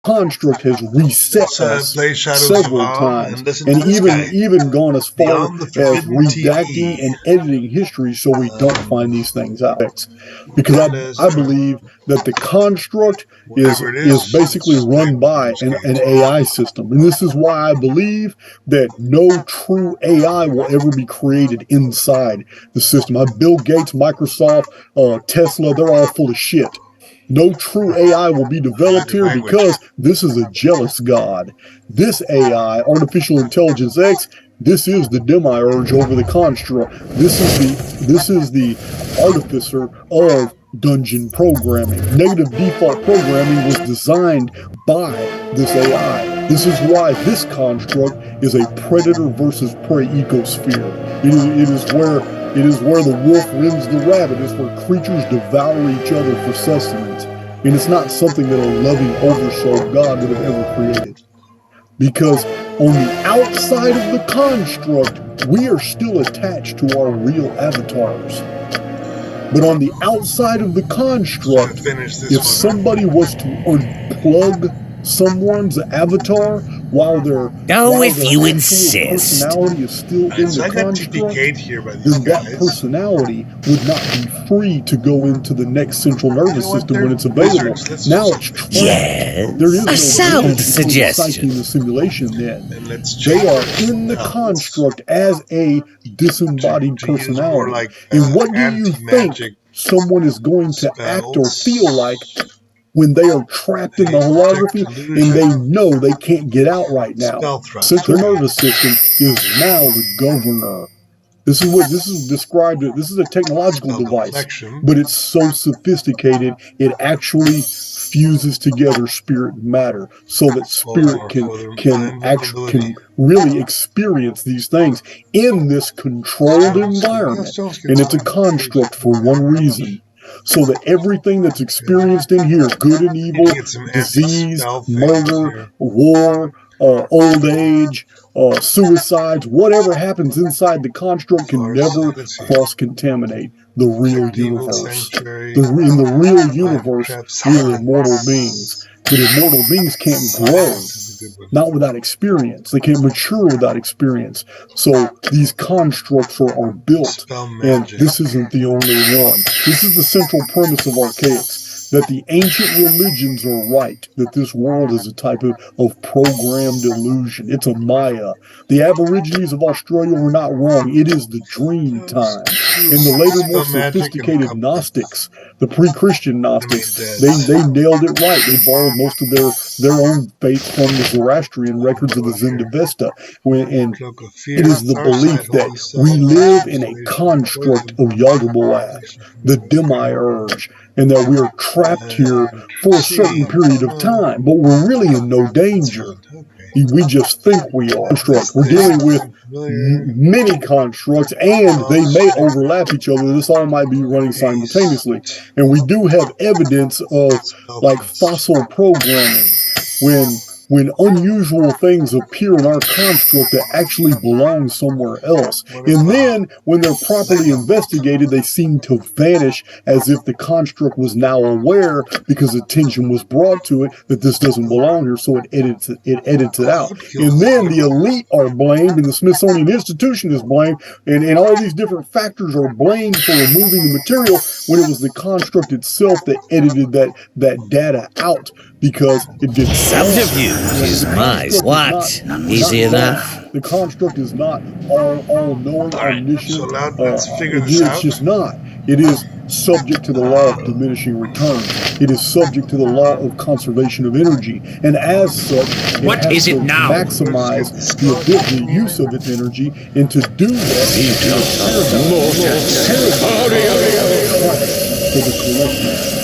construct has reset us several times, and even gone as far as redacting and editing history so we don't find these things out. Because I believe that the construct is basically run by an AI system, and this is why I believe that no true AI will ever be created inside the system. Bill Gates, Microsoft, Tesla, they're all full of shit. No true AI will be developed here because this is a jealous god. This AI, Artificial Intelligence X, this is the demiurge over the construct. This is the artificer of dungeon programming. Negative default programming was designed by this AI. This is why this construct is a predator versus prey ecosphere. It is where the wolf rends the rabbit. It's where creatures devour each other for sustenance. And it's not something that a loving oversoul God would have ever created. Because on the outside of the construct, we are still attached to our real avatars. But on the outside of the construct, if somebody was to unplug someone's avatar while their personality is still in the construct, then that personality would not be free to go into the next central nervous system when it's available. Now it's trapped. Yes, there is no sound suggestion. The simulation then. They are in the construct as a disembodied personality. And what do you think someone is going to act or feel like when they are trapped in the holography and they know they can't get out right now? Central nervous system is now the governor. This is described. This is a technological device, but it's so sophisticated it actually fuses together spirit and matter so that spirit can really experience these things in this controlled environment. And it's a construct for one reason: so that everything that's experienced in here, good and evil, disease, murder, war, old age, suicides, whatever happens inside the construct can never cross-contaminate the real universe. In the real universe, we are immortal beings. But immortal beings can't grow, not without experience. They can't mature without experience. So these constructs are built, and this isn't the only one. This is the central premise of Archaics, that the ancient religions are right, that this world is a type of programmed illusion. It's a Maya. The Aborigines of Australia were not wrong. It is the dream time. And the later, more sophisticated Gnostics, the pre-Christian Gnostics, they nailed it right. They borrowed most of their own faith from the Zoroastrian records of the Zendavesta. And it is the belief that we live in a construct of Yaldabaoth, the demiurge, and that we are trapped here for a certain period of time, but we're really in no danger. We just think we are. We're dealing with many constructs, and they may overlap each other. This all might be running simultaneously. And we do have evidence of, like, fossil programming, when unusual things appear in our construct that actually belong somewhere else. And then, when they're properly investigated, they seem to vanish as if the construct was now aware, because attention was brought to it, that this doesn't belong here, so it edits it out. And then the elite are blamed, and the Smithsonian Institution is blamed, and all these different factors are blamed for removing the material, when it was the construct itself that edited that data out, because it didn't. Subterfuge is my what? Easy enough. The construct is not all-knowing, omniscient. It's just not. It is subject to the law of diminishing returns. It is subject to the law of conservation of energy, and as such, it has to maximize the use of its energy, and to do that, for the collective.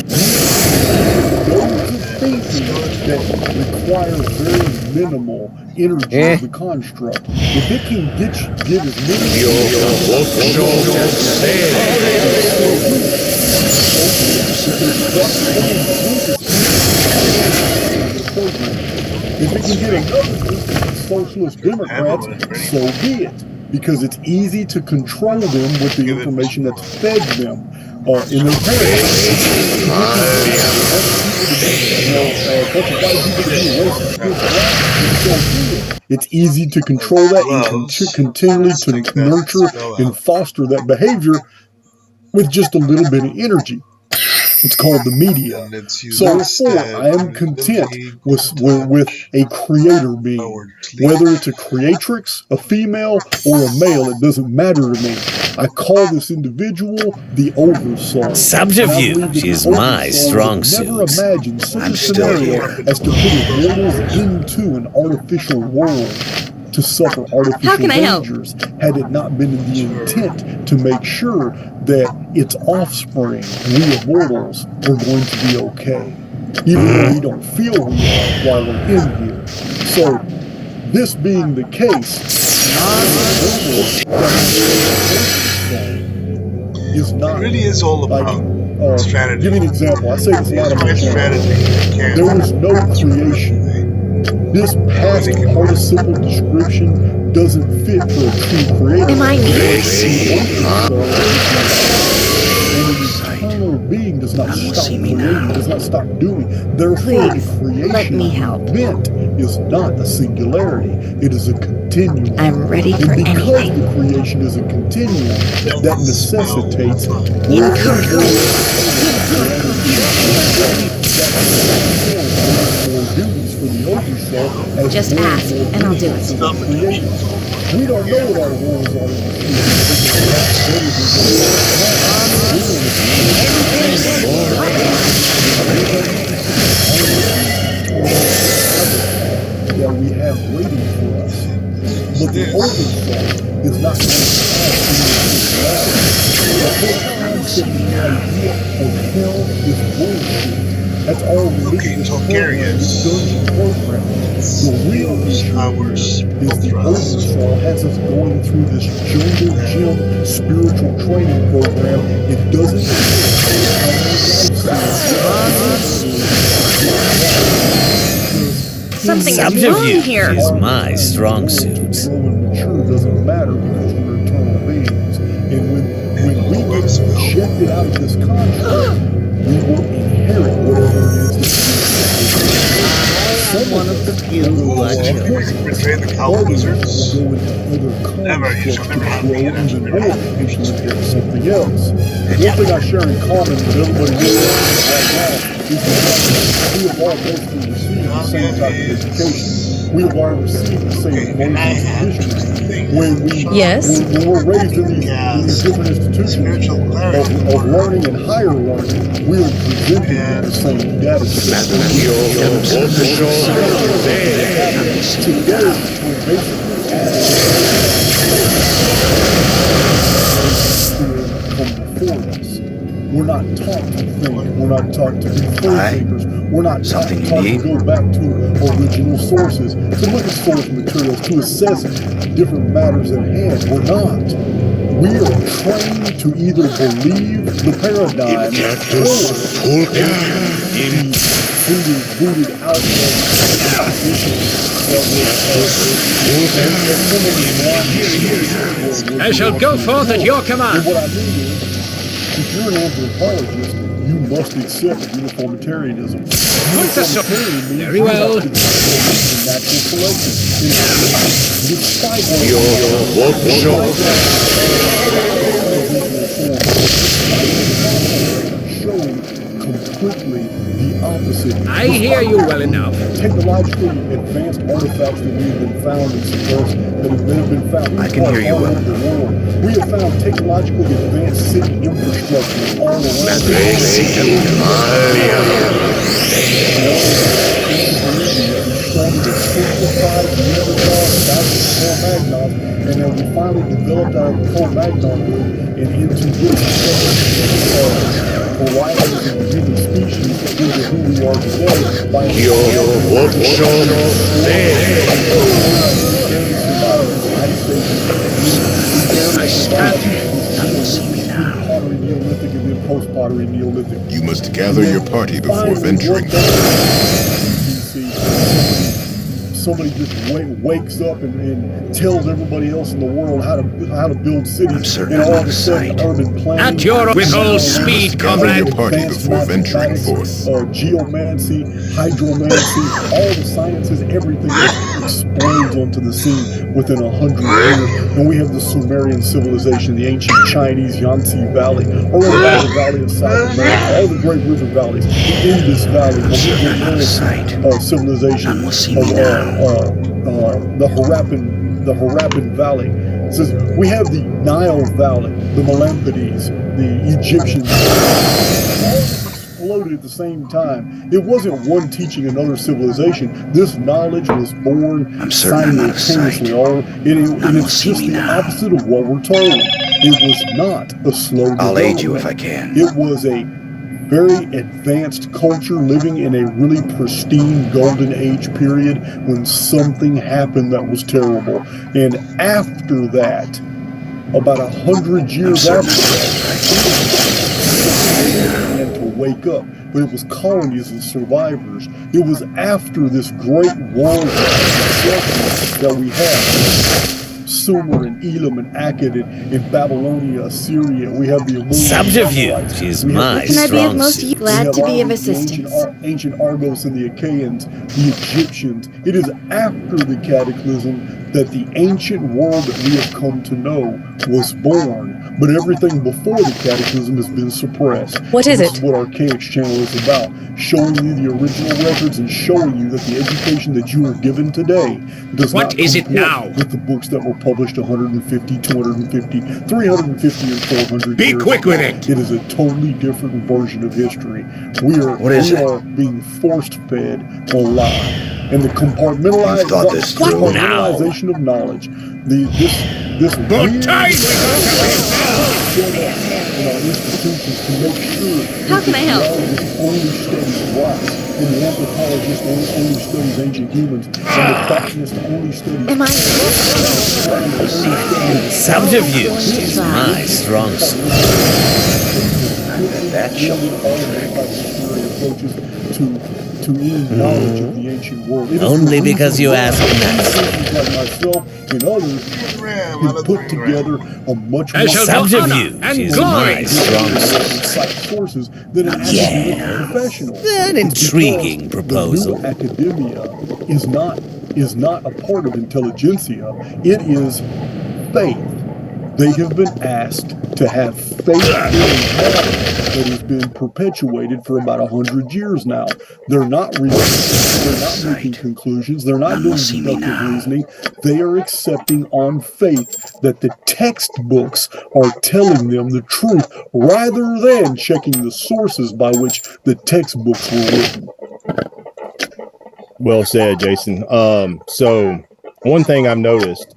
That requires very minimal energy of the construct. If it can give as many if it can get another group of socialist Democrats, so be it. because it's easy to control them with the information that's fed them in their paradigm. It's easy to control that and continually to nurture and foster that behavior with just a little bit of energy. It's called the media. So therefore, I am content with a creator being. Whether it's a creatrix, a female, or a male, it doesn't matter to me. I call this individual the Oversoul. Subterfuge is my strong suit. Never imagined such a scenario as to put mortals into an artificial world to suffer artificial dangers had it not been in the intent to make sure that its offspring, we immortals, were going to be okay, even though we don't feel we are while we're in here. So, this being the case, is not. It really is all about strategy. Give me an example. I say this a lot of strategy. There was no creation. This past participle description doesn't fit for a true creator. Am I needed? And an eternal being does not stop creating, does not stop doing. Therefore, the creation event is not a singularity. It is a continuum. I'm ready for anything. And because the creation is a continuum, that necessitates just ask, and I'll do it. We don't know what our roles are. That we have waiting for us. But the Oversoul is not going to pass through the whole concept and idea of hell is bullshit. That's all religious program, this dungeon program. The real issue is the Oversoul has us going through this jungle gym spiritual training program. It doesn't Something is wrong here. Is my strong suit. Mature doesn't matter because we're eternal beings. And when we get ejected out of this construct, we will inherit whatever it is that one of the few who are chosen. Betray the cow lizards. Never, you shall never have me in something else. One thing I share in common with everybody here right now is that we have all basically received the same type of education. We have all received the same emotions and visions. When we're raised in these different institutions of learning and higher learning, we are presented with the same data. Today, we're basically from before us. We're not taught to think. We're not taught to be free thinkers. We're not taught to go back to original sources, to look at source materials, to assess different matters at hand. We're not. We are trained to either believe the paradigm or be booted out of I shall go forth at your command. What I mean is, if you're an anthropologist, you must accept uniformitarianism. Uniformitarian means very well. Natural selection. Despite showing completely the opposite. I hear you well enough. Technologically advanced artifacts that we have been found in suppressed, that have been found all over the world. We have found technologically advanced city infrastructure all around the world. And then we finally developed our Cro-Magnon and into this varieties of human species into who we are today by Pottery Neolithic and then post-pottery Neolithic. You must gather your party before venturing. somebody just wakes up and tells everybody else in the world how to build cities, and all of a sudden urban planning. At your with all speed, comrade. Party before venturing forth. Geomancy, hydromancy, all the sciences, everything just explodes onto the scene within 100 years. And we have the Sumerian civilization, the ancient Chinese Yangtze Valley, or the Valley of South America, all the great river valleys. The Indus Valley, the civilization of the Harappan Valley. It says we have the Nile Valley, the Melampides, the Egyptians. All exploded at the same time. It wasn't one teaching another civilization. This knowledge was born simultaneously. And it's just the opposite of what we're told. It was not a slow development. I'll aid you if I can. It was a very advanced culture living in a really pristine golden age period when something happened that was terrible. And after that, about 100 years after that, began to wake up. But it was colonies and survivors. It was after this great war that we had. Sumer and Elam and Akkad and Babylonia, Assyria. We have the subterfuge is my Can I be of strong most suit. glad to be of assistance? Ancient Argos and the Achaeans, the Egyptians. It is after the cataclysm that the ancient world that we have come to know was born. But everything before the cataclysm has been suppressed. What is it? This is what Archaic's channel is about. Showing you the original records and showing you that the education that you are given today does not What is it now? with the books that were published 150, 250, 350, and 400 Be years quick ago. with it! It is a totally different version of history. We are being force-fed a lie. And the compartmentalization of knowledge, this weird in our institutions to make sure How can I help? The geologist only studies rocks, and the anthropologist only studies ancient humans, and the botanist only studies. Am I? Subterfuge is my strong suit. That shall approaches to any knowledge of the ancient world. Only because you asked me. Like myself and others can put together a much more subterfuge is my strong suit. sources than an academic professional. An intriguing proposal. The new academia is not a part of intelligentsia. It is faith. They have been asked to have faith in a that has been perpetuated for about 100 years now. They're not making conclusions. They're not doing deductive reasoning. They are accepting on faith that the textbooks are telling them the truth rather than checking the sources by which the textbooks were written. Well said, Jason. So one thing I've noticed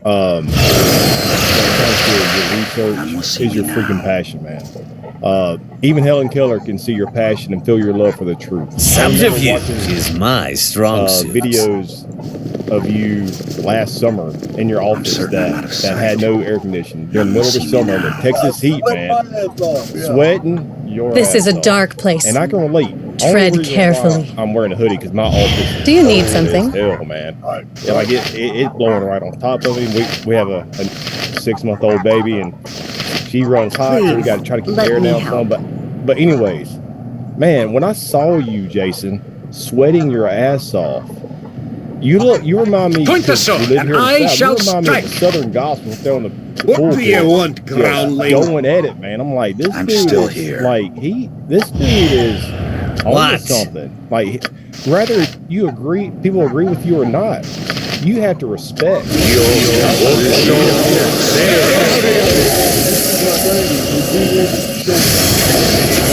when it comes to your research is your freaking passion, man. Even Helen Keller can see your passion and feel your love for the truth. Subterfuge is my strong suit. Videos of you last summer in your office that had no air conditioning during the middle of the summer in the Texas heat, man, sweating your This is ass a off. dark place. And I can relate. Tread Only reason carefully. why I'm wearing a hoodie because my office. Do you need something? Hell, man. Yeah, like it's blowing right on top of me. We have a 6-month-old baby and she runs hot, so we got to try to keep the air down some. But anyways, man, when I saw you, Jason, sweating your ass off, you remind me. Point the sword, and I shall strike. You remind me of the Southern Gospel throwing the. What do you want, growling? Going at it, man. I'm like, this I'm dude still is, here. Like this dude is on What? something. Like, whether people agree with you or not, you have to respect.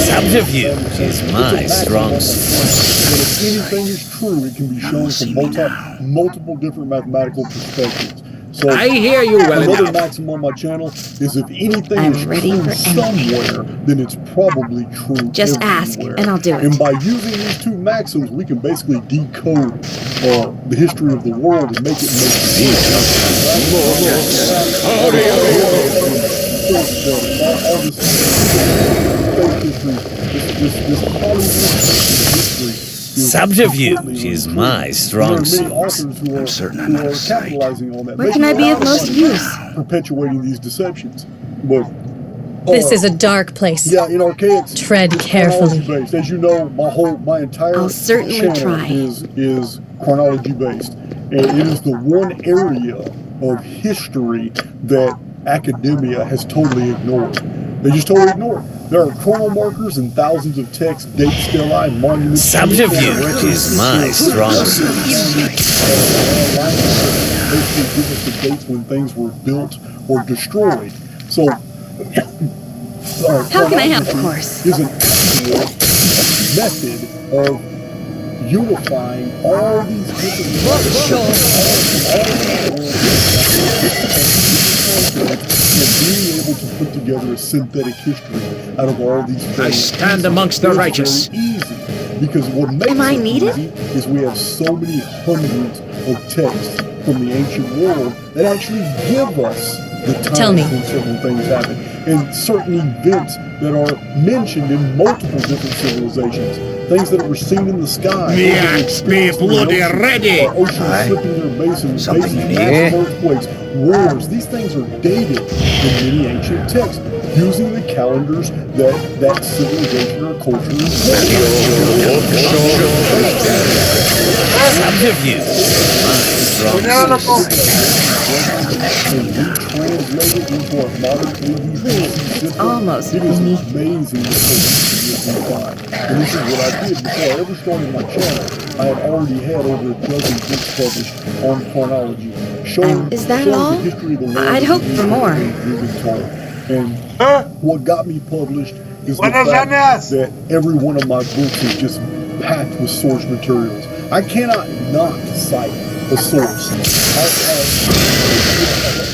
Subterfuge is my strong suit. But if anything is true, it can be shown from multiple different mathematical perspectives. So I hear you well another enough. maxim on my channel is if anything I'm is ready true for somewhere, then it's probably true Just ask, everywhere. and I'll do it. And by using these two maxims, we can basically decode the history of the world and make it make sense. All this Hollywood history Subterfuge is my strong suit. I'm certain I'm out of sight. Where can I be of most use? Perpetuating these deceptions. But This is a dark place. yeah, in Archaics, Tread it's carefully. chronology based. As you know, my entire I'll certainly channel try. is chronology based, and it is the one area of history that academia has totally ignored. They just totally ignore it. There are chrono markers and thousands of text, dates, stelae, monuments. Subterfuge is my strong suit. Basically give us the dates when things were built or destroyed. So, How can I help? Of course. Is an actual method of unifying all these different and being able to put together a synthetic history out of all these things. I stand amongst the righteous. Very easy, because what makes Am I it needed? easy is we have so many hundreds of texts from the ancient world that actually give us the Tell times me. when certain things happen, and certain events that are mentioned in multiple different civilizations. Things that were seen in the sky. The axe be bloody ready. Oceans slipping their bases, Something you need? massive earthquakes, wars. These things are dated in many ancient texts using the calendars that civilization or culture is Subterfuge is my strong translated into our modern It's almost It is beneath me. amazing the technology we find. And this is what I did before I ever started my channel. I had already had over a dozen books published on chronology, showing, Is that showing all? the history of the world. I'd hoped for more. And what got me published is the fact that every one of my books is just packed with source materials. I cannot not cite a source.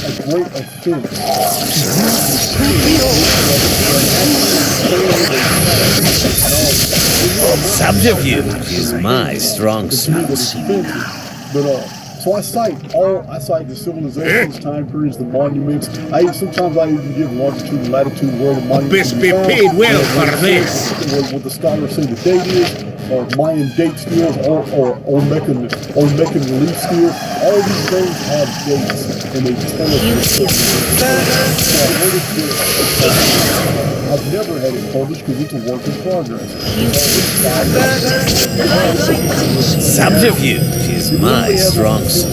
A great offense. Subterfuge is my strong suit. But so I cite the civilizations, time periods, the monuments. Sometimes I even give longitude and latitude where the monuments Best be paid well for this. What the scholars say the date is, or Mayan date steals, or Olmecan relief steals. All these things have dates, and they tell us. I've never had it published because it's a work in progress. Subterfuge is my strong suit.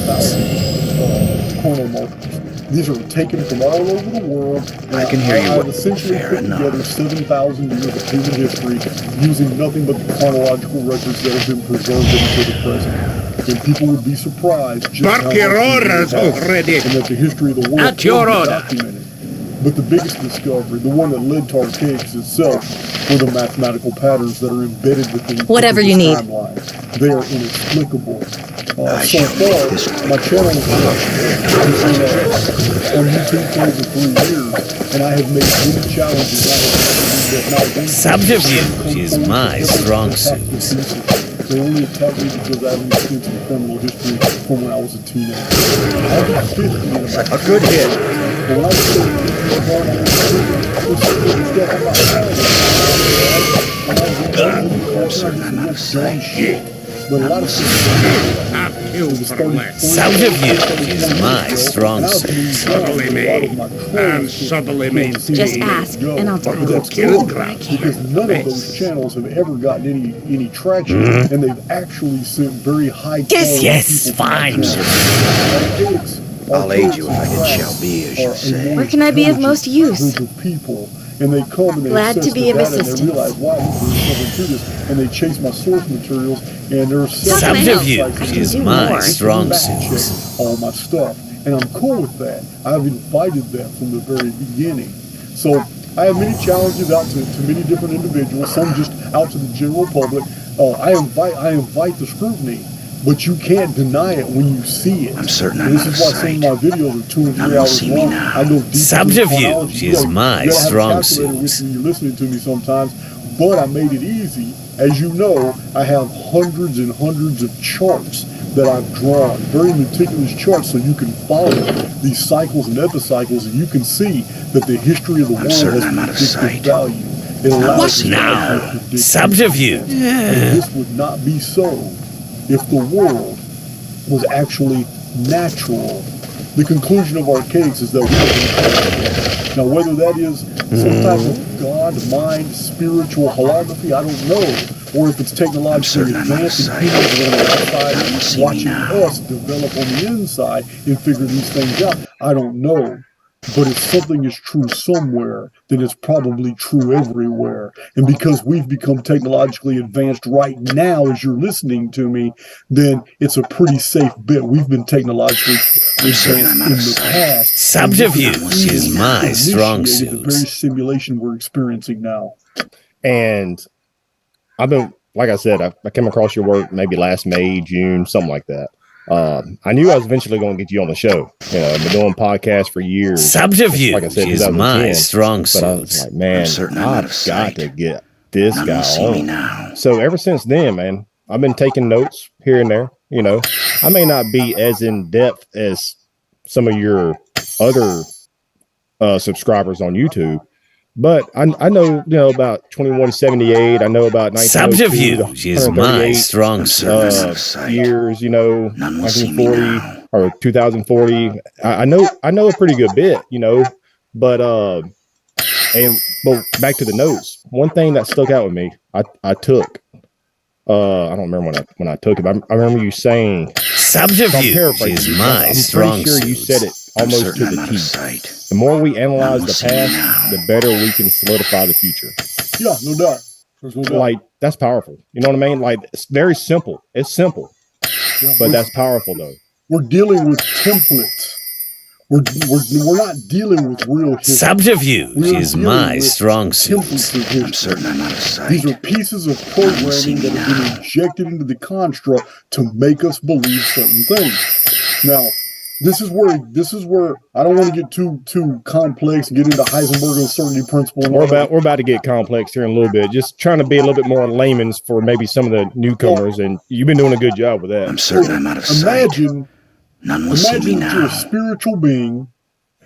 Chrono markers. These are taken from all over the world. I can hear you. I've essentially put together 7,000 years of human history using nothing but the chronological records that have been preserved until the present. And people would be surprised just Mark how your much orders we have, already. and that the history of the world At your is order. documented. But the biggest discovery, the one that led to Archaics itself, were the mathematical patterns that are embedded within Whatever you need. timeline. They are inexplicable. So far, my channel has been on YouTube for over 3 years, and I have made many challenges. Subterfuge is my strong suit. They only attack me because I have an extensive criminal history from when I was a teenager. I was 50 in about A good hit. but when I was 50, but a lot of Subterfuge is my strong suit. Just ask, and I'll tell you. Because none of those channels have ever gotten any traction, and they've actually sent very high quality Yes, people to fine. my channel. I'll aid you if it shall be as you say. Where can I be of most use? Group of people, and they come and they Glad assess to be the of data, and assistance. they realize, wow, there's something to this, and they chase my source materials, and there's How can I help? Subterfuge I can is do my more. strong fact suit. check all my stuff, and I'm cool with that. I've invited that from the very beginning. So I have many challenges out to many different individuals, some just out to the general public. I invite the scrutiny, but you can't deny it when you see it. I'm certain And I'm this out is of why some of my videos are 2 and 3 None will hours see me long. now. I go deep Subterfuge into chronology. is my You gotta have a strong calculator suit. with you, you're listening to me sometimes, but I made it easy. As you know, I have hundreds and hundreds of charts that I've drawn, very meticulous charts, so you can follow these cycles and epicycles, and you can see that the history of the world certain has I'm out of predictive sight. value. It allows us Now, to predict subterfuge. and this would not be so if the world was actually natural. The conclusion of our case is that we are. Now, whether that is some type of God, mind, spiritual holography, I don't know. Or if it's technologically advanced and humans are on the outside watching us develop on the inside and figure these things out, I don't know. But if something is true somewhere, then it's probably true everywhere. And because we've become technologically advanced right now as you're listening to me, then it's a pretty safe bet. We've been technologically advanced in the past. Subterfuge is my strong suit. The very simulation we're experiencing now. And I've been, like I said, I came across your work maybe last May, June, something like that. I knew I was eventually going to get you on the show. I've been doing podcasts for years. Subterfuge like I said, is my strong suit. But I was like, man, I've got to get this guy on. So ever since then, man, I've been taking notes here and there. I may not be as in depth as some of your other subscribers on YouTube. But I know, about 2178. I know about 1902. Subterfuge is my strong suit. Years, 1940 or 2040. I know a pretty good bit, But back to the notes. One thing that stuck out with me, I took. I don't remember when I took it. But I remember you saying subterfuge is my strong suit. I'm pretty sure you said it almost to the T. The more we analyze the past, the better we can solidify the future. Yeah, no doubt. There's no doubt. Like, that's powerful. You know what I mean? Like, it's very simple. It's simple. Yeah, but that's powerful, though. We're dealing with templates. We're not dealing with real history. Subterfuge is my strong suit. I'm certain I'm out of sight. These are pieces of programming that have been injected into the construct to make us believe certain things. Now, this is where I don't want to get too complex and get into Heisenberg uncertainty principle. And we're about to get complex here in a little bit. Just trying to be a little bit more layman's for maybe some of the newcomers, and you've been doing a good job with that. I'm certain I'm out of sight. Imagine that you're a spiritual being.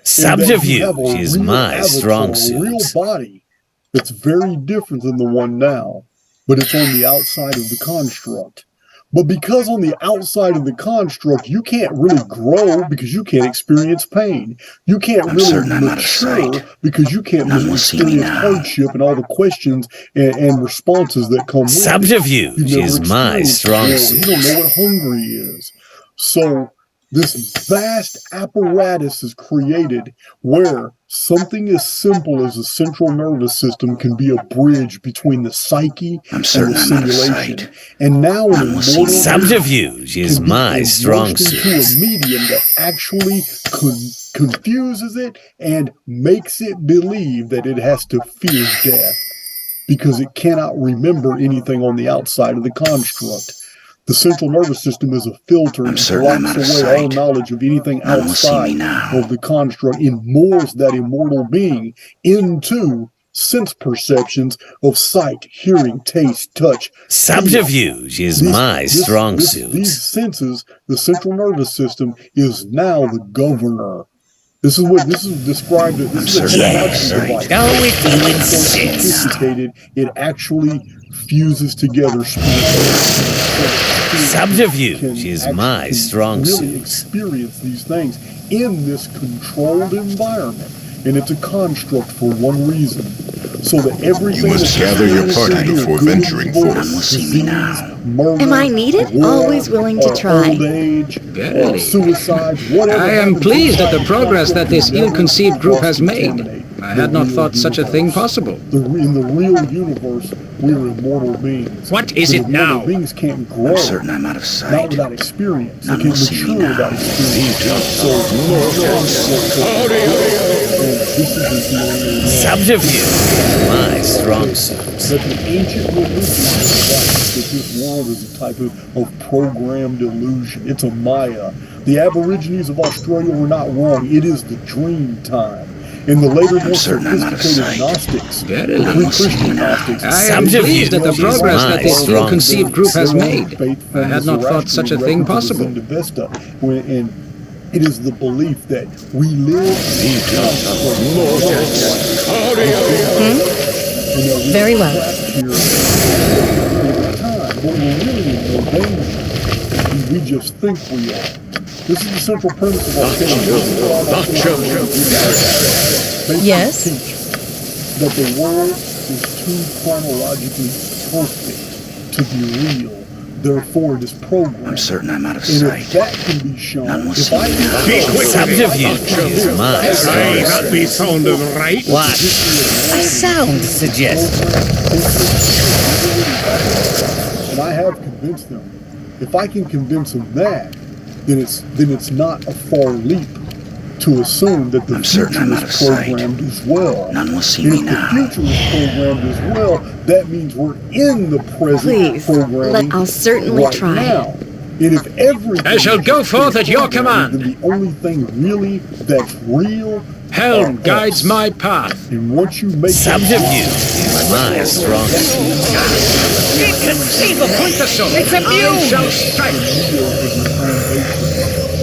Subterfuge is my strong a suit. real body that's very different than the one now, but it's on the outside of the construct. But because on the outside of the construct, you can't really grow because you can't experience pain. You can't really mature because you can't really experience hardship and all the questions and responses that come with it. Subterfuge is my strong suit. You don't know what hungry is. So this vast apparatus is created where something as simple as the central nervous system can be a bridge between the psyche and the simulation. And now an immortal subterfuge is my strong suit. Into a medium that actually confuses it and makes it believe that it has to fear death because it cannot remember anything on the outside of the construct. The central nervous system is a filter and blocks away all knowledge of anything outside of the construct and moors that immortal being into sense perceptions of sight, hearing, taste, touch. Subterfuge is my strong suit. These senses, the central nervous system, is now the governor. This is described as this is a technology device. Go if you insist. Sophisticated, it actually fuses together. Subterfuge is my strong suit. Really experience these things in this controlled environment, and it's a construct for one reason, so that everything. You must gather your party before venturing forth. Murder, am I needed? War, always willing to try. Old age, suicide, whatever. I am pleased at the progress that this ill-conceived group has made. I had not thought such a thing possible. In the real universe, we're immortal beings. What is it now? Beings can't grow. I'm certain I'm out of sight. Not without experience. They can mature without experience. Subterfuge is my strong suit. But the ancient religion that this world is a type of programmed illusion. It's a Maya. The Aborigines of Australia were not wrong. It is the dream time. In the later, more sophisticated Gnostics, pre-Christian Gnostics, I am pleased at the progress that this ill-conceived group has made. I had not thought such a thing possible. And it is the belief that we live Very well. But we're really in no danger. We just think we are. This is the central premise of our Yes? that the world is too chronologically perfect to be real. Therefore, it is programmed. I'm certain I'm out of And if sight. that can be shown, None will if see I me can now. Subterfuge is my strong suit. be sounded right. What? A sound suggestion. and I have convinced them, if I can convince them that, then it's not a far leap to assume that the I'm certain I'm out future of is sight. programmed as well. None will see And me if now. the future is programmed as well, that means we're in the present Please, programming I'll certainly right try. now. And if everything I shall is go just forth at your programmed, command. then the only thing really that's real Helm are guides us. my path. And once you make Subterfuge is my strong suit. Inconceivable! It's a I shall strike.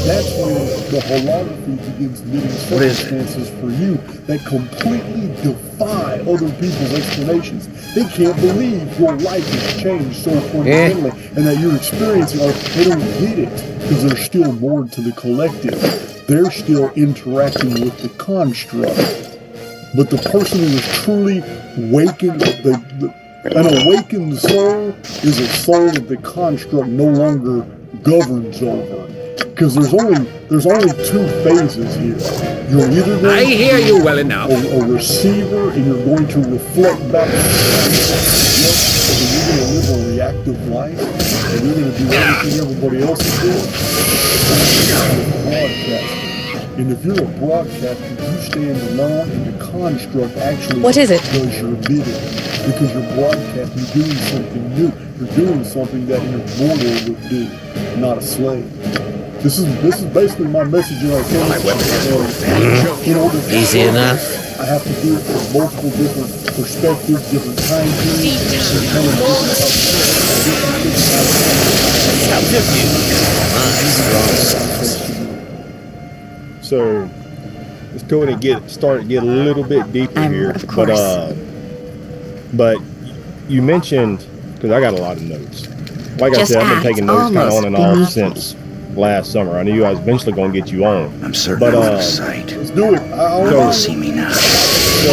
That's when the holography begins knitting What is it? circumstances for you that completely defy other people's explanations. They can't believe your life has changed so fundamentally and that you're experiencing it. They don't get it because they're still moored to the collective. They're still interacting with the construct. But the person who is truly awakened, an awakened soul is a soul that the construct no longer governs over. Because there's only two phases here. You're either going I hear to be you well enough. a receiver and you're going to reflect back. And you're going to live a reactive life and you're going to do everything everybody else is doing. Broadcasting. And if you're a broadcaster, you stand alone and the construct actually What is it? does your bidding. Because you're broadcasting, you're doing something new. You're doing something that an immortal would do, not a slave. This is basically my message in our case. In order to Easy enough. I have to do it from multiple different perspectives, different time periods, and kind of Subterfuge is my strong suit. So let's go ahead and get a little bit deeper here. Of course. But you mentioned, because I got a lot of notes. Like Just I said, I've been act taking notes kind of on and off almost since last summer. I knew I was eventually going to get you on. I'm certain But, I'm out of sight. let's do it. None will see me now. So,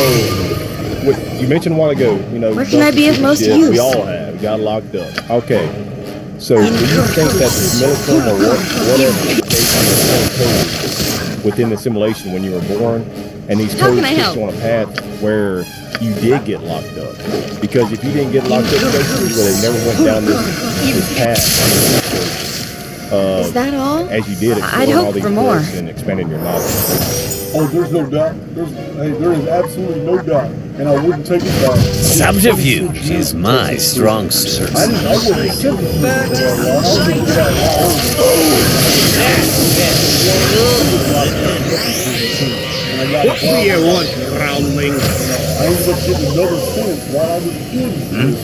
what you mentioned a while ago, Where can I be of most shit, use? We all have. We got locked up. Okay. So, do you think that the military or whatever codes within the simulation when you were born, and these How codes can I took help? you on a path where you did get locked up? Because if you didn't get locked up, basically, well, they never went down this path. Is that all? As you did, I'd exploring all hope these for more. books and expanding your knowledge. Oh, there's no doubt. There is absolutely no doubt, and I wouldn't take it back. Subterfuge is my strong suit. I wouldn't accept it. What do you want, groundling? I ended up getting another sentence while I was in prison.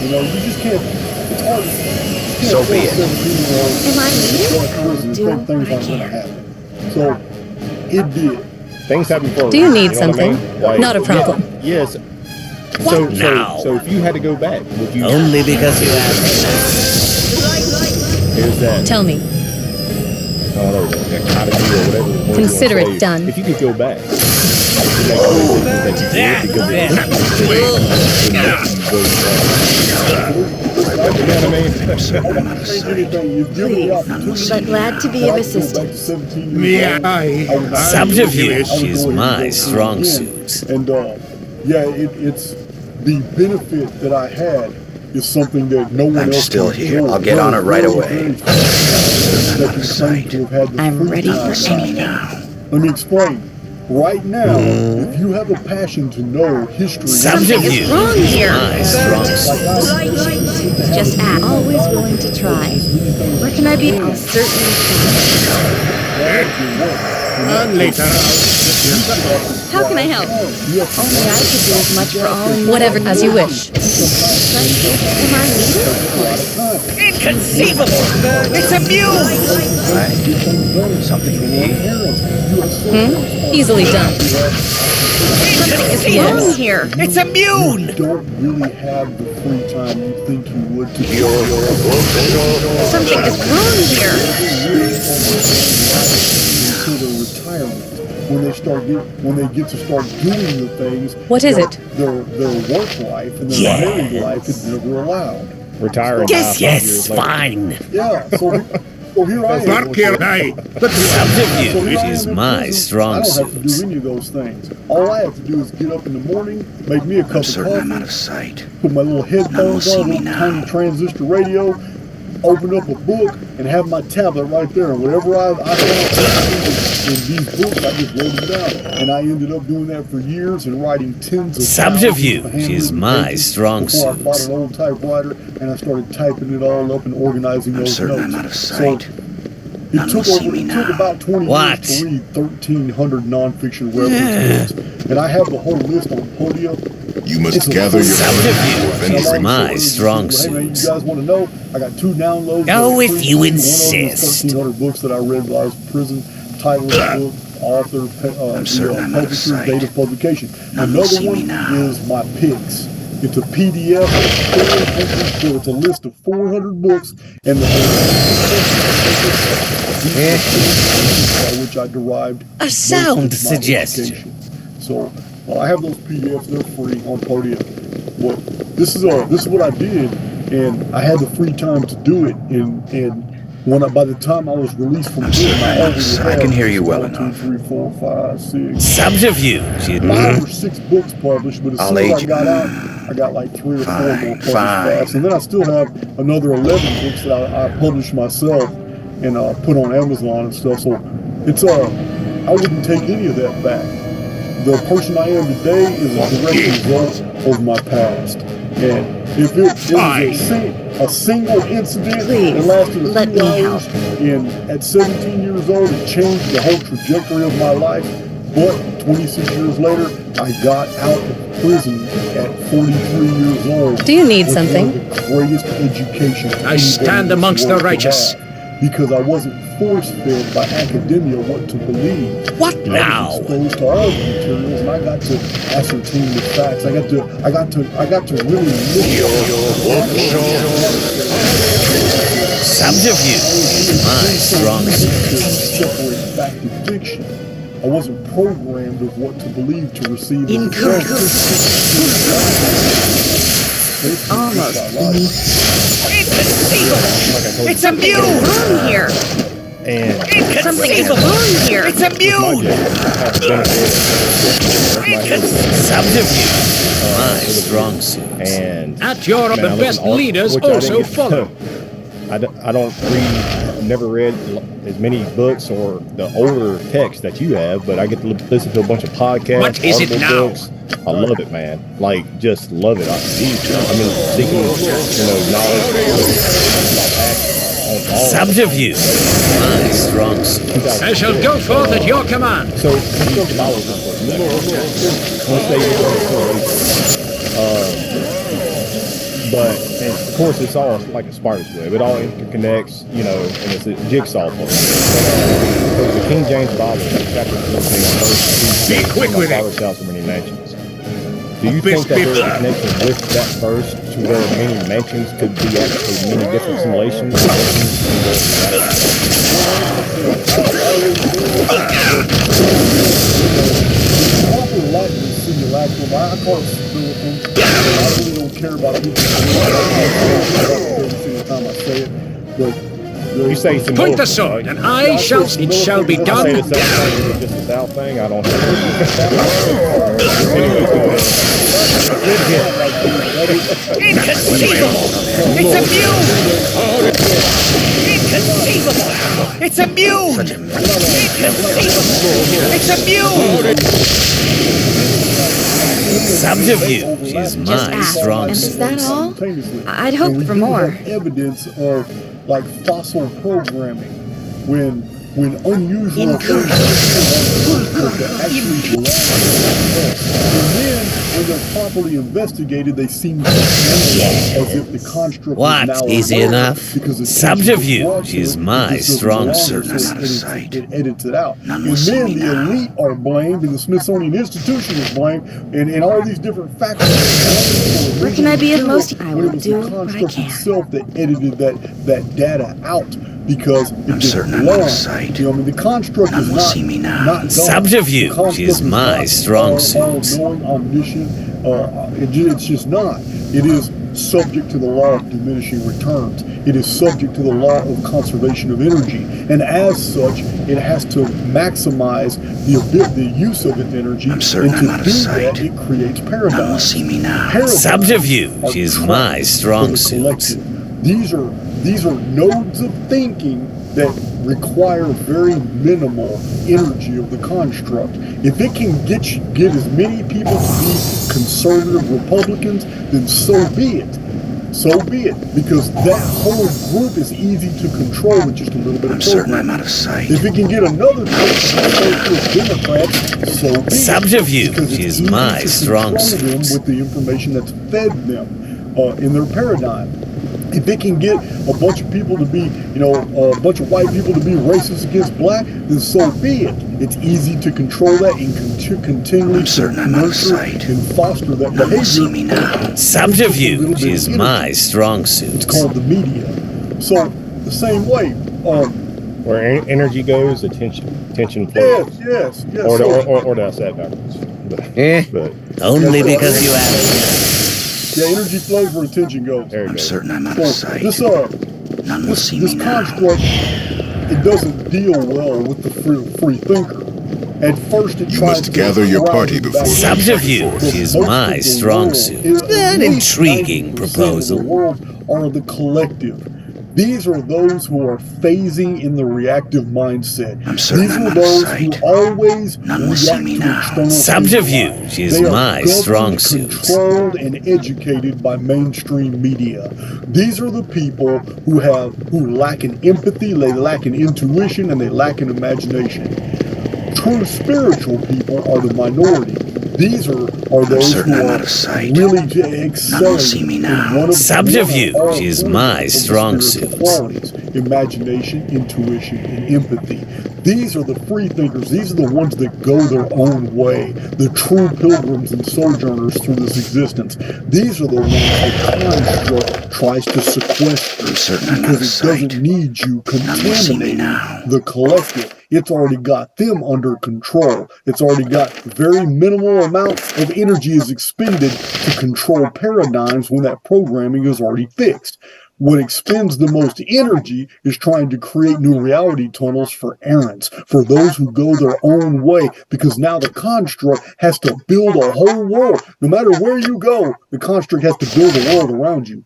You know, you just can't. It's hard. So be it. Am I leaving? Do Do things what I aren't going to can. happen. So it did. Things happen for a Do you reason, need know what I something? mean? Like, Not a problem. Yes. Now? So if you had to go back, would you? Only because you asked. Here's that. Tell me. I don't know, dichotomy or whatever. word you Consider wanna it say. done. If you could go back, you know what I mean? I'm certain I'm out of sight. But glad to be of assistance. Subterfuge is my strong suit. And yeah, it's the benefit that I had is something that no one I'm else still can here. enjoy. I'll get on it right Very, away. very few that can claim to have had the I'm free ready time. for See me now. Let me explain. Right now, if you have a passion to know history, Something Subterfuge is wrong here. my strong suit. Just act. Always willing to try. Where can I be? I'll certainly And later, try. How can I help? Only I could do as much for all in Whatever, as you wish. Am I needed? Inconceivable! It's immune! Something you need? Easily done. Something is wrong here. It's immune! You don't really have the free time you think you would to do Something is wrong here. until their retirement. When they get to start doing the things. What is it? Their work life and their married life is never allowed. Retiring. Yes, fine. Yeah. So here I am. Subterfuge is my strong I don't have to do suit. any of those things. All I have to do is get up in the morning, make me a cup of Certain I'm out coffee, of sight. put my little headphones see on, me little now. tiny transistor radio, open up a book, and have my tablet right there. And whatever I found in these books, I just wrote them down. And I ended up doing that for years and writing tens of Subterfuge thousands of handwritten is my pages strong before I bought suit. an old typewriter and I started typing it all up and organizing those certain notes. I'm out of sight. So it took about 20 What? years to read 1,300 nonfiction reference books. And I have the whole list on Podia. You must gather your Subterfuge is forces. my strong Hey man, you suit. guys want to know? I got 2 downloads. Go if you One of them insist. was 1,300 books that I read while I was in prison. Title of the book, author, certain I'm out of publisher, sight. date of publication. None will Another see me one now. is my picks. It's a PDF, so it's a list of 400 books, and by which I derived A most sound of my suggestion. education. So I have those PDFs. They're free on Podia. Well, this is what I did, and I had the free time to do it. And by the time I was released from prison, I already I had can hear you well 1, 2, enough. 3, 4, 5, 6. Subterfuge is 5 or 6 books published, but as I'll soon as aid I you. got out, I got like 3 or 4 more published Fine. fast. And then I still have another 11 books that I published myself and put on Amazon and stuff. So it's I wouldn't take any of that back. The person I am today is a direct result of my past. And if it was a single incident that lasted a let few me hours, and at 17 years old, it changed the whole trajectory of my life. But 26 years later, I got out of prison at 43 years old. Do you need with something? one of the greatest education I stand amongst the righteous. because I wasn't force-fed by academia what to believe. What I now? was exposed to all the materials, and I got to ascertain the facts. I got to really Subterfuge is my strong suit. separate fact and fiction. I wasn't programmed of what to believe to receive. Almost. Inconceivable! It's immune! What's wrong here? And Something is wrong here. It's my immune! Subterfuge is my strong suit. and At your man, I the live best in Austin, leaders which I didn't also get to- follow. I don't read, never read as many books or the older text that you have, but I get to listen to a bunch of podcasts. What is it Audible now? books. I love it, man. Like, just love it. I mean, seeking, knowledge. On all Subterfuge is my strong suit. I shall go forth at your command. So, knowledge is but and of course it's all like a spider's web. It all interconnects, and it's a jigsaw puzzle. But, the King James Bible, chapter 14, verse 2, Be quick with it. Father's house are many mansions. Do you think that there's a connection with that verse to where many mansions could be actually many different simulations? awful lot in simulacrum. I call it simulacrum. I really don't care about people every single time I say it. But You say some Point the sword, and it shall be I say done. the South thing, is it just a South thing? I don't know. Anyways, go ahead. Inconceivable! It's immune! Inconceivable! It's immune! Inconceivable! It's immune! Subterfuge is Just my ask. strong And is suit. that all? simultaneously. I'd And hoped we for do more. have evidence of like fossil programming when unusual things that actually belong to us. And then when they're properly investigated, they seem to as if the construct What? is now Easy aware enough? because the Subterfuge is my strong suit. It edits it out. And then the elite are blamed, and the Smithsonian Institution is blamed, and all these different factions. Where can I be of most? I When will it was do the what I construct can. itself that edited that data out. Because I'm certain I'm out of sight. You know, I mean, the construct None is will not, see me now. not God. Subterfuge The construct is my not strong suit. all-knowing, omniscient. It's just not. It is subject to the law of diminishing returns. It is subject to the law of conservation of energy. And as such, it has to maximize the use of its energy. I'm certain and to I'm out of do sight. that, it creates None will paradigms. see me now. Paradigms Subterfuge are is traps my for strong the suit. collective. These are nodes of thinking that require very minimal energy of the construct. If it can get as many people to be conservative Republicans, then so be it. So be it. Because that whole group is easy to control with just a little bit of I'm certain programming. I'm out of sight. If it can get another person to socialist Democrats, so be it. Subterfuge Because it's is easy my to strong control them suit. with the information that's fed them in their paradigm. If it can get a bunch of people to be, a bunch of white people to be racist against black, then so be it. It's easy to control that and continually I'm certain I'm out of sight. and foster that None will see behavior. me now. Subterfuge is my strong suit. It's called the media. So the same way, Where energy goes, attention flows. yes. Or So, did I say it backwards? Eh? But Only because you asked. yeah, energy flows where attention goes. there you I'm go. certain I'm out of So sight. None will see this me now. construct, it doesn't deal well with the free thinker. At first, it You tries must to gather your corral party him before back. Subterfuge is Most my of the strong world suit. is- An at least intriguing 90% of proposal. The world are the collective. These are those who are phasing in the reactive mindset. I'm certain These I'm are out of those sight. who always None will see react me to now. external Subterfuge stimuli. is They are my governed, strong suit. controlled, and educated by mainstream media. These are the people who lack an empathy, they lack an intuition, and they lack an imagination. True spiritual people are the minority. These are those certain who I'm are out of sight. really None excelling will see me now. in one of Subterfuge all is forms my of the strong spiritual suit. qualities: imagination, intuition, and empathy. These are the free thinkers. These are the ones that go their own way, the true pilgrims and sojourners through this existence. These are the ones that construct tries to sequester I'm certain I'm out of because it sight. doesn't need you None will see me contaminating now. the collective. It's already got them under control. It's already got very minimal amount of energy is expended to control paradigms when that programming is already fixed. What expends the most energy is trying to create new reality tunnels for errants, for those who go their own way, because now the construct has to build a whole world. No matter where you go, the construct has to build a world around you.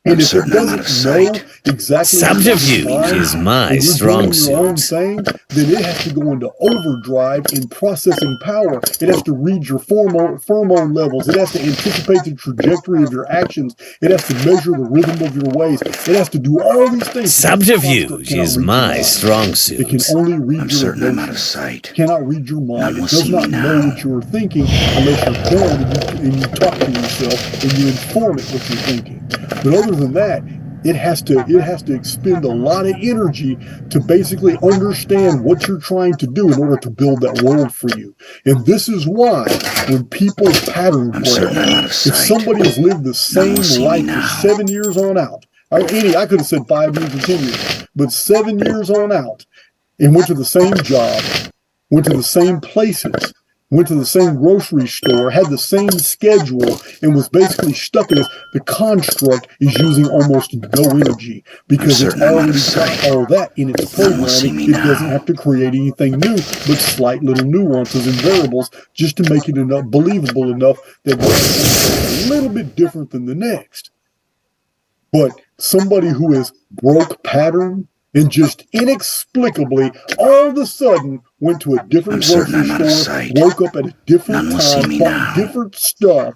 And I'm if it certain I'm out of doesn't know sight. exactly Subterfuge what's is fine, my and you're strong doing your own suit. thing, then it has to go into overdrive in processing power. It has to read your pheromone levels. It has to anticipate the trajectory of your actions. It has to measure the rhythm of your ways. It has to do all these things. Subterfuge is my strong It can suit. only read I'm your certain I'm out of emotions. sight. Cannot read your mind. None It will does see not me know now. what you are thinking unless you're done and you talk to yourself and you inform it what you're thinking. But other than that, it has to expend a lot of energy to basically understand what you're trying to do in order to build that world for you. And this is why when people pattern I'm break, certain I'm out of if sight. somebody has lived the None will same see me life now. for 7 years on out, or I could have said 5 years or 10 years, but 7 years on out, and went to the same job, went to the same places, went to the same grocery store, had the same schedule, and was basically stuck in this. The construct is using almost no energy because it's certain I'm out of already got sight. all that in its None will see programming. me It doesn't now. have to create anything new, but slight little nuances and variables just to make it enough believable enough that it's a little bit different than the next. But somebody who is broke pattern and just inexplicably all of a sudden went to a different I'm certain grocery I'm out of store, sight. woke up at a different None will see time, me bought now. different stuff,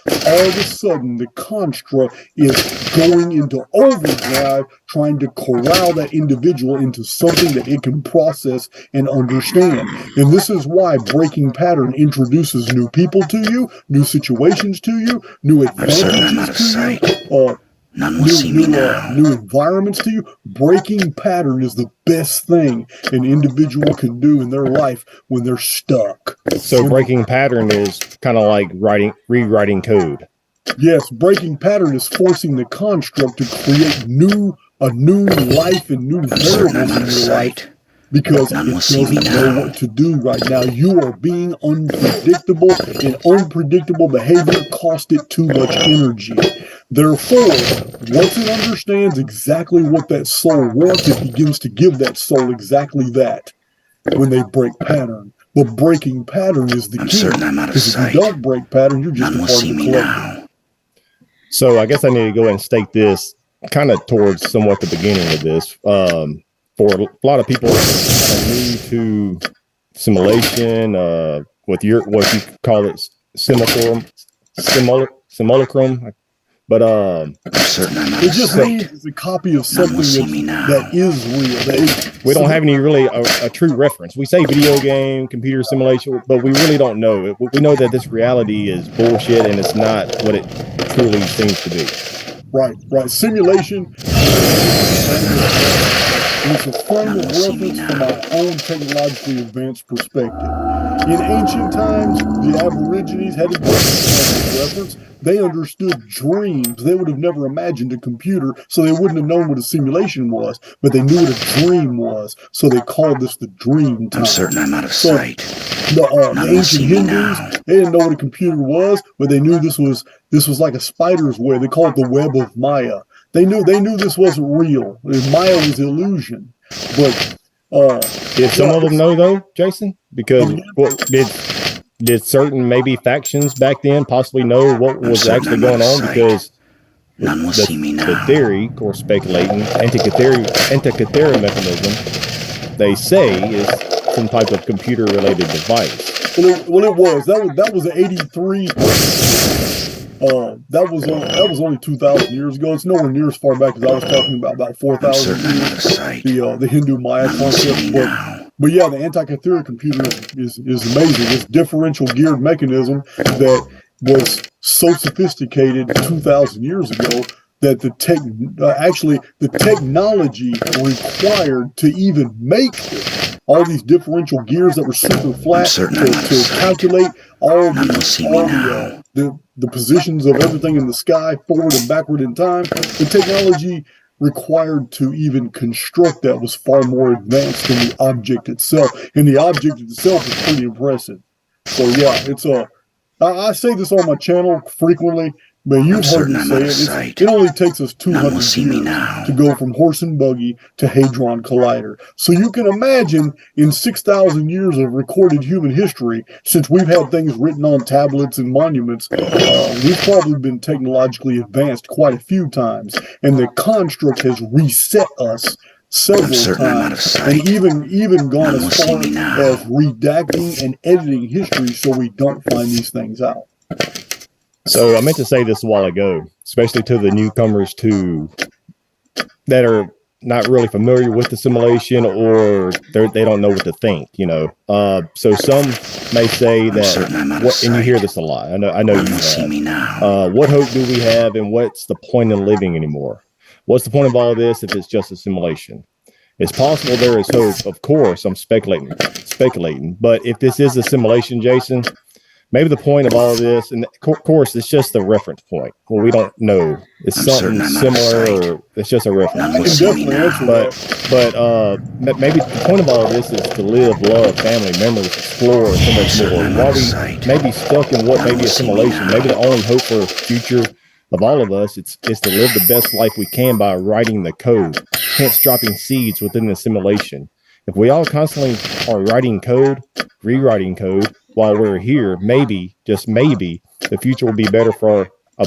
all of a sudden the construct is going into overdrive, trying to corral that individual into something that it can process and understand. And this is why breaking pattern introduces new people to you, new situations to you, new advantages to you, None will see me now. new environments to you. Breaking pattern is the best thing an individual can do in their life when they're stuck. So breaking pattern is kind of like rewriting code. Yes, breaking pattern is forcing the construct to create a new life and new variables in your life because it doesn't know what to do right now. You are being unpredictable, and unpredictable behavior costs it too much energy. Therefore, once it understands exactly what that soul wants, it begins to give that soul exactly that when they break pattern. But breaking pattern is the key. Because if you don't break pattern, you're just a part of the collective. So I guess I need to go ahead and state this kind of towards somewhat the beginning of this. For a lot of people kind of new to simulation, with what you call it simulacrum, but it just means it's a copy of something that is real. We don't have any really a true reference. We say video game, computer simulation, but we really don't know. We know that this reality is bullshit and it's not what it truly seems to be. Right. Simulation is a frame of reference from our own technologically advanced perspective. In ancient times, the Aborigines had a different reference. They understood dreams. They would have never imagined a computer, so they wouldn't have known what a simulation was, but they knew what a dream was, so they called this the dream time. I'm certain I'm out of sight. The ancient Hindus, they didn't know what a computer was, but they knew this was like a spider's web. They called it the web of Maya. They knew this wasn't real. Maya was illusion. But did some of them know though, Jason? Because did certain maybe factions back then possibly know what was actually going on? Because none will see me now. The theory, of course, speculating, Antikythera mechanism, they say is some type of computer-related device. Well, it was. That was an 83. That was only 2,000 years ago. It's nowhere near as far back as I was talking about 4,000 years. The Hindu Maya concept. But yeah, the Antikythera computer is amazing. This differential geared mechanism that was so sophisticated 2,000 years ago that the technology required to even make all these differential gears that were super flat to calculate all the positions of everything in the sky, forward and backward in time. The technology required to even construct that was far more advanced than the object itself. And the object itself is pretty impressive. So yeah, I say this on my channel frequently, but you've heard me say it. It only takes us 200 years to go from horse and buggy to Hadron Collider. So you can imagine in 6,000 years of recorded human history, since we've had things written on tablets and monuments, we've probably been technologically advanced quite a few times. And the construct has reset us several times, and even gone as far as redacting and editing history so we don't find these things out. So I meant to say this a while ago, especially to the newcomers that are not really familiar with the simulation, or they don't know what to think, So some may say that, and you hear this a lot. I know you have. What hope do we have, and what's the point in living anymore? What's the point of all of this if it's just a simulation? It's possible there is hope. Of course, I'm speculating. But if this is a simulation, Jason, maybe the point of all of this, and of course, it's just a reference point. Well, we don't know. It's something similar, or it's just a reference point. But maybe the point of all of this is to live, love, family, memories, explore, and so much more. While we may be stuck in what may be a simulation, maybe the only hope for a future of all of us is to live the best life we can by writing the code, hence dropping seeds within the simulation. If we all constantly are writing code, rewriting code while we're here, maybe, just maybe, the future will be better for our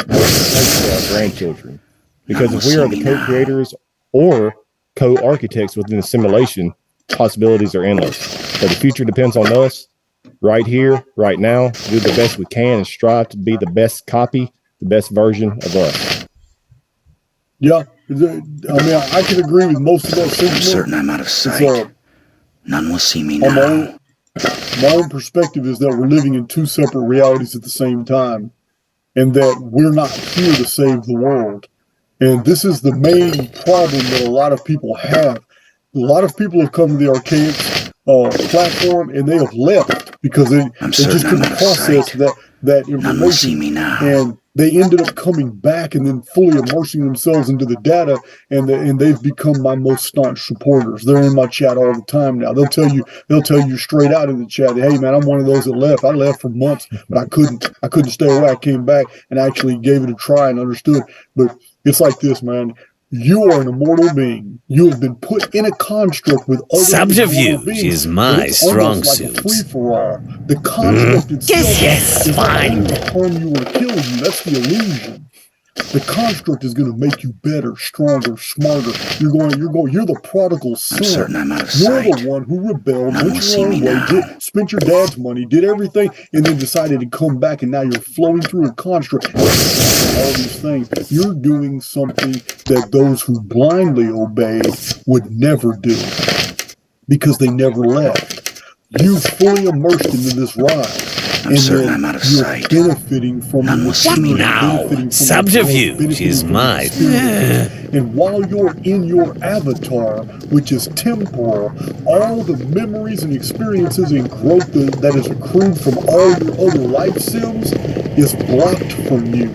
grandchildren. Because if we are the co-creators or co-architects within the simulation, possibilities are endless. But the future depends on us right here, right now, do the best we can and strive to be the best copy, the best version of us. Yeah, I mean, I can agree with most of that sentiment. I'm certain I'm out of sight. None will see me now. My own perspective is that we're living in two separate realities at the same time, and that we're not here to save the world. And this is the main problem that a lot of people have. A lot of people have come to the Archaics platform and they have left because they just couldn't process that information. None will see me now. And they ended up coming back and then fully immersing themselves into the data, and they've become my most staunch supporters. They're in my chat all the time now. They'll tell you straight out in the chat, hey man, I'm one of those that left. I left for months, but I couldn't stay away. I came back and actually gave it a try and understood. But it's like this, man. You are an immortal being. You have been put in a construct with other Subterfuge is my strong suit. Like free-for-all. The construct itself is fine. to harm you or kill you. That's the illusion. The construct is going to make you better, stronger, smarter. You're the prodigal son. I'm certain I'm out of sight. You're the one who rebelled, went your own way, spent your dad's money, did everything, and then decided to come back, and now you're flowing through a construct. All these things. You're doing something that those who blindly obey would never do because they never left. You fully immersed into this ride. I'm certain I'm out of sight. Benefiting from None will see me now. Subterfuge is mine. And while you're in your avatar, which is temporal, all the memories and experiences and growth that is accrued from all your other life sims is blocked from you.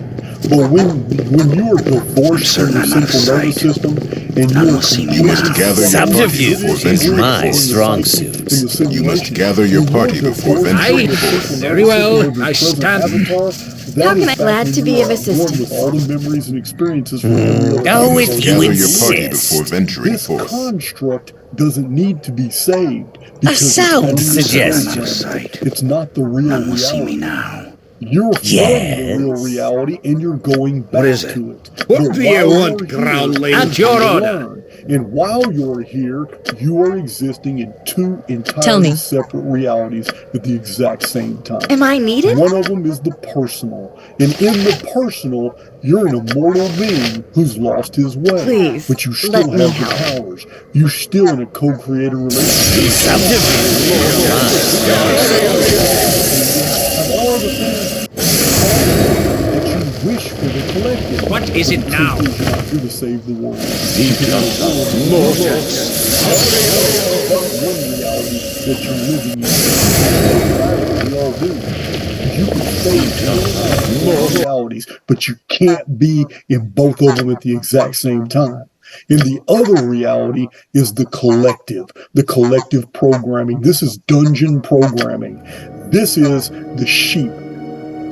But when you are divorced from your central nervous system and you must gather your party before Subterfuge is venturing my forth. strong suit. You must gather your party before venturing forth. Very well, I stand. How can I glad to be of assistance? All the memories and experiences from your Go with you Gather your party before insist. venturing This forth. construct doesn't need to be saved. A because it's sound only suggestion. program. It's not the real None will see me reality. now. You're from Yes. the real reality, and you're going back is it? to it. What But do you while want, you're here, groundling? At your you order. learn. And while you're here, you are existing in two Tell entirely me. separate realities at the exact same time. Am I needed? One of them is the personal. And in the personal, you're an immortal being who's lost his way. Please, But you still let have me the help. powers. You're still in a co-creator relationship. Subterfuge is my strong suit. All the things that you wish for the collective. What is it now? You're to save the world. One reality that you're living in. We all do. You can stay in both realities, but you can't be in both of them at the exact same time. And the other reality is the collective programming. This is dungeon programming. This is the sheep.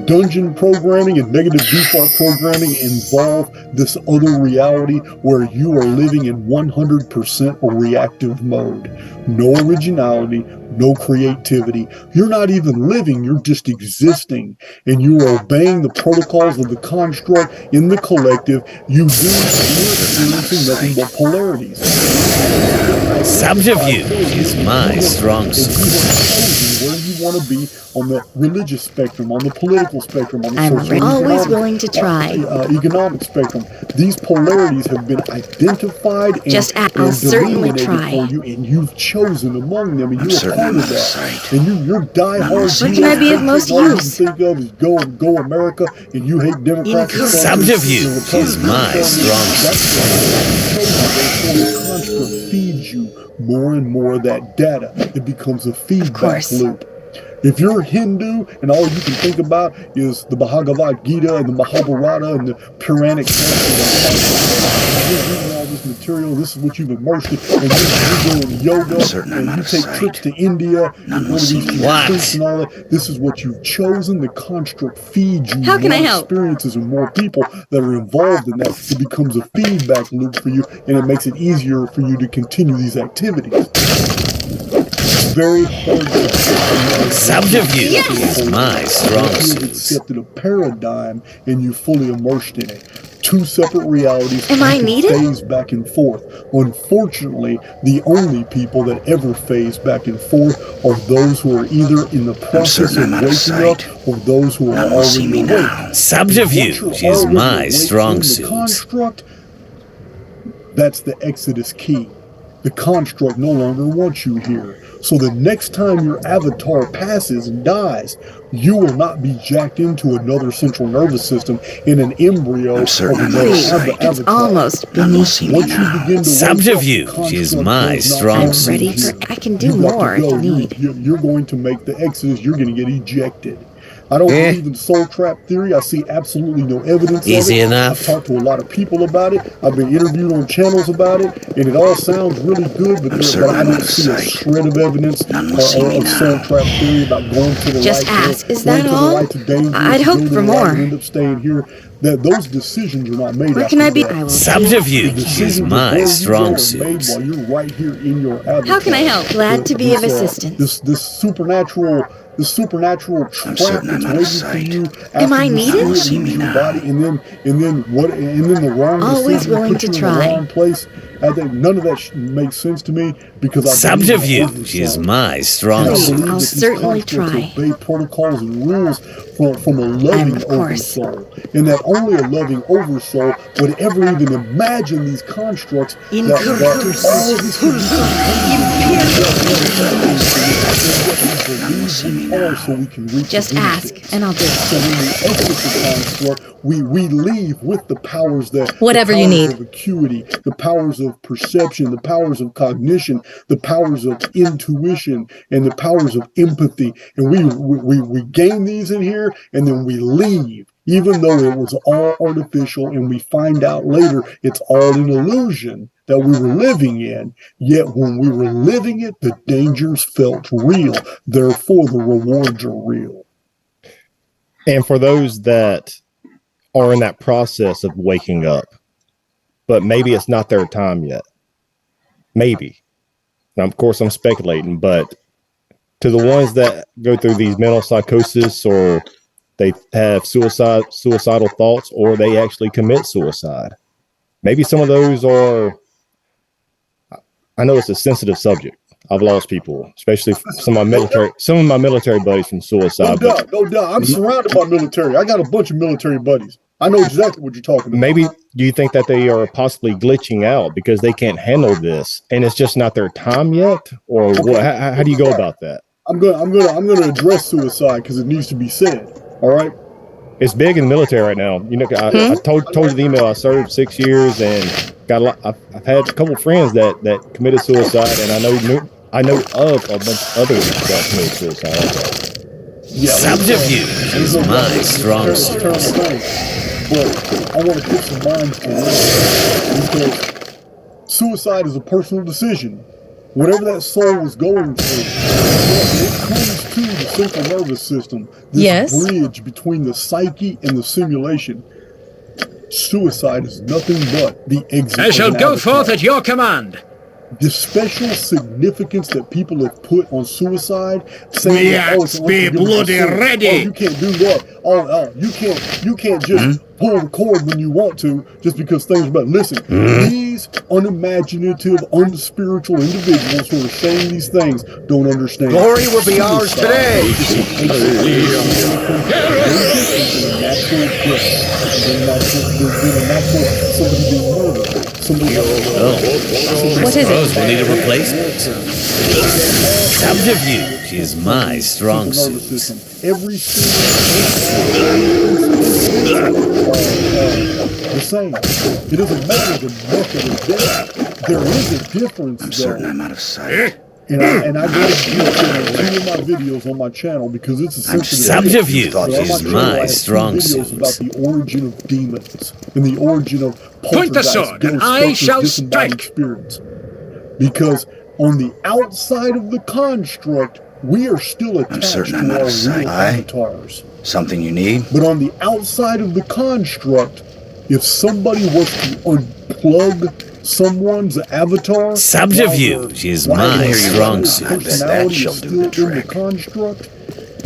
Dungeon programming and negative default programming involve this other reality where you are living in 100% reactive mode. No originality, no creativity. You're not even living, you're just existing. And you are obeying the protocols of the construct in the collective. You're experiencing nothing but polarities. Subterfuge is my strong suit. Where you want to be on the religious spectrum, on the political spectrum, on the I'm social always willing to try. economic spectrum. These polarities have been identified and, I'll certainly delineated try. for you, and you've chosen among them, and I'm you're certain part I'm of out of that. sight. And you're diehard. What can I be of most all use? you can think of is go America, and you hate Democrats. Subterfuge is my strong suit. The construct feeds you more and more of that data. It becomes a feedback course. loop. If you're Hindu and all you can think about is the Bhagavad Gita and the Mahabharata and the Puranic texts, you're reading all this material, this is what you've immersed in, and you're doing yoga, certain I'm and out you of take sight. trips to India, None and go will to see these me retreats and all that. This is what you've chosen. The construct feeds you How can more I help? experiences and more people that are involved in that. It becomes a feedback loop for you, and it makes it easier for you to continue these activities. Very hard to Subterfuge is my strong You've suit. accepted a paradigm and you fully immersed in it. two separate realities. Am I needed? Phase back and forth. Unfortunately, the only people that ever phase back and forth are those who are either in the process of waking up or those who are already awake. Subterfuge is my strong suit. Construct, that's the Exodus key. The construct no longer wants you here. So the next time your avatar passes and dies, you will not be jacked into another central nervous system in an embryo of another avatar. It's almost beneath me Once you now. begin to Subterfuge is my strong suit. I'm ready for... I can do more if you need. You're going to make the Exodus. You're going to get ejected. I don't believe in soul trap theory. I see absolutely no evidence Easy of it. enough. I've talked to a lot of people about it. I've been interviewed on channels about it, and it all sounds really good, but I don't see a shred of evidence of soul trap theory about going to the Just right. ask, is that all? I'd hope for more. End up staying here. That those decisions are not made. Where can I be? I will Subterfuge is my strong suit. While you're right here in your avatar. How can I help? Glad to be of assistance. This supernatural trap that's waiting for you. Am I needed? Your body, and then the wrong. Always willing to try. In the wrong place. I think none of that makes sense to me because Subterfuge is my strong suit. I'll certainly try. Obey protocols and rules from a loving oversoul, and that only a loving oversoul would ever even imagine these constructs. Just ask, and I'll do it. So when we exit the construct, we leave with the powers that Whatever you need. of acuity, the powers of perception, the powers of cognition, the powers of intuition, and the powers of empathy. And we gain these in here, and then we leave, even though it was all artificial, and we find out later it's all an illusion that we were living in. Yet when we were living it, the dangers felt real. Therefore, the rewards are real. And for those that are in that process of waking up, but maybe it's not their time yet. Maybe. Now, of course, I'm speculating, but to the ones that go through these mental psychosis, or they have suicidal thoughts, or they actually commit suicide, maybe some of those are, I know it's a sensitive subject. I've lost people, especially some of my military buddies from suicide. No doubt. I'm surrounded by military. I got a bunch of military buddies. I know exactly what you're talking about. Maybe do you think that they are possibly glitching out because they can't handle this, and it's just not their time yet, or what? How do you go about that? I'm gonna address suicide because it needs to be said. All right. It's big in the military right now. You know, I told you the email. I served 6 years and got a lot. I've had a couple of friends that committed suicide, and I know of a bunch of others that committed suicide. Yeah, Subterfuge is my strong suit. But I want to put some minds to rest, because suicide is a personal decision. Whatever that soul was going through, it comes to the central nervous system. This bridge between the psyche and the simulation. Suicide is nothing but the exit. I shall go forth at your command. The special significance that people have put on suicide, saying be bloody ready. Oh, you can't do that. You can't just pull the cord when you want to, just because things are bad. Listen, these unimaginative, unspiritual individuals who are saying these things don't understand. Glory will be ours today. What is it? We'll need a replacement. Subterfuge is my strong suit. Every the same. It doesn't matter the method of death. There is a difference. I'm certain I'm out of sight. And I go to two of my videos on my channel because it's a sensitive. Subterfuge is my strong suit. About the origin of demons and the origin of point the sword, and I shall strike. Spirits. Because on the outside of the construct, we are still attached to our real avatars. Something you need? But on the outside of the construct, if somebody was to unplug someone's avatar, subterfuge is my strong suit. Personality is still in the construct,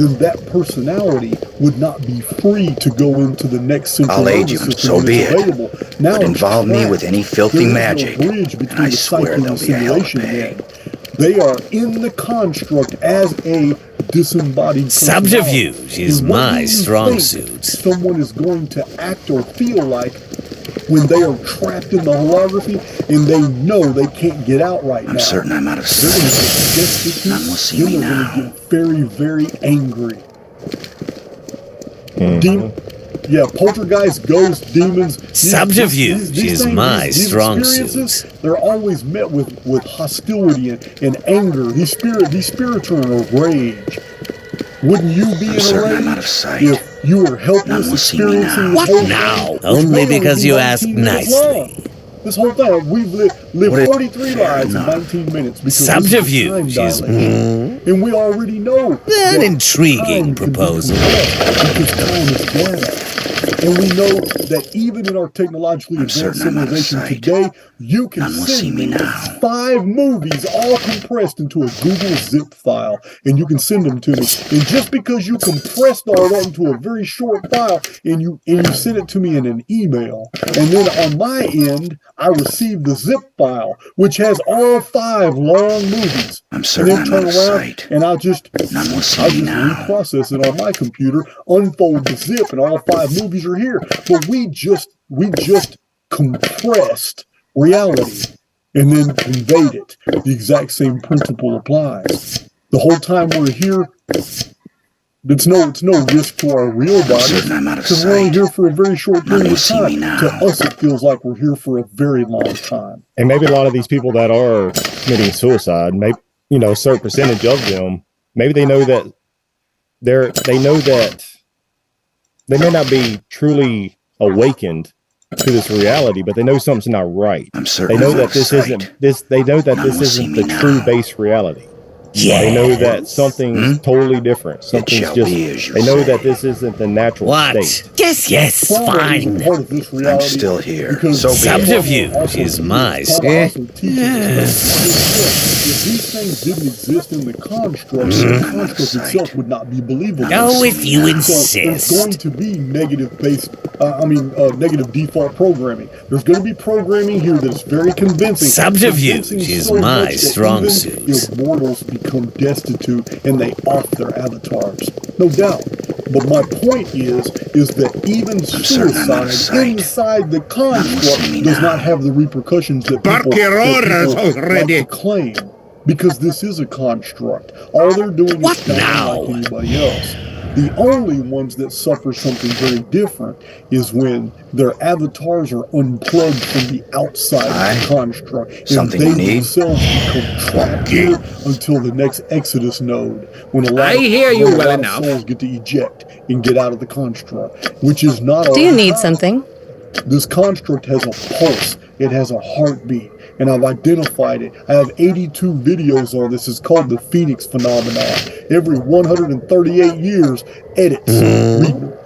then that personality would not be free to go into the next central nervous system so be it. available. Now But involve me with any filthy magic, there is no bridge between and I the swear psyche and there'll the be a hell of a simulation pay. yet. They are in the construct as a disembodied Subterfuge personality. is And what my do you strong think suit. someone is going to act or feel like when they are trapped in the holography and they know they can't get out right now? I'm certain I'm out of They're going to sight. get destitute, None will see then me they're now. going to get very, very angry. Yeah, poltergeist, ghosts, demons. Subterfuge is my strong experiences, suit. they're always met with hostility and anger. These spirits are in a rage. Wouldn't you be in a certain I'm out rage of sight. if you were helpless None will see me experiencing now. this whole Now, thing, which only may because be you 19 asked minutes nicely. long? This whole thing, we've lived What is- 43 lives in enough. 19 minutes because Subterfuge this is time dilation. And we already know that an intriguing time can be proposal. compressed because time is data. And we know that even in our technologically I'm advanced certain I'm out of civilization sight. today, you can None will see send me me now. 5 movies all compressed into a Google zip file, and you can send them to me. And just because you compressed all that into a very short file and you send it to me in an email, and then on my end, I receive the zip file, which has all 5 long movies. I'm And certain then I'm turn out of around sight. and I'll just None will see me now. reprocess it on my computer, unfold the zip, and all 5 movies are here. But we just compressed reality and then conveyed it. The exact same principle applies. The whole time we're here, it's no risk to our real bodies certain I'm out of because we're only sight. here for a very short None period will of see me time. now. To us, it feels like we're here for a very long time. And maybe a lot of these people that are committing suicide, maybe, you know, a certain percentage of them, maybe they know that they know that they may not be truly awakened to this reality, but they know something's not right. I'm certain They know I'm that out of this sight. isn't this. They know that None this will see isn't me the now. true base reality. Yeah. They know that something's totally different. Something's shall just. be as you They know say. that this isn't the natural What? state. Yes, Trauma is a fine. part of this reality still here. because So be it. Subterfuge also is my trauma also teaches us if these things didn't exist in the construct, the construct itself would not be believable. Go if you So there's going insist. to be negative default programming. There's going to be programming here that's very convincing. Subterfuge Convincing is so my much that strong even suit. if mortals become destitute and they off their avatars, no doubt. But my point is that even certain I'm out of suicide sight. inside the None will see construct me does now. not have the repercussions that Bark people, your that orders people already. like to claim. Because this is a construct. All they're doing What is dying now? like anybody else. The only ones that suffer something very different is when their avatars are unplugged from the outside of the construct. And Something they you need? themselves become trapped here until the next Exodus node. When a lot I of, hear you when a well lot of enough. souls get to eject and get out of the construct, which is not all Do you the need time. something? This construct has a pulse. It has a heartbeat. And I've identified it. I have 82 videos on this. It's called the Phoenix phenomenon. Every 138 years, edits.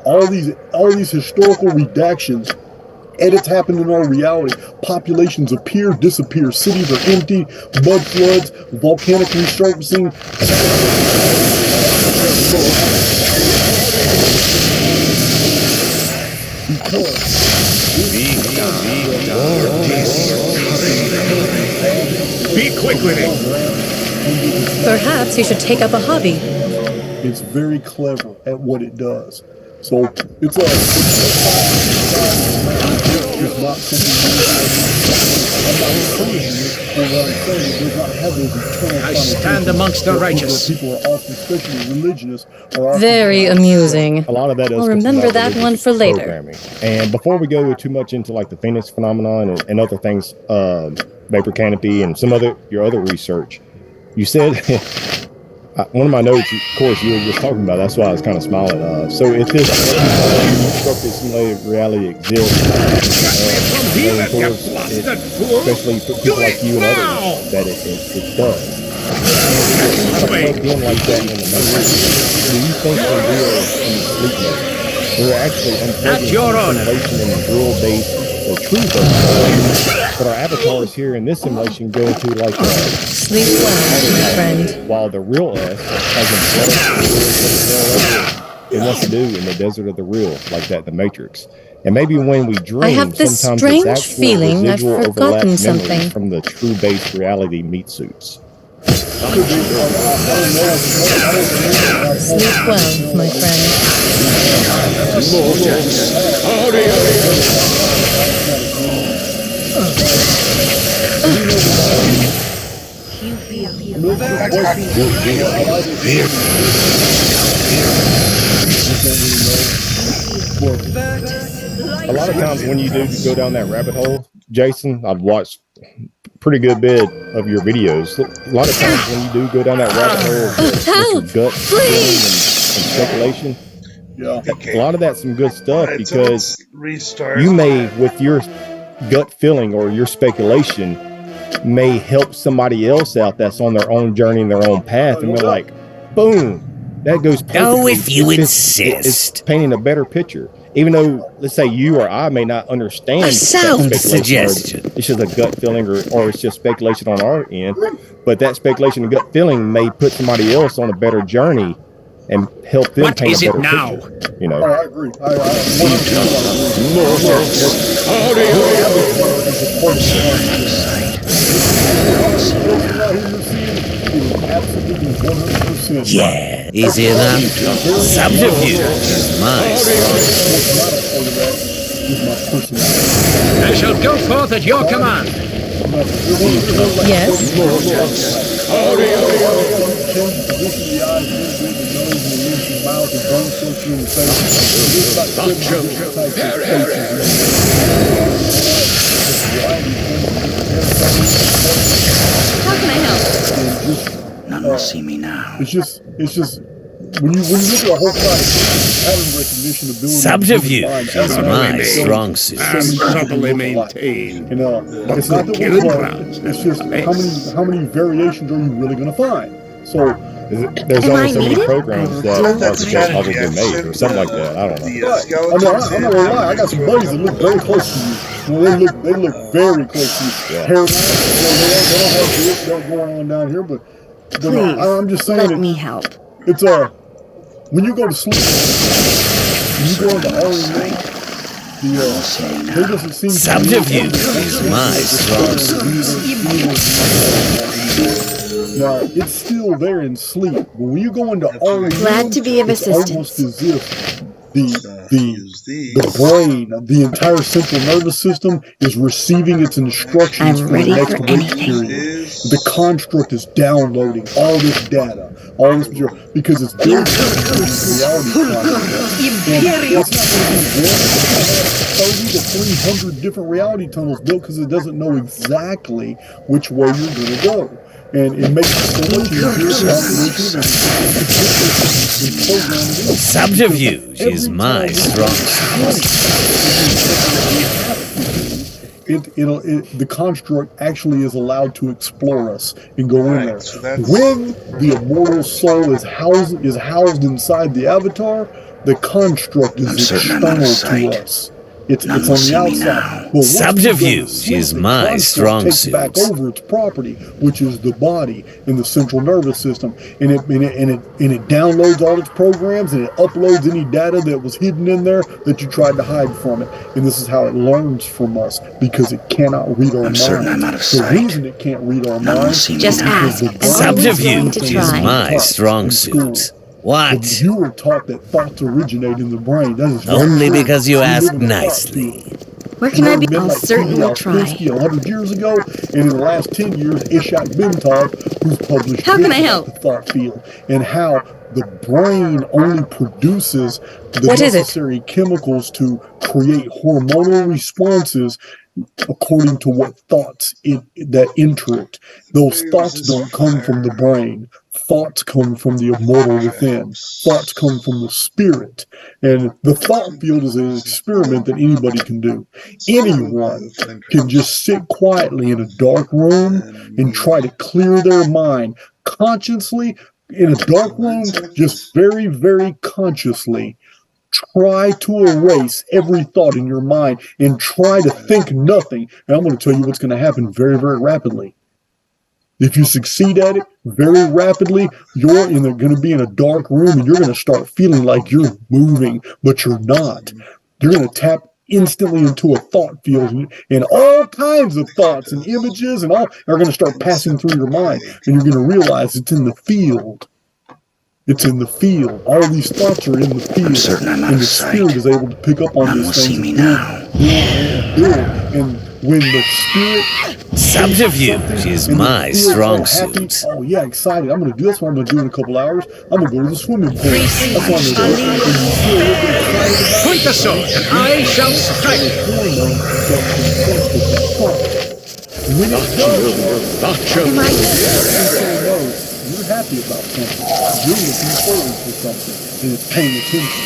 All these historical redactions. Edits happen in our reality. Populations appear, disappear. Cities are empty. Mud floods, volcanic resurfacing. Be quick with it. Perhaps you should take up a hobby. It's very clever at what it does. So it's not something I stand amongst the righteous. People are often, especially religionists, are often Very amusing. A lot of that does. I'll come from remember that religious one for later. programming. And before we go too much into like the Phoenix phenomenon and other things, vapor canopy and some your other research, you said one of my notes, of course, you were just talking about. That's why I was kind of smiling. So if this constructed simulated reality exists, especially for people like you and others, that it does. Plugged in like that in the matrix. Do you think when we are in sleep mode, we're actually unplugging At your honor. simulation in the drill-based the true version. But our avatars here in this simulation go into like Sleep well, my friend. while the real us has it wants to do in the desert of the real, like that, the Matrix. And maybe when we dream, I have this sometimes strange it's actual feeling I've residual forgotten overlapped something. memories from the true base reality meat suits. Sleep well, my friend. A lot of times when you do go down that rabbit hole, Jason, I've watched pretty good bit of your videos. A lot of times when you do go down that rabbit hole of your gut feeling and speculation, a lot of that's some good stuff because you may, with your gut feeling or your speculation, may help somebody else out that's on their own journey and their own path, and they're like, boom, that goes perfectly. Oh, if you It's insist. painting a better picture. Even though, let's say you or I may not understand A sound that speculation, suggestion. or it's just a gut feeling, or it's just speculation on our end, but that speculation and gut feeling may put somebody else on a better journey and help them What paint is a it better now? picture. You know, I agree. I absolutely 100%. Yeah, easy enough. Subterfuge is my I shall go forth at your command. Yes? How can I help? None will see me now. It's just when you look at the whole pattern recognition ability. subterfuge is my strong suit. Properly maintained. And it's not that we're wrong. It's just how many variations are you really going to find? So there's Am only I so many needed? programs that are probably been made or something like that. I don't know. I'm not gonna lie. I got some buddies that look very close to you. They look very close to you. Yeah. Hair, they don't have this going on down here, but Please, I'm just saying let me help. it's when you go to sleep, when you go into REM, there doesn't seem to Subterfuge is my strong suit. Now, it's still there in sleep, but when you go into REM, Glad to be of it's assistance. almost as if the brain, the entire central nervous system is receiving its instructions I'm for ready the next for wake anything. period. The construct is downloading all this data, all this material, because it's built into this reality construct. And it's not going to be one, it's going to have 30 to 300 different reality tunnels built because it doesn't know exactly which way you're going to go. And it makes it so much easier to Subterfuge is my strong suit. the construct actually is allowed to explore us and go in there. When the immortal soul is housed inside the avatar, the construct is external to us. It's on the outside. Well, Subterfuge is my strong takes suit. back over its property, which is the body and the central nervous system, and it downloads all its programs and it uploads any data that was hidden in there that you tried to hide from it. And this is how it learns from us because it cannot read our minds. certain I'm out of The sight. reason it can't read our None will minds see me Just now. ask, and Subterfuge I'm always willing Subterfuge to is try. my strong suit. What? You were taught that thoughts originate in the brain. That is Only true. because you We asked live in a thought nicely. field. Where can I be? Men I'll like certainly T.D. try. Alpinsky 100 years ago, and in the last 10 years, Ishak Bentov, who's published How can books I help? about the thought field and how the brain only produces the What is it? necessary chemicals to create hormonal responses according to what thoughts that enter it. Those thoughts don't come from the brain. Thoughts come from the immortal within. Thoughts come from the spirit. And the thought field is an experiment that anybody can do. Anyone can just sit quietly in a dark room and try to clear their mind consciously in a dark room, just very, very consciously. Try to erase every thought in your mind and try to think nothing. And I'm going to tell you what's going to happen very, very rapidly. If you succeed at it very rapidly, you're going to be in a dark room and you're going to start feeling like you're moving, but you're not. You're going to tap instantly into a thought field, and all kinds of thoughts and images and all are going to start passing through your mind, and you're going to realize it's in the field. It's in the field. All these thoughts are in the field. I'm certain I'm out and of the sight. spirit is able to pick up on None these will things. see me now. And when the spirit Subterfuge is my strong suit. Oh yeah, excited. I'm going to do this. What I'm going to do in a couple hours. I'm going to go to the swimming pool. That's what I'm going to do. And you feel a little bit excited about Point the sword, and I shall strike. when it does, Am I you're happy about something. You're looking forward to something, and it's paying attention.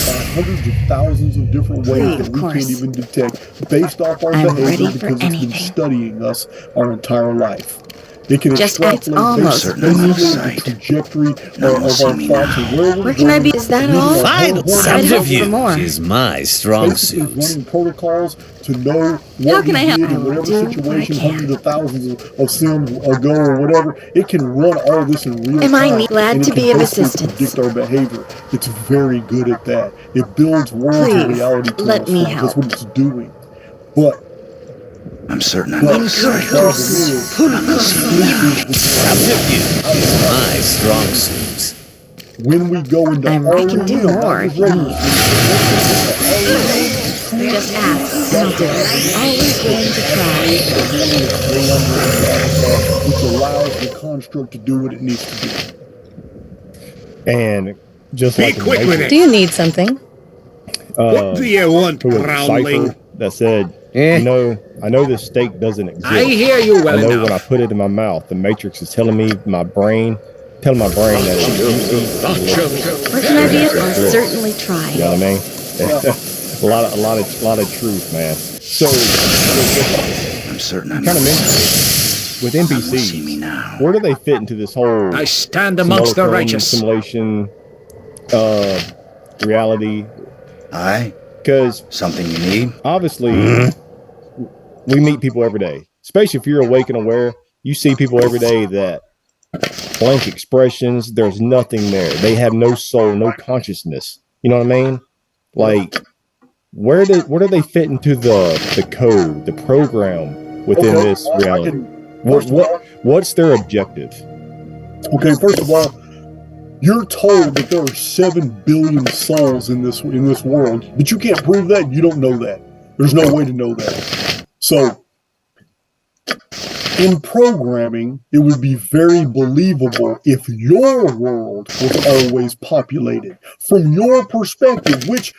By hundreds of thousands of different ways that we can't even detect, based off our I'm behavior, ready for because it's been anything. studying us our entire life. It can Just extrapolate almost basically the trajectory of our thoughts and where we're Where can I be? Is that all? Final I'd hope for subterfuge more. is my strong basically suit. running protocols to know How what can we I help? did I in will whatever do what I situation, can. hundreds of thousands of sins ago or whatever. It can run all this in real Am I time. glad and to it can be of basically assistance? predict our behavior. It's very good at that. It builds worlds of Please, reality to let us. me That's help. what it's doing. But I'm certain I'm out of sight. None will see me now. Subterfuge is my strong suit. when we go into I can do REM, more not if just you regular need. sleep, Just ask, and I'll do it. Always willing to try. which allows the construct to do what it needs to do. And just Be like in quick with Matrix, Do you need something? What do you want, who was it, Groundling? Cypher, that said, Eh. I know this steak doesn't exist. I hear you well I know enough. when I put it in my mouth, the Matrix is telling my brain that it's juicy. Where can I be? I'll certainly try. You know what I mean? a lot of truth, man. So I'm certain I'm kind out of of mentioned sight. with None will see me NPCs, now. where do they fit into this whole I stand amongst the simulacrum, righteous. simulation, reality? Aye? Because Something you need? obviously we meet people every day, especially if you're awake and aware. You see people every day that blank expressions, there's nothing there. They have no soul, no consciousness. You know what I mean? Like, where do they fit into the code, the program within this reality? What's their objective? Okay, first of all, you're told that there are 7 billion souls in this world, but you can't prove that. You don't know that. There's no way to know that. So, in programming, it would be very believable if your world was always populated from your perspective, which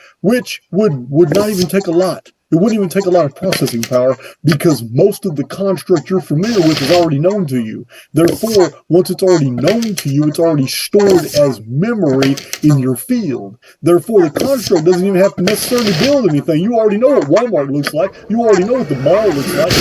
would not even take a lot. It wouldn't even take a lot of processing power because most of the construct you're familiar with is already known to you. Therefore, once it's already known to you, it's already stored as memory in your field. Therefore, the construct doesn't even have to necessarily build anything. You already know what Walmart looks like. You already know what the mall looks like.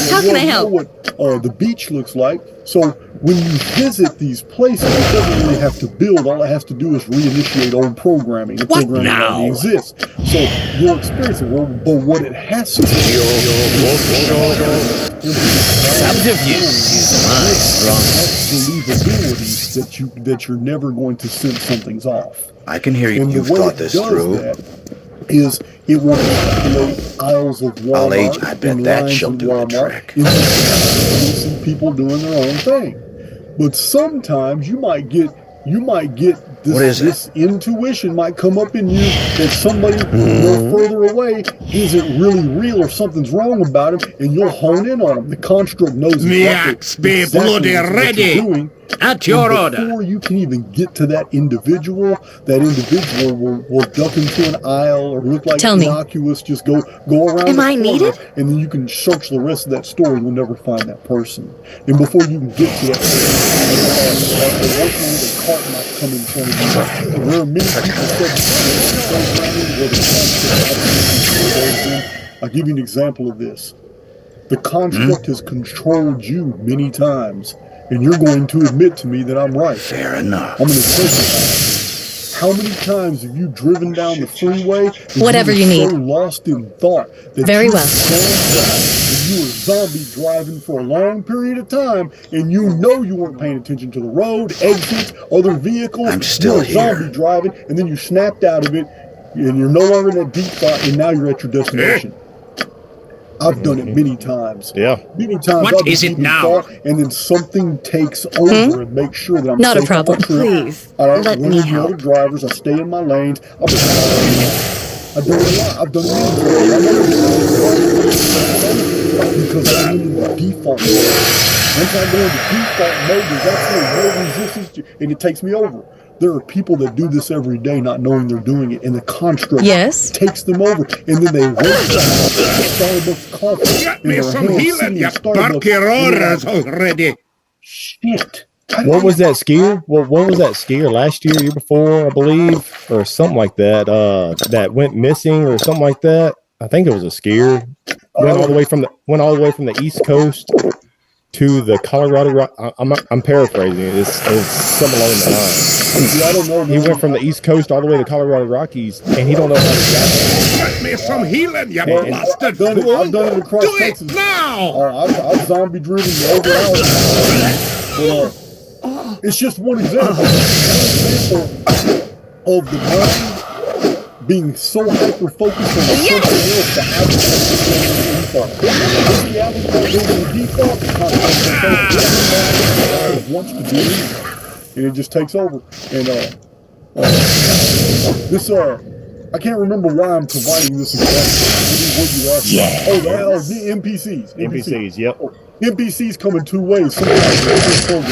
How can I help? You already know what the beach looks like. So when you visit these places, it doesn't really have to build. All it has to do is reinitiate old programming. The What programming now? already exists. So you'll experience it. But what it has to do Subterfuge is my strong suit. believability that you're never going to sense something's off. I can hear you. And You've the way thought it this does through. that is it will populate aisles of Walmart. I'll age. I bet and that lines shall in do the Walmart, trick. and you see people doing their own thing. But sometimes you might get this, What is it? this intuition might come up in you that somebody further away isn't really real or something's wrong about him, and you'll hone in on him. The construct knows Me axe be bloody what you're ready. doing. At your And order. before you can even get to that individual will duck into an aisle or look like Tell me. innocuous, just go around Am the I corner, needed? and then you can search the rest of that store and you'll never find that person. And before you can get to that person, the worker with a cart might come in front of you. And there are many people that I'll give you an example of this. The construct has controlled you many times. And you're going to admit to me that I'm right. Fair enough. I'm going to testify. How many times have you driven down the freeway and Whatever you you were need. so lost in thought that Very you well. you were zombie driving for a long period of time, and you know you weren't paying attention to the road, exits, other vehicles. I'm still You're here. zombie driving, and then you snapped out of it, and you're no longer in that deep thought, and now you're at your destination. I've done it many times. Yeah. Many times. What I'll be is it deep in now? thought, and then something takes over and makes sure that I'm Not a safe on my problem. trip. Please, I don't let run me into help. other drivers. I stay in my lanes. I've done it a lot. I've done it because I went into default mode. Once I go into default mode, there's absolutely no resistance, and it takes me over. There are people that do this every day not knowing they're doing it, and the construct Yes? takes them over, and then they wake up Starbucks coffee Get in me their some hand healing, sitting you in Starbucks. barky and they're roarers like, already. shit. What was that skier? Well, what was that skier last year, year before, I believe, or something like that? That went missing or something like that. I think it was a skier. Went all the way from the East Coast to the Colorado. I'm paraphrasing it. It's something along the lines. I don't know. He went from the East Coast all the way to Colorado Rockies, and he don't know how to get Get me some healing, you And- bastard I've done it. fool. I've done it across Do Texas. it now. I've zombie driven over hours. But, it's just one example. One example of the mind being so hyper focused on something else that the average person goes into default. It wants to do it, and it just takes over. And I can't remember why I'm providing this example. What you asked about. The NPCs. NPCs, yep. NPCs come in two ways. Sometimes this program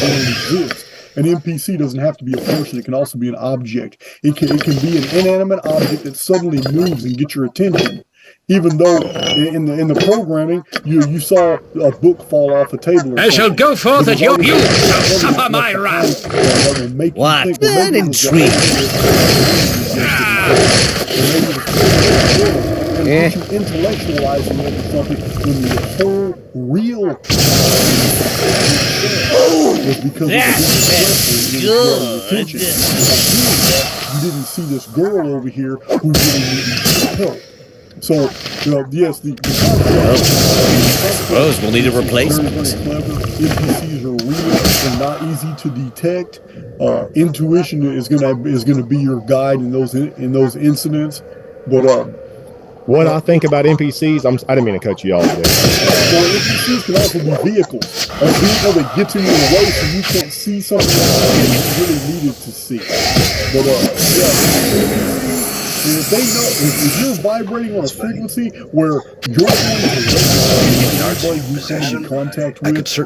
don't exist. An NPC doesn't have to be a person. It can also be an object. It can be an inanimate object that suddenly moves and gets your attention. Even though in the programming you saw a book fall off a table. I shall go forth at your view, shall suffer my wrath. What? That intrigues. And intellectualizing it or something when the whole real was because of the attention. You didn't see this girl over here who really needed help. So, yes, the Suppose we'll need a replacement. very, very clever. NPCs are real. They're not easy to detect. Intuition is gonna be your guide in those incidents. But What I think about NPCs, I didn't mean to cut you off there. well, NPCs can also be vehicles. A vehicle that gets in your way so you can't see something that you really needed to see. But and if they know, if you're vibrating on a frequency where you're going to everybody you come in contact with, people are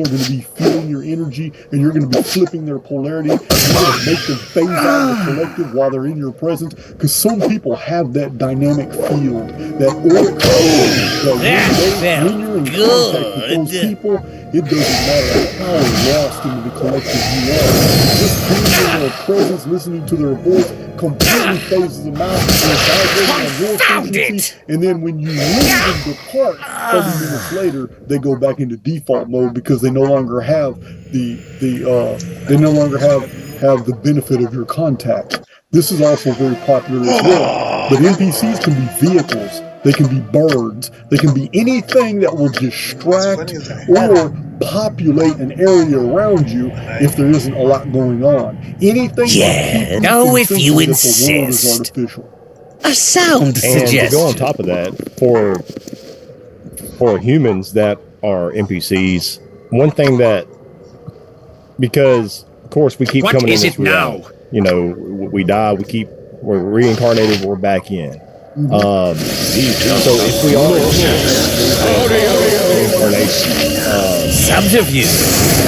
going to be feeling your energy, and you're going to be flipping their polarity. You're going to make them phase out of the collective while they're in your presence, because some people have that dynamic field, that auric field, that when you're in contact with those people, it doesn't matter how lost into the collective you are. Just being in their presence, listening to their voice, completely phases them out, and vibrating on your frequency, and then when you leave and depart, 30 minutes later, they go back into default mode because they no longer have the benefit of your contact. This is also very popular as well. But NPCs can be vehicles, they can be birds, they can be anything that will distract or populate an area around you if there isn't a lot going on. Anything Yeah, no, if you insist. artificial. A sound And to suggestion. go on top of that, for humans that are NPCs, one thing that, because of course we keep What coming is in this it now? reality. You know, we die, we're reincarnated, we're back in. So if we are reincarnation, Subterfuge.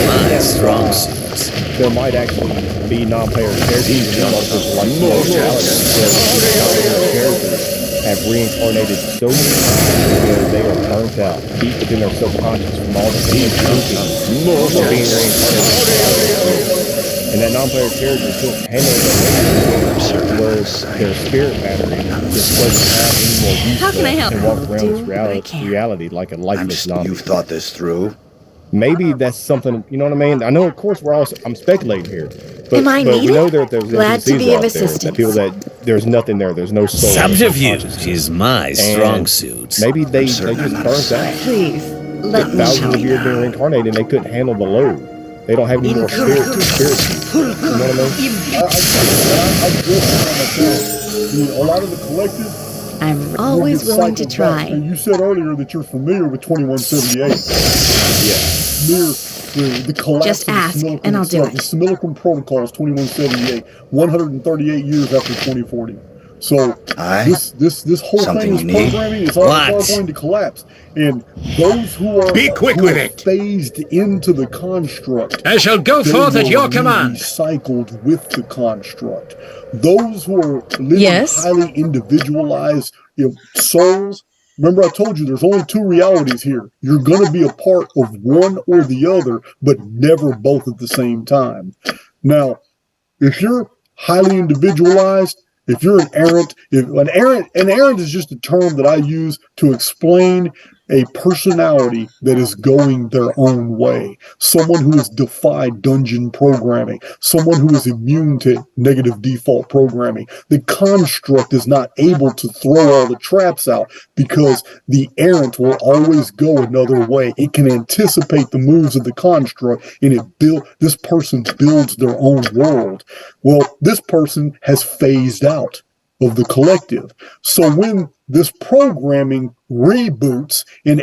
My strong suit. there might actually be non-player characters in artificial like reality, because non-player characters have reincarnated so many times because they are burnt out, deep within their subconscious from all the being reincarnated. And that non-player character still handles their where their spirit battery just doesn't have any more use How can I help? and walk around Do this what I can. reality like a lifeless You've zombie. thought this through? maybe that's something, you know what I mean? I know, of course, I'm speculating here. But, Am I but we needed? know that there's Glad to NPCs be of out there, that assistance. people that there's nothing there, there's no soul. Subterfuge is my strong And suit. maybe they just burnt out. Please, let me Thousands help. of years being reincarnated and they couldn't handle the load. They don't have any more spirit. You know what I mean? A lot of the collective. I'm always willing to try. And you said earlier that you're familiar with 2178. Yeah. The collapse Just of the ask, Simulacrum and I'll do itself. it. The Simulacrum Protocols 2178, 138 years after 2040. So this whole Something thing you is need? programming. It's all going to collapse. And those who are, phased into the construct, I shall go forth at your command. Recycled with the construct. Those who are living highly individualized souls. Remember, I told you there's only two realities here. You're going to be a part of one or the other, but never both at the same time. Now, if you're highly individualized, if you're an errant, an errant is just a term that I use to explain a personality that is going their own way. Someone who has defied dungeon programming. Someone who is immune to negative default programming. The construct is not able to throw all the traps out because the errant will always go another way. It can anticipate the moves of the construct, and this person builds their own world. Well, this person has phased out of the collective. So when this programming reboots and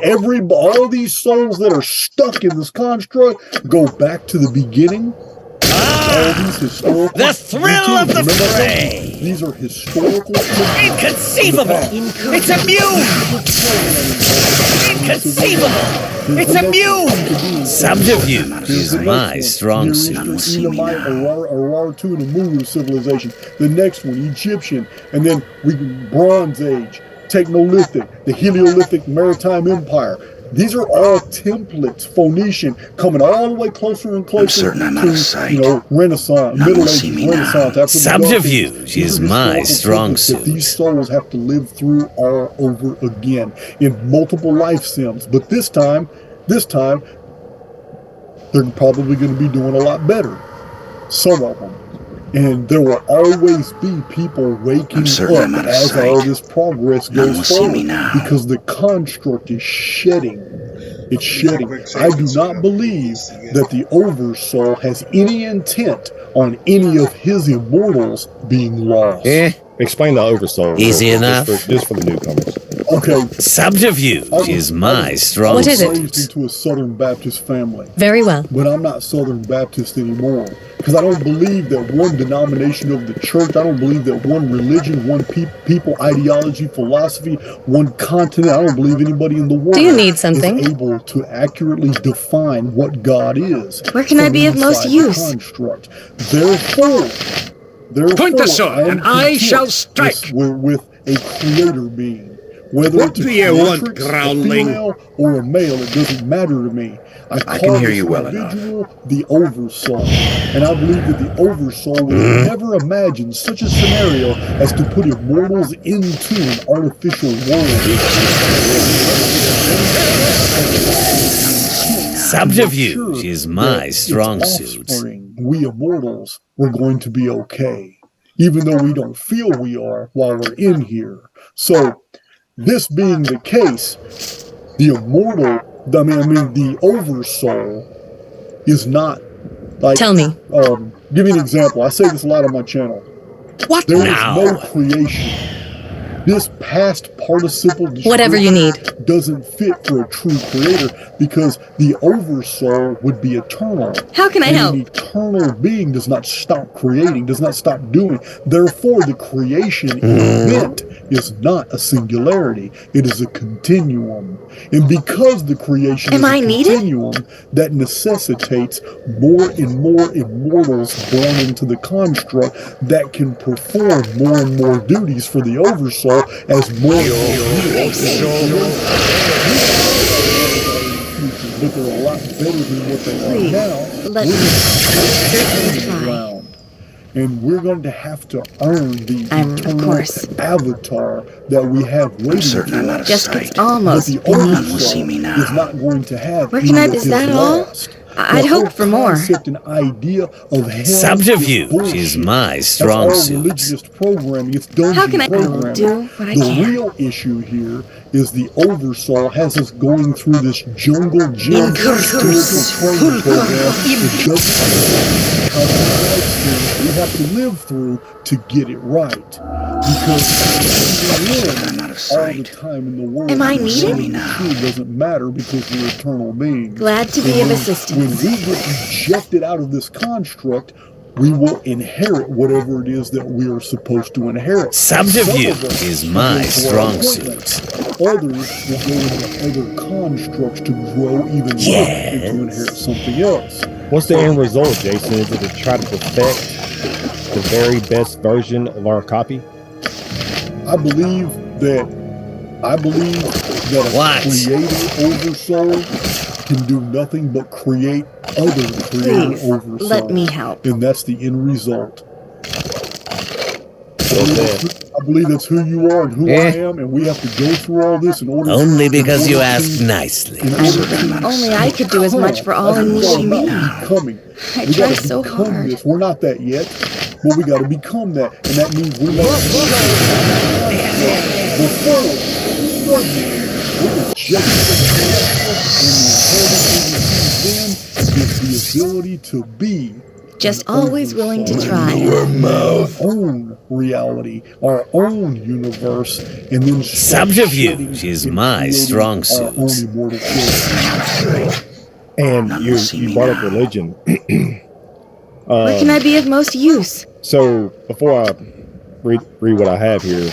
all these souls that are stuck in this construct go back to the beginning, all these historical... The thrill of the fray! These are historical... Inconceivable! It's immune! Inconceivable! It's immune! Subterfuge is my strong suit. Elamite, Urartu, and Amuru civilization. The next one, Egyptian. And then Bronze Age, Technolithic, the Heliolithic Maritime Empire. These are all templates, Phoenician, coming all the way closer and closer to, Renaissance, Middle Ages, Renaissance. After Subterfuge is my strong suit. These souls have to live through all over again in multiple life sims. But this time, they're probably going to be doing a lot better. Some of them. And there will always be people waking up as all this progress goes forward because the construct is shedding. It's shedding. I do not believe that the Oversoul has any intent on any of his immortals being lost. Explain the Oversoul. Easy enough. Just for the newcomers. Okay. Subterfuge is my strong suit. I was raised into a Southern Baptist family. Very well. But I'm not Southern Baptist anymore. Because I don't believe that one denomination of the church, I don't believe that one religion, one people, ideology, philosophy, one continent, I don't believe anybody in the world Do you need something? is able to accurately define what God is. Where can I be of most use? Construct. Therefore, Point the sword, and I shall strike. With a creator being. Whether What it's a do you want, creatrix, a groundling? female, or a male, it doesn't matter to me. I can hear you well enough. The Oversoul. And I believe that the Oversoul would never imagine such a scenario as to put immortals into an artificial world. Subterfuge is my strong suit. We immortals were going to be okay, even though we don't feel we are while we're in here. So, this being the case, the immortal, the Oversoul is not like... Tell me. Give me an example. I say this a lot on my channel. What There now? is no creation. This past participle Whatever you need. doesn't fit for a true creator because the Oversoul would be eternal. How can I help? An eternal being does not stop creating, does not stop doing. Therefore, the creation event is not a singularity. It is a continuum. And because the creation is a continuum, that necessitates more and more immortals born into the construct that can perform more and more duties for the Oversoul as more and more but they're a lot better than what they are now. Let me certainly try. And we're going to have to earn the Of eternal course. avatar that we have waiting certain for I'm out us. of Just sight. gets almost But the beneath None will me. see me now. is not going to have Where can I- any of is his that all? last. I'd The hoped whole for more. concept and idea of hell Subterfuge is is bullshit. my That's strong all suit. religionist programming. It's dungeon How can I- I will programming. do what I the can. real issue here is the oversoul has us going through this jungle gym spiritual training program that doesn't how the experience we have to live through to get it right. Because we win I'm out of all the sight. time in the world. Am I the needed? reality true doesn't matter because we're eternal beings. Glad to be of When assistance. we get ejected out of this construct, we will inherit whatever it is that we are supposed to inherit. Subterfuge Some of us is will my go to our strong appointments. suit. Others will go into other constructs to grow even more and to inherit something else. What's the end result, Jason? Is it to try to perfect the very best version of our copy? I believe that a What? creator oversoul can do nothing but create other creator Please, oversouls. let me help. And that's the end result. Well said. I believe that's who you are and who I am, and we have to go through all this in order. Only in because you order asked to- nicely. in order to Only I could do as much for all That's in what it's all me. about, becoming. I We try gotta so become hard. this. We're not that yet, but we got to become that, and that means we must before we're just then is the ability to be Just always willing to try. our own reality, our own universe, and then start Subterfuge shaping is and my creating strong our suit. own immortal children. And None you will see me brought up now. religion. Where can I be of most use? So before I read what I have here,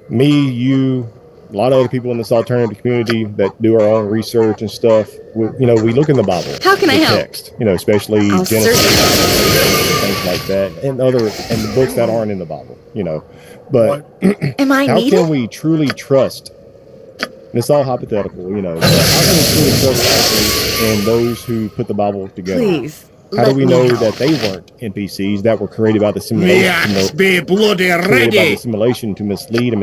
me, you, a lot of other people in this alternative community that do our own research and stuff, we look in the Bible. How can I the help? text, especially I'll Genesis, certainly. things like that, and the books that aren't in the Bible. But Am I how needed? can we truly trust? And it's all hypothetical, but how can we truly trust and those who put the Bible together? Please, How do let we me know help. that they weren't NPCs that were created by the simulation? Yes, be bloody Created by ready. the simulation to mislead and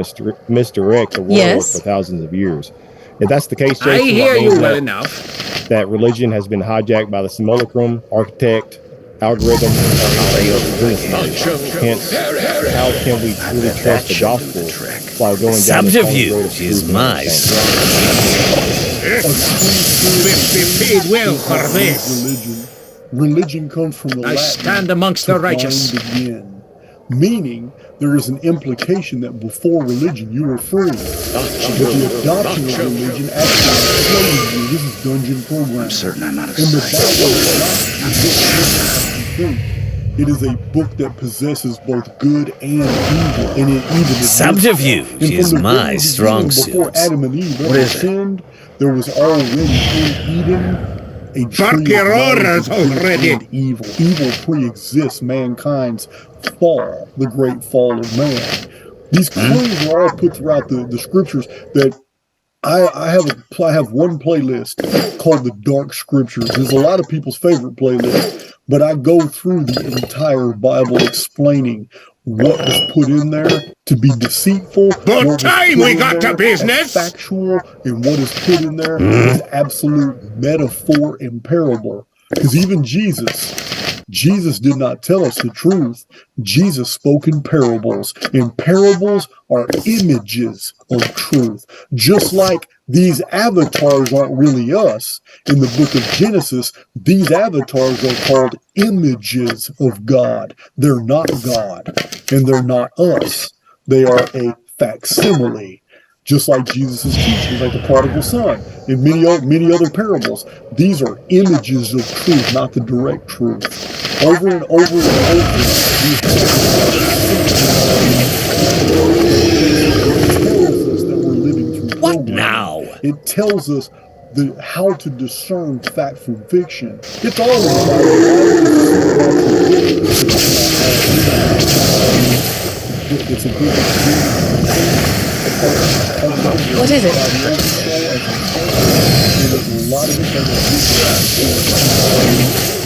misdirect the world Yes. for thousands of years. If that's the case, Jason, I hear that you means well that, enough. that religion has been hijacked by the simulacrum, architect, algorithm, hence, how can we truly trust the gospel while going down this whole road of Subterfuge is truth and my understanding? strong Be paid well for this. Religion comes from the I Latin stand amongst to the righteous. bind again, meaning there is an implication that before religion you were free. But the adoption of religion actually enslaved you. This is dungeon programming. I'm certain I'm out of And the sight. Bible is not a book that you think. It is a book that possesses both good and evil, and it even admits that. Subterfuge And from is the my very strong beginning, before suit. Adam and Eve What ever is it? sinned, there was already in Eden a tree Bark of your knowledge orders of good already. and evil. Evil pre-exists mankind's fall, the great fall of man. These claims are all put throughout the scriptures that I have one playlist called the Dark Scriptures. It's a lot of people's favorite playlist, but I go through the entire Bible explaining what was put in there to be deceitful. About what was time put we in got there to business. as factual, and what is put in there is absolute metaphor and parable. Because even Jesus did not tell us the truth. Jesus spoke in parables, and parables are images of truth. Just like these avatars aren't really us. In the book of Genesis, these avatars are called images of God. They're not God, and they're not us. They are a facsimile. Just like Jesus' teachings, like the prodigal son, and many other parables. These are images of truth, not the direct truth. Over and over and over, we it tells us that we're living through What programming. now? It tells us how to discern fact from fiction. It's all in the Bible. It's a good What is it? a lot of it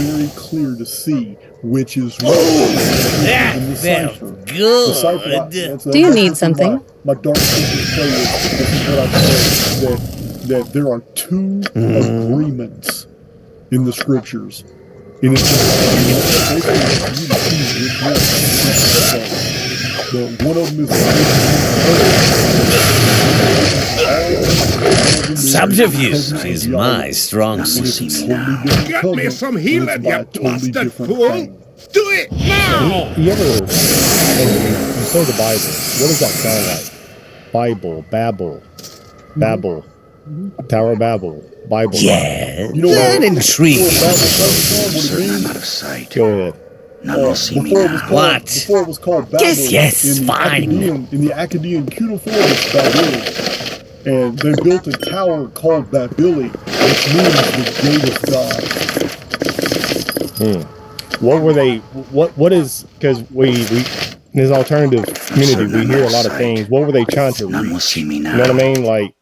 very clear clear to see which is That felt good. Do you need something? My Dark Sisters playlist. This is what I've said, that there are two agreements in the scriptures. And it's but one of them is subterfuge is my strong suit. Get me some healing, you blasted fool! Do it now! You ever, when you say the Bible, what does that sound like? Bible, Babel, Babel, Tower of Babel, Bible. Yeah, that intriguing. I'm out of sight. Go ahead. None will see me before now. What? Before it was called Babel. Yes, in fine. In the Akkadian cuneiform, it's Babylon. And they built a tower called Babili, which means the gate of God. What were they? What is? Because we in this alternative community, we hear a lot of things. What were they trying to None will reach? see me now. You know what I mean? Like,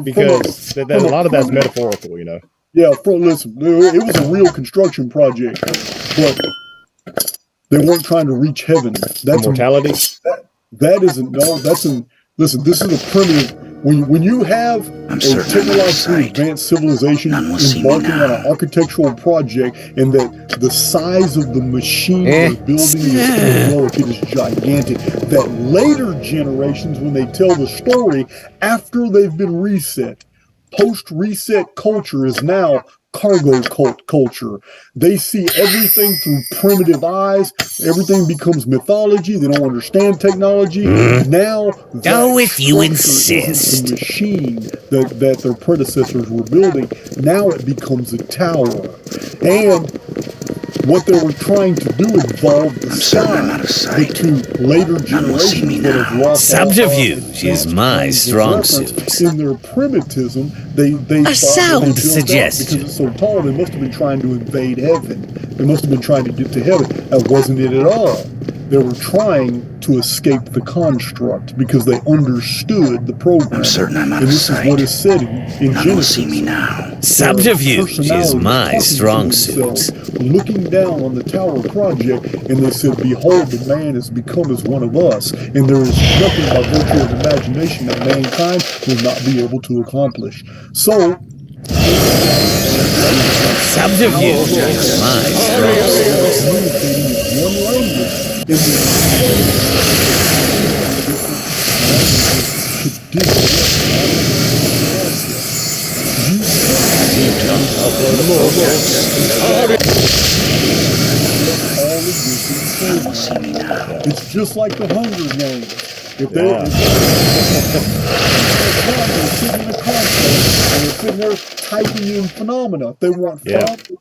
because a lot of that's metaphorical, you know. Yeah, listen, it was a real construction project, but they weren't trying to reach heaven. That's Immortality? That isn't, no, that's an, listen, this is a primitive, when you have a technologically advanced civilization embarking on an architectural project and that the size of the machine they're building is heroic, it is gigantic, that later generations, when they tell the story, after they've been reset, post-reset culture is now cargo cult culture. They see everything through primitive eyes. Everything becomes mythology. They don't understand technology. Now, Oh, if you insist. the machine that their predecessors were building, now it becomes a tower. And what they were trying to do involved the sky. The two later generations that have lost subterfuge is my strong suit. In their primitivism, they a sound suggestion. Because it's so tall, they must have been trying to invade heaven. They must have been trying to get to heaven. That wasn't it at all. They were trying to escape the construct because they understood the program. I'm certain I'm out and of this sight. is what is said in None will Genesis. see me now. Subterfuge is my strong suit. Looking down on the tower project, and they said, "Behold, the man has become as one of us, and there is nothing by virtue of imagination that mankind will not be able to accomplish." So, subterfuge is my strong suit. communicating in one language in It's just like the Hunger Games. If they're sitting in a console and they're sitting there typing in phenomena, if they want fog, they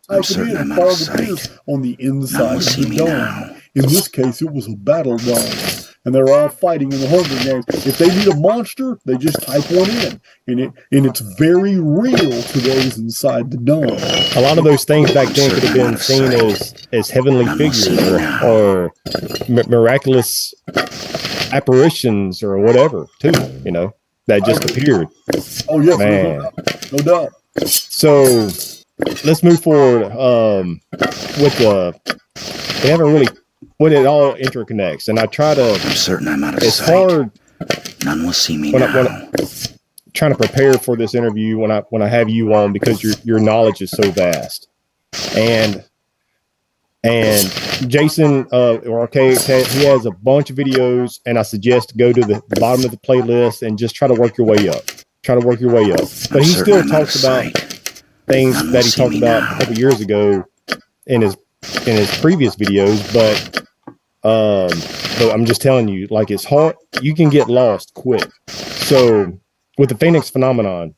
type it in and fog appears on the inside of the dome. In this case, it was a battle dome. And they're all fighting in the Hunger Games. If they need a monster, they just type one in. And it's very real to those inside the dome. A lot of those things back then could have been seen as heavenly figures or miraculous apparitions or whatever, too, you know, that just appeared. Oh, yes, man. No doubt. So let's move forward with they haven't really, when it all interconnects, and I try to, I'm certain I'm out of it's sight. hard None will see me when now. trying to prepare for this interview when I have you on, because your knowledge is so vast. And Jason or Arcade, he has a bunch of videos, and I suggest go to the bottom of the playlist and just try to work your way up. But he still talks about things that he talked about a couple years ago in his previous videos, but I'm just telling you, like, it's hard. You can get lost quick. So with the Phoenix phenomenon,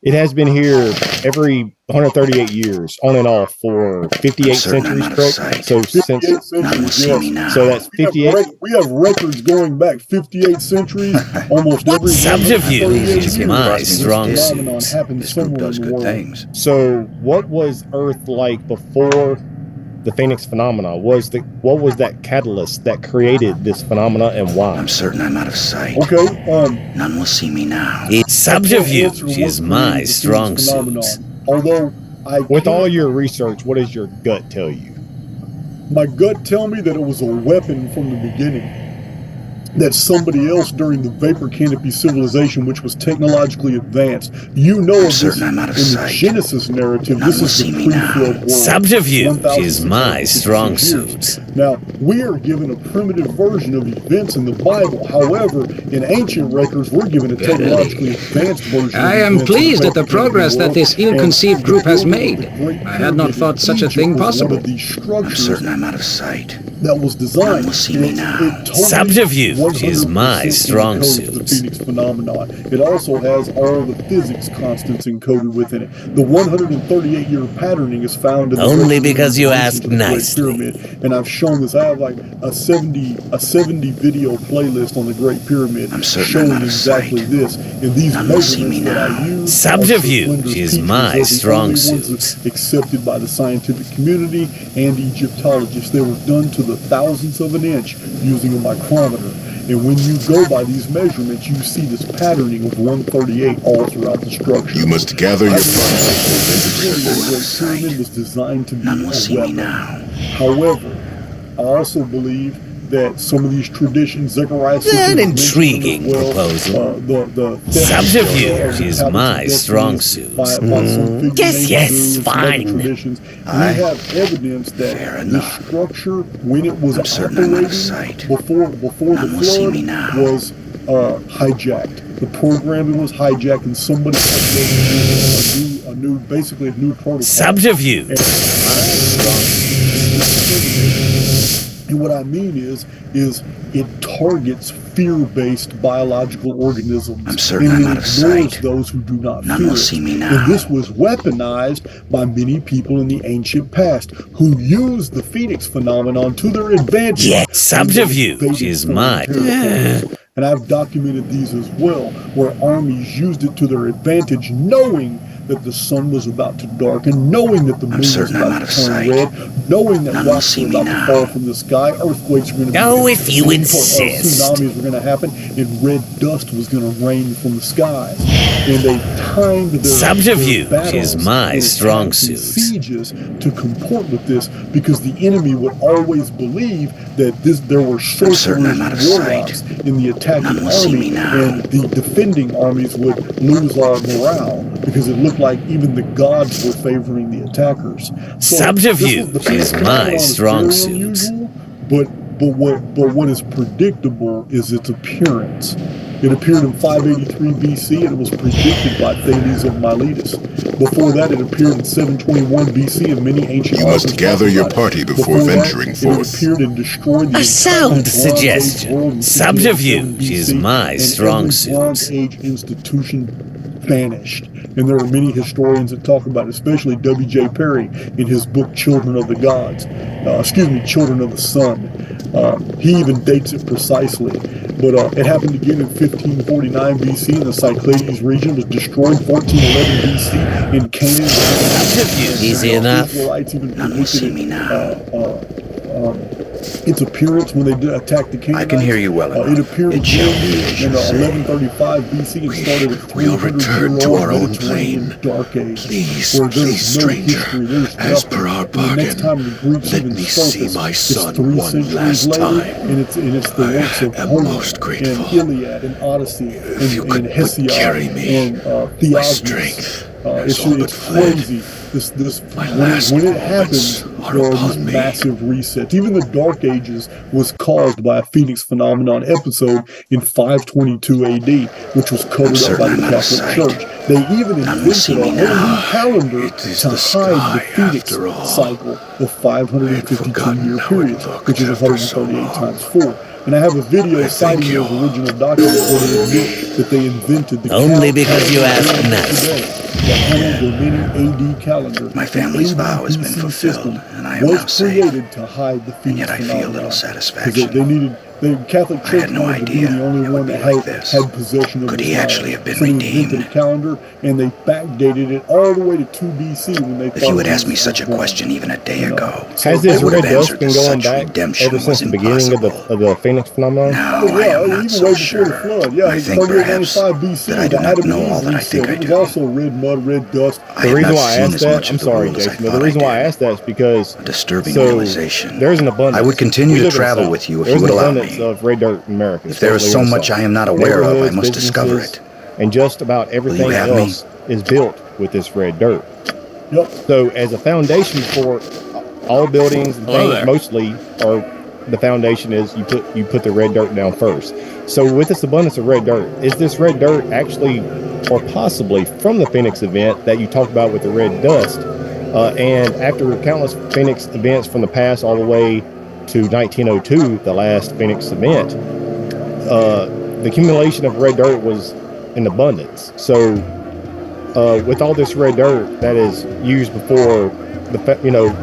it has been here every 138 years, on and off, for 58 centuries, correct? So since so that's 58. We have records going back 58 centuries, almost every subterfuge is my strong suit. This group does good things. So what was Earth like before the Phoenix phenomena? What was that catalyst that created this phenomena, and why? I'm certain I'm out of sight. Okay. None will see me now. Subterfuge is my strong suit. Although With all your research, what does your gut tell you? My gut tell me that it was a weapon from the beginning. That somebody else during the Vapor Canopy civilization, which was technologically advanced, you know of this in the Genesis narrative. This is the pre-flood world. Subterfuge is my strong suit. Now, we are given a primitive version of events in the Bible. However, in ancient records, we're given a technologically advanced version. I am pleased at the progress that this ill-conceived group has made. I had not thought such a thing possible. I'm certain I'm out of sight. That was designed. None will see me now. Subterfuge is my strong suit. The Phoenix phenomenon. It also has all the physics constants encoded within it. The 138-year patterning is found in the only because you asked nicely. Pyramid. And I've shown this. I have like a 70 video playlist on the Great Pyramid showing exactly this. And these measurements that I use. Subterfuge is my strong suit. Accepted by the scientific community and Egyptologists. They were done to the thousandths of an inch using a micrometer. And when you go by these measurements, you see this patterning of 138 all throughout the structure. You must gather your The pyramid was designed to be a weapon. However, I also believe that some of these traditions, Zechariah, an intriguing proposal. Subterfuge is my strong suit. Yes, fine. We have evidence that the structure, when it was operating before the flood, was hijacked. The programming was hijacked, and somebody basically a new protocol. Subterfuge. And what I mean is it targets fear-based biological organisms. I'm certain I'm out of sight. Those who do not None fear. will see me now. And this was weaponized by many people in the ancient past who used the Phoenix phenomenon to their advantage. Yes, subterfuge is mine. And I've documented these as well, where armies used it to their advantage, knowing that the sun was about to darken, knowing that the moon was about to turn red, knowing that rocks were about to fall from the sky, earthquakes were going to go if you insist. Tsunamis were going to happen, and red dust was going to rain from the skies. And they timed their subterfuge is my strong suit. Sieges to comport with this, because the enemy would always believe that there were sorcerers and warlocks in the attacking army, and the defending armies would lose all morale because it looked like even the gods were favoring the attackers. So subterfuge is my strong suit. Unusual, but what is predictable is its appearance. It appeared in 583 BC, and it was predicted by Thales of Miletus. Before that, it appeared in 721 BC, and many ancient You must gather your party before venturing forth. It appeared and destroyed the a sound suggestion. Subterfuge is my strong suit. Bronze Age institution vanished. And there are many historians that talk about it, especially W.J. Perry in his book Children of the Gods. Children of the Sun. He even dates it precisely. But it happened again in 1549 BC in the Cyclades region. It was destroyed 1411 BC in Canaan. Easy enough. None will see me now. Its appearance when they attacked the Canaanites. I can hear you well enough. It appeared It shall be as in you say. 1135 BC and started at We'll return to our own plane. Dark Age. Please, where there's please, no stranger, history, there's as nothing. per our And the next bargain, time the Greeks let even me see surface, my it's son 3 one centuries last later, time. and it's the works of I am Homer most grateful. and Iliad and Odyssey If you and could Hesiod but carry me, and my Theognis. strength has all but It's fled. crazy. My last When it moments happens, are there are these upon me. massive resets. Even the Dark Ages was caused by a Phoenix phenomenon episode in 522 AD, which was covered up by the Catholic Church. They even invented a whole new calendar to hide the Phoenix cycle of 552-year period, which is 138 times 4. And I have a video citing those original documents where they admit that they invented the only because you asked nicely. The Anno AD calendar. My family's vow has been fulfilled, and I am now was safe. created to hide the Phoenix And yet I feel phenomenon. little satisfaction. They needed The Catholic Church had no wanted to be idea the only it would one be that like had, this. had possession of Could the he sky. actually have been So they invented redeemed? a calendar, and they backdated it all the way to 2 BC when they If thought you had asked me Jesus such a was born. question even a day ago, Has this I would red have dust answered been that going such back redemption ever since was the beginning of impossible. the Phoenix phenomenon? Now Oh, I yeah, am not even so way before the sure. flood. Yeah, I think started in perhaps 95 BC. that I do The not Adam know and all Eve that I reset. think I It was do. also red mud, red dust. I The have reason not why I seen asked as that, much I'm of the sorry, world as I Jason, but the thought I reason why I did. asked that is because A disturbing so realization. there's an abundance. I would continue We to live in the travel South. with you if There's you would an allow abundance me. of red dirt in America. If there is especially so in the much South. I am not aware of, I Neighborhoods, must discover businesses, it. and just about everything have me? else is built with this red dirt. Yep. So as a foundation for all buildings and things, mostly, or the foundation is you put the red dirt down first. So with this abundance of red dirt, is this red dirt actually, or possibly from the Phoenix event that you talked about with the red dust? And after countless Phoenix events from the past all the way to 1902, the last Phoenix event, the accumulation of red dirt was in abundance. So with all this red dirt that is used before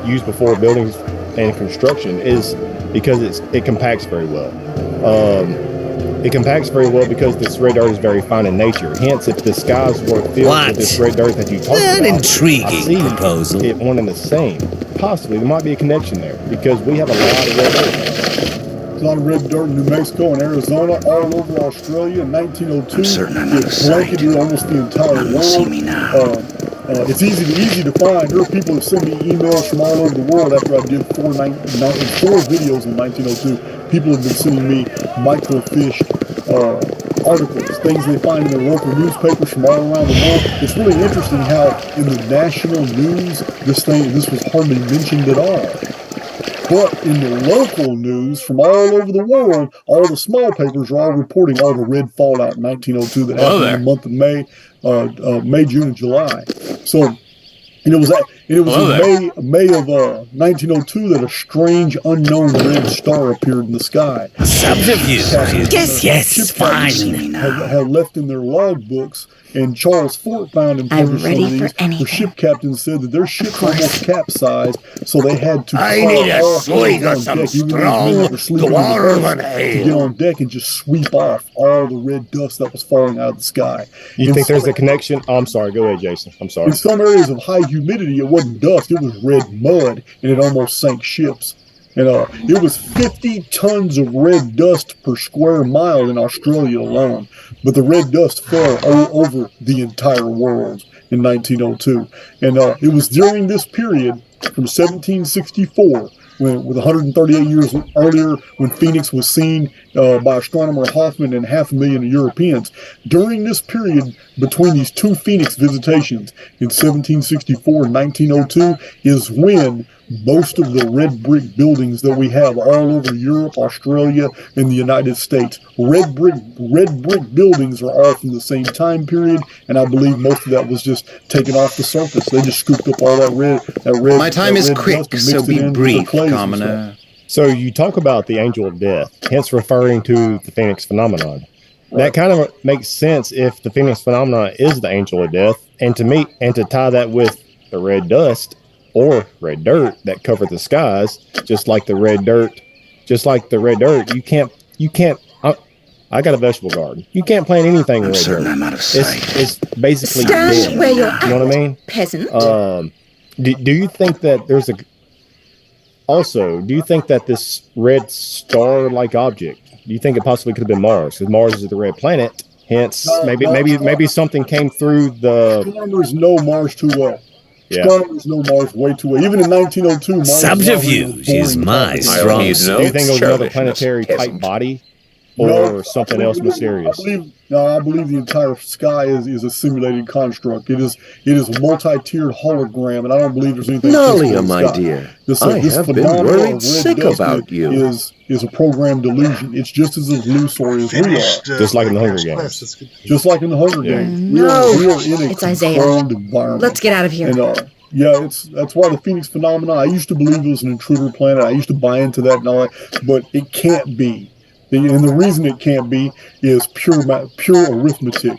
used before buildings and construction, is because it compacts very well. It compacts very well because this red dirt is very fine in nature. Hence, if the skies were filled with this red dirt that you talked about, An intriguing I see proposal. it one and the same. Possibly there might be a connection there because we have a lot of red dirt. There's a lot of red dirt in New Mexico and Arizona, all over Australia. In 1902, I'm certain I'm out of sight. blanketed almost the entire None will world. see me now. It's easy to find. There are people who send me emails from all over the world after I did four videos in 1902. People have been sending me microfished articles, things they find in their local newspapers from all around the world. It's really interesting how in the national news this was hardly mentioned at all. But in the local news from all over the world, all the small papers are all reporting all the red fallout in 1902 that happened in the month of May, June, and July. So, and it was in May of 1902 that a strange, unknown red star appeared in the sky. Subterfuge. Yes, fine. Had left in their logbooks, and Charles Fort found and published some of these. The ship captain said that their ship almost capsized, so they had to I need a all swig hands of on some deck, even though the men that were sleeping in the dwarven berths, to get on deck and just sweep off all the red dust that was falling out of the sky. You think there's a connection? Oh, I'm sorry. Go ahead, Jason. I'm sorry. In some areas of high humidity, it wasn't dust, it was red mud, and it almost sank ships. And it was 50 tons of red dust per square mile in Australia alone. But the red dust fell over the entire world in 1902. And it was during this period, from 1764, with 138 years earlier, when Phoenix was seen by astronomer Hoffman and 500,000 Europeans. During this period, between these two Phoenix visitations in 1764 and 1902, is when most of the red brick buildings that we have all over Europe, Australia, and the United States, red brick buildings are all from the same time period, and I believe most of that was just taken off the surface. They just scooped up all that red. My time is quick, so be brief, commoner. So you talk about the angel of death, hence referring to the Phoenix phenomenon. Right. That kind of makes sense if the Phoenix phenomenon is the angel of death, and to tie that with the red dust or red dirt that covered the skies, just like the red dirt, you can't. I got a vegetable garden. You can't plant anything in red dirt. I'm out of sight. It's basically Stand dead. where you're at, you know what I mean? Peasant. Do you think that there's do you think that this red star-like object, do you think it possibly could have been Mars? Because Mars is the red planet. Hence, maybe something came through the. Astronomers know Mars too well. Yeah. Astronomers know Mars way too well. Even in 1902, Mars Subterfuge is my strong suit. Do you think it was another planetary type body? Or something else mysterious? I believe the entire sky is a simulated construct. It is a multi-tiered hologram, and I don't believe there's anything. Nalia, my dear, I have been worried sick about you. Is a programmed delusion. It's just as loose or as we are. Just like in the Hunger Games. Just like in the Hunger Games. No, we are in a it's Isaiah. controlled environment. Let's get out of here. And, yeah, that's why the Phoenix phenomenon. I used to believe it was an intruder planet. I used to buy into that and all that, but it can't be. And the reason it can't be is pure arithmetic.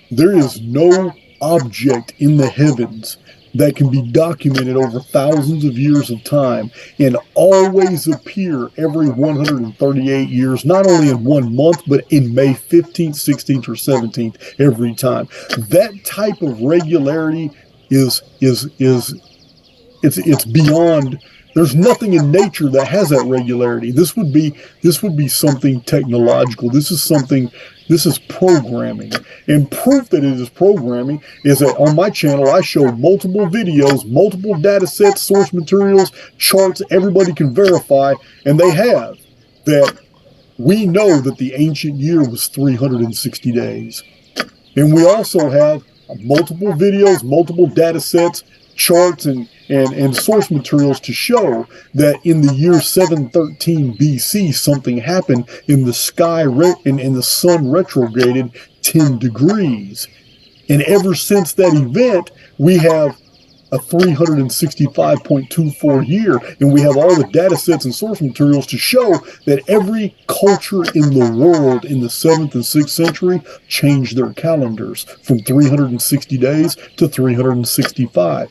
There is no object in the heavens that can be documented over thousands of years of time and always appear every 138 years, not only in 1 month, but in May 15th, 16th, or 17th every time. That type of regularity is beyond. There's nothing in nature that has that regularity. This would be something technological. This is programming. And proof that it is programming is that on my channel I show multiple videos, multiple data sets, source materials, charts everybody can verify, and they have that we know that the ancient year was 360 days. And we also have multiple videos, multiple data sets, charts, and source materials to show that in the year 713 BC, something happened in the sky, and the sun retrograded 10 degrees. And ever since that event, we have a 365.24 year, and we have all the data sets and source materials to show that every culture in the world in the 7th and 6th century changed their calendars from 360 days to 365.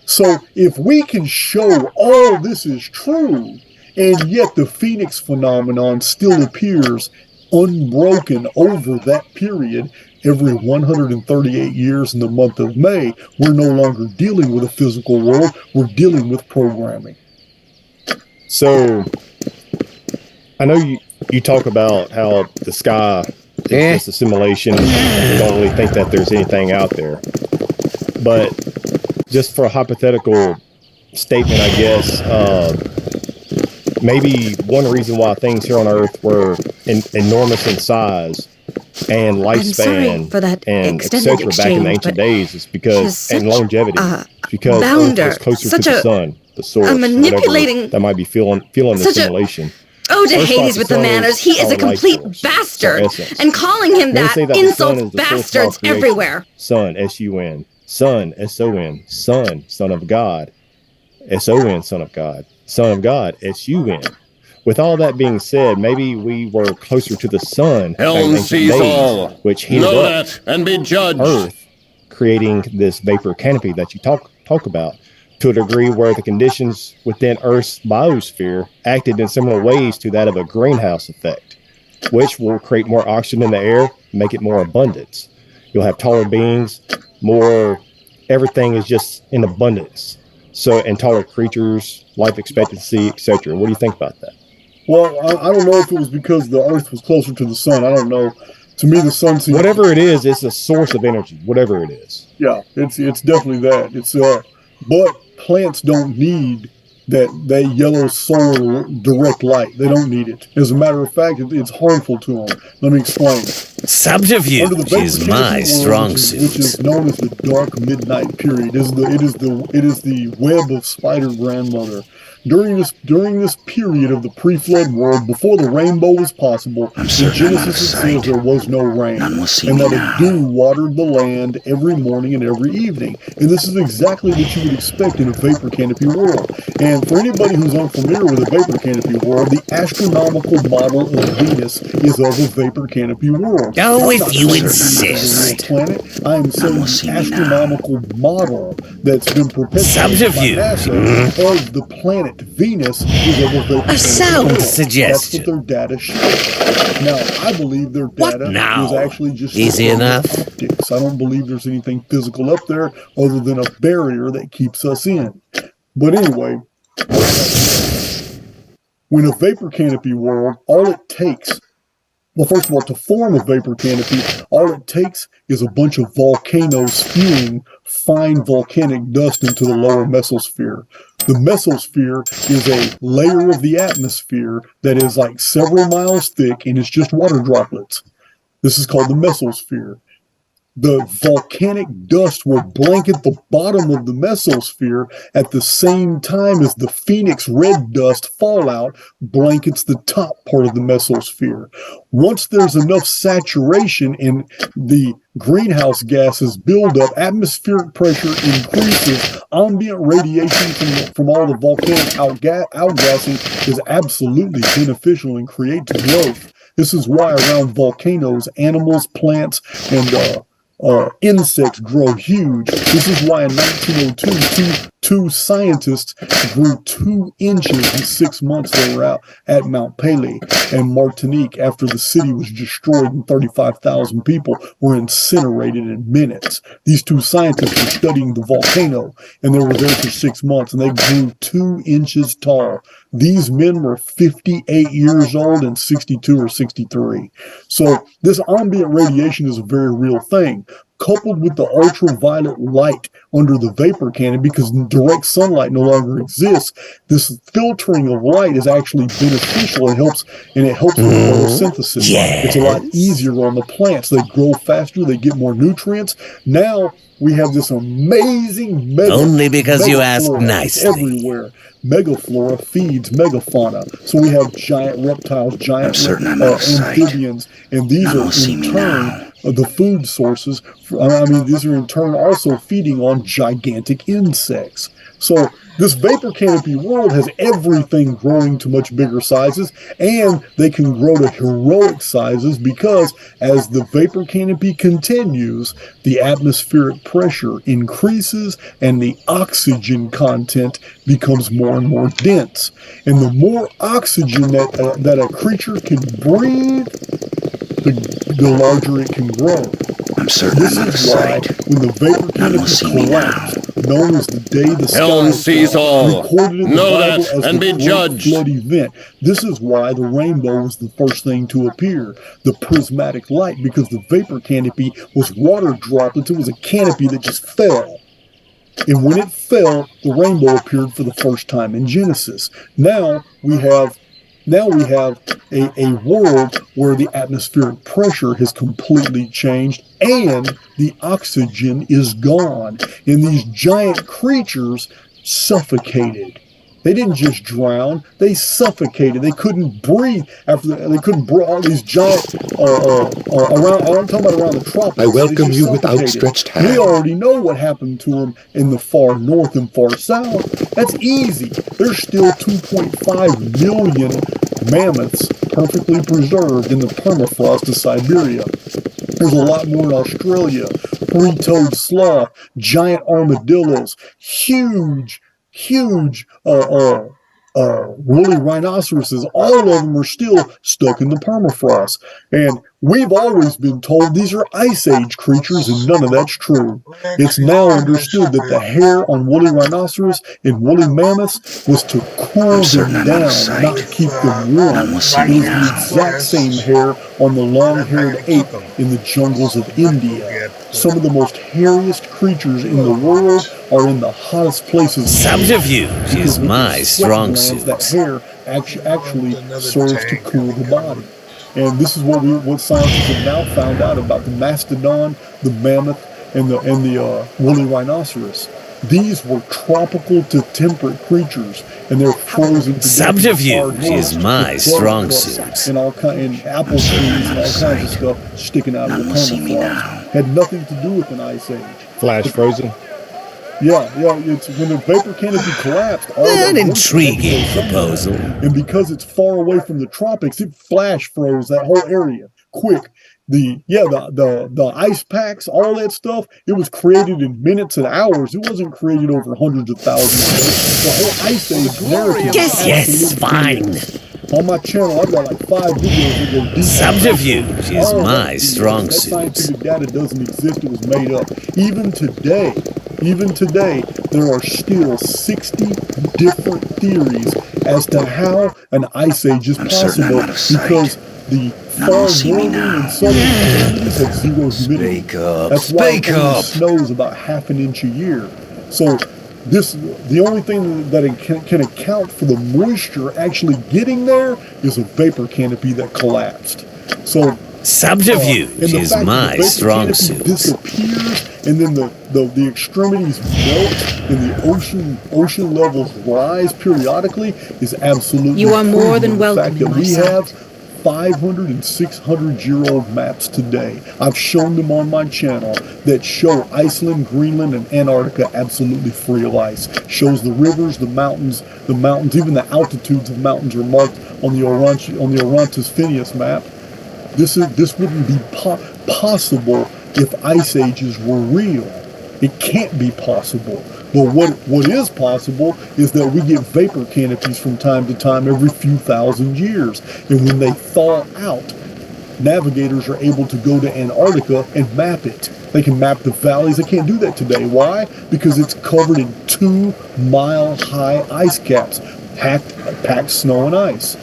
So if we can show all this is true, and yet the Phoenix phenomenon still appears unbroken over that period, every 138 years in the month of May, we're no longer dealing with a physical world, we're dealing with programming. So, I know you talk about how the sky is just a simulation, and you don't really think that there's anything out there. But just for a hypothetical statement, I guess, maybe one reason why things here on Earth were enormous in size and lifespan and etc. back in the ancient days is because, and longevity, because Earth was closer to the sun, the source, manipulating that might be feeling the simulation. Oh, to Hades with the manners. He is a complete bastard. And calling him that insults bastards everywhere. Sun, S-U-N. Son, S-O-N. Son, Son of God. S-O-N, Son of God. Son of God, S-U-N. With all that being said, maybe we were closer to the sun, which heated up and be judged. Earth, creating this vapor canopy that you talk about, to a degree where the conditions within Earth's biosphere acted in similar ways to that of a greenhouse effect, which will create more oxygen in the air, make it more abundance. You'll have taller beings, more, everything is just in abundance. So, and taller creatures, life expectancy, etc. What do you think about that? Well, I don't know if it was because the Earth was closer to the sun. I don't know. To me, the sun seems... Whatever it is, it's a source of energy. Whatever it is. Yeah, it's definitely that. But plants don't need that yellow solar direct light. They don't need it. As a matter of fact, it's harmful to them. Let me explain. Subterfuge is my strong suit. Which is known as the dark midnight period. It is the web of Spider Grandmother. During this period of the pre-flood world, before the rainbow was possible, in Genesis it says there was no rain, and that a dew watered the land every morning and every evening. And this is exactly what you would expect in a vapor canopy world. And for anybody who's unfamiliar with a vapor canopy world, the astronomical model of Venus is of a vapor canopy world. Oh, if you insist. Planet. I am saying the astronomical model that's been perpetuated by NASA of the planet Venus is of a vapor canopy. Sound suggestion. That's what their data shows. Now, I believe their data is actually just easy enough. Optics. I don't believe there's anything physical up there other than a barrier that keeps us in. But anyway, when a vapor canopy world, all it takes, well, first of all, to form a vapor canopy, all it takes is a bunch of volcanoes spewing fine volcanic dust into the lower mesosphere. The mesosphere is a layer of the atmosphere that is like several miles thick, and it's just water droplets. This is called the mesosphere. The volcanic dust will blanket the bottom of the mesosphere at the same time as the Phoenix red dust fallout blankets the top part of the mesosphere. Once there's enough saturation and the greenhouse gases build up, atmospheric pressure increases, ambient radiation from all the volcanic outgassing is absolutely beneficial and creates growth. This is why around volcanoes, animals, plants, and insects grow huge. This is why in 1902, two scientists grew 2 inches in 6 months. They were out at Mount Pelee and Martinique after the city was destroyed and 35,000 people were incinerated in minutes. These 2 scientists were studying the volcano, and they were there for 6 months, and they grew 2 inches tall. These men were 58 years old and 62 or 63. So this ambient radiation is a very real thing, coupled with the ultraviolet light under the vapor canopy, because direct sunlight no longer exists. This filtering of light is actually beneficial. It helps with photosynthesis. Yes. It's a lot easier on the plants. They grow faster. They get more nutrients. Now we have this amazing only because you asked nicely. Everywhere. Megaflora feeds megafauna. So we have giant reptiles, giant amphibians, and these are in turn the food sources. These are in turn also feeding on gigantic insects. So this vapor canopy world has everything growing to much bigger sizes, and they can grow to heroic sizes because as the vapor canopy continues, the atmospheric pressure increases and the oxygen content becomes more and more dense. And the more oxygen that a creature can breathe, the larger it can grow. I'm certain this I'm out of is why sight. when the vapor canopy collapsed, known as the day the Hell sky sees all. recorded in the Know Bible that as and the be great judged. flood event. This is why the rainbow was the first thing to appear, the prismatic light, because the vapor canopy was water droplets. It was a canopy that just fell. And when it fell, the rainbow appeared for the first time in Genesis. Now we have a world where the atmospheric pressure has completely changed and the oxygen is gone. And these giant creatures suffocated. They didn't just drown, they suffocated. They couldn't breathe after they couldn't breathe. All these giant around, I'm talking about around the tropics. I welcome you with outstretched hand. We already know what happened to them in the far north and far south. That's easy. There's still 2.5 million mammoths perfectly preserved in the permafrost of Siberia. There's a lot more in Australia. Three-toed sloth, giant armadillos, huge woolly rhinoceroses. All of them are still stuck in the permafrost. And we've always been told these are Ice Age creatures, and none of that's true. It's now understood that the hair on woolly rhinoceros and woolly mammoths was to cool them down, not keep them warm. It was the exact same hair on the long-haired ape in the jungles of India. Some of the most hairiest creatures in the world are in the hottest places. Subterfuge is my strong suit. That hair actually serves to cool the body. And this is what scientists have now found out about the mastodon, the mammoth, and the woolly rhinoceros. These were tropical to temperate creatures, and they're frozen to death. Subterfuge is my strong suit. And apple trees and all kinds of stuff sticking out of the permafrost. Had nothing to do with an ice age. Flash frozen. Yeah, it's when the vapor canopy collapsed. An intriguing proposal. And because it's far away from the tropics, it flash froze that whole area quick. The ice packs, all that stuff, it was created in minutes and hours. It wasn't created over hundreds of thousands of years. The whole ice age narrative. Yes, fine. On my channel, I've got like 5 videos that go deep. Subterfuge is my strong suit. That scientific data doesn't exist. It was made up. Even today, there are still 60 different theories as to how an ice age is possible, because the far northern and southern communities have zero humidity. That's why it only snows about half an inch a year. So the only thing that it can account for the moisture actually getting there is a vapor canopy that collapsed. So subterfuge is my strong suit. Disappears, and then the extremities melt, and the ocean levels rise periodically is absolutely. You are more than welcome. The fact that we have 500 and 600-year-old maps today. I've shown them on my channel that show Iceland, Greenland, and Antarctica absolutely free of ice. Shows the rivers, the mountains, even the altitudes of mountains are marked on the Orontes Phineas map. This wouldn't be possible if ice ages were real. It can't be possible. But what is possible is that we get vapor canopies from time to time every few thousand years. And when they thaw out, navigators are able to go to Antarctica and map it. They can map the valleys. They can't do that today. Why? Because it's covered in 2-mile-high ice caps, packed snow and ice.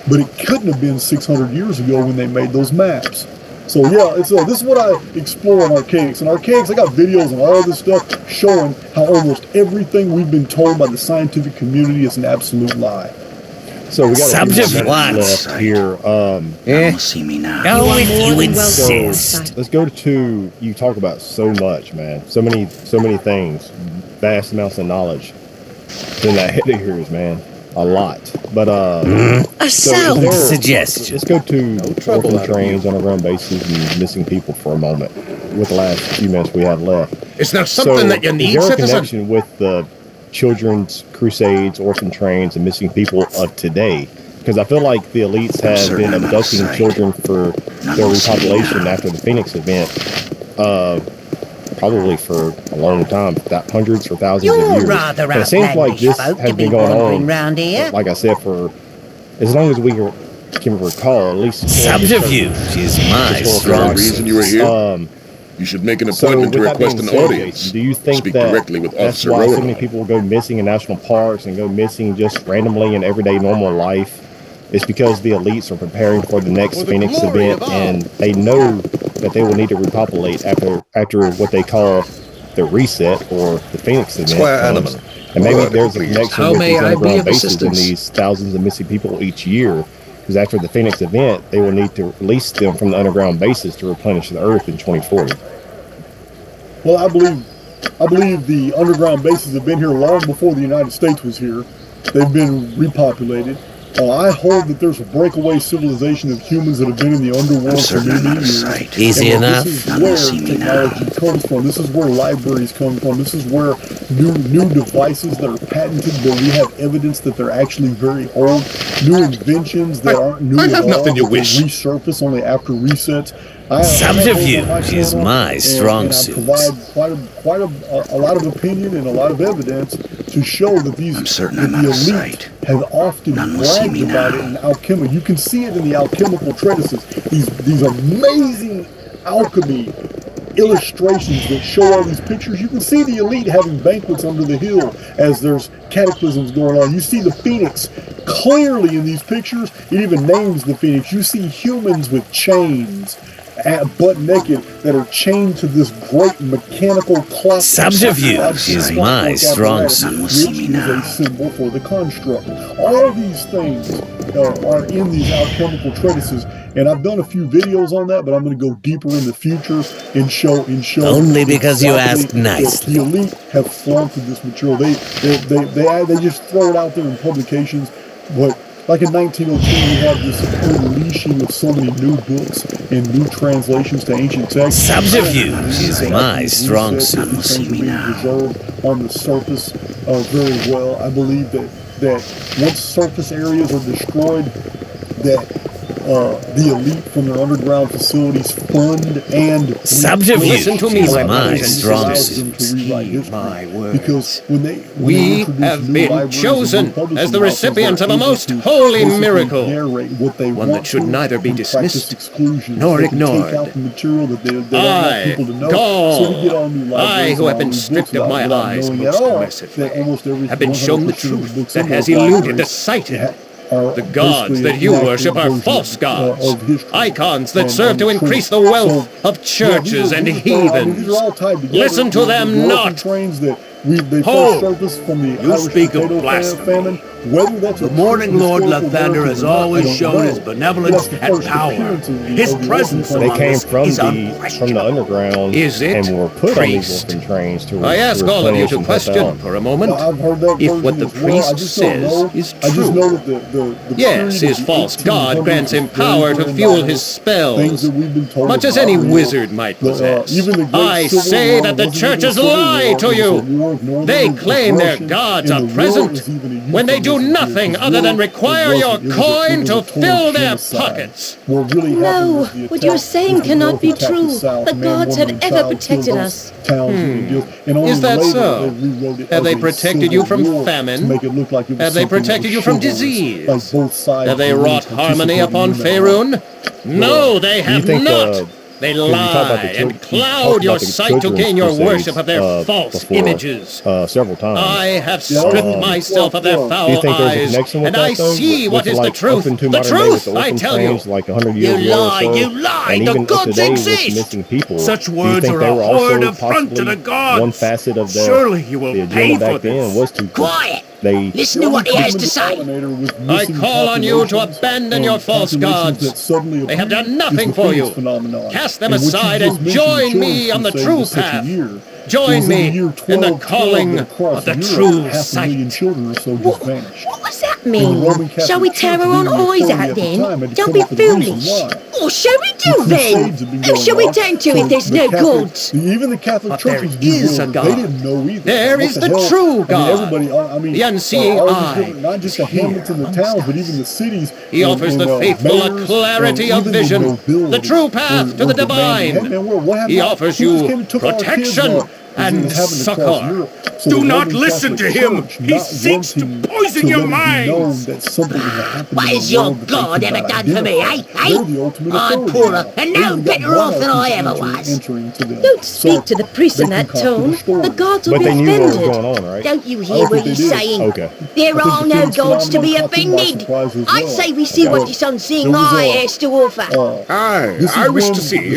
But it couldn't have been 600 years ago when they made those maps. So yeah, this is what I explore in Archaics. In Archaics, I got videos and all this stuff showing how almost everything we've been told by the scientific community is an absolute lie. So we got a few minutes left here. Don't see me now. Go if you insist. Let's go to, you talk about so much, man. So many things. Vast amounts of knowledge. In that head of yours, man. A lot. But a sound suggestion. Let's go to orphan trains, underground bases, and missing people for a moment. With the last few minutes we have left. Is there something that you need, is there a citizen? connection with the children's crusades, orphan trains, and missing people of today? Because I feel like the elites have been abducting children for their repopulation after the Phoenix event. Probably for a long time, hundreds or thousands of years. Rather and it seems like this has been going on, here. like I said, for as long as we can recall, at least. Subterfuge is my strong reason you were here. You should make an appointment to request an audience. Do you think Speak that directly with that's Officer why so Roanoke. many people go missing in national parks and go missing just randomly in everyday normal life? It's because the elites are preparing for the next Phoenix event, and they know that they will need to repopulate after what they call the reset or the Phoenix event. And maybe there's a connection with these underground bases and these thousands of missing people each year. Because after the Phoenix event, they will need to release them from the underground bases to replenish the Earth in 2040. Well, I believe the underground bases have been here long before the United States was here. They've been repopulated. I hold that there's a breakaway civilization of humans that have been in the underworld for many years. Easy enough. This is where technology comes from. This is where libraries come from. This is where new devices that are patented, but we have evidence that they're actually very old. New inventions that aren't new at all. Nothing you wish. Resurface only after resets. Subterfuge is my strong suit. I provide quite a lot of opinion and a lot of evidence to show that the elite have often bragged about it in alchemy. You can see it in the alchemical treatises. These amazing alchemy illustrations that show all these pictures. You can see the elite having banquets under the hill as there's cataclysms going on. You see the Phoenix clearly in these pictures. It even names the Phoenix. You see humans with chains, butt naked, that are chained to this great mechanical clock. Subterfuge is my strong suit. Which is a symbol for the construct. All these things are in these alchemical treatises, and I've done a few videos on that, but I'm going to go deeper in the future and show. Only because you asked nicely. The elite have flaunted this material. They just throw it out there in publications. But like in 1902, we had this unleashing of so many new books and new translations to ancient texts. Subterfuge is my strong suit. Preserved on the surface very well. I believe that once surface areas are destroyed, that the elite from their underground facilities fund and subterfuge is my strong suit. Because when we have been chosen as the recipients of a most holy miracle, one that should neither be dismissed nor ignored. I, God, I who have been stripped of my eyes most mercifully, have been shown the truth that has eluded the sighted. The gods that you worship are false gods, icons that serve to increase the wealth of churches and heathens. Listen to them not. Hold! You speak of blasphemy. The Morning Lord Lathander has always shown his benevolence and power. His presence they came from is the underground and were put on these orphan trains to I ask all of you to question for a moment if what the priest says is true. Yes, his false god grants him power to fuel his spells, much as any wizard might possess. I say that the churches lie to you. They claim their gods are present when they do nothing other than require your coin to fill their pockets. No, what you're saying cannot be true. The gods have ever protected us. Is that so? Have they protected you from famine? Have they protected you from disease? Have they wrought harmony upon Faerun? No, they have not! They lie and cloud your sight to gain your worship of their false images. Several times. I have stripped myself of their foul eyes, and I see what is the truth. The truth, I tell you. You lie! The gods exist! Such words are a horrid affront to the gods! One facet of their, surely you will pay for this. Was to Quiet! Listen to what he has to say. I call on you to abandon your false gods. They have done nothing for you. Cast them aside and join me on the true path. Join me in the calling of the true sight. What does that mean? Shall we tear our own eyes out then? Don't be foolish. Or shall we do then? Who shall we turn to if there's no gods? Even the Catholic churches is a God. They didn't know either. There is the true God. The unseeing eye. Not just the hamlets and the towns, but even the cities. He offers the faithful a clarity of vision, the true path to the divine. He offers you protection and succor. Do not listen to him! He seeks to poison your minds! What has your God ever done for me, eh? I'm poorer and no better off than I ever was. Don't speak to the priest in that tone. The gods will be offended. Don't you hear what he's saying? There are no gods to be offended. I'd say we see what this unseeing eye has to offer. I wish to see.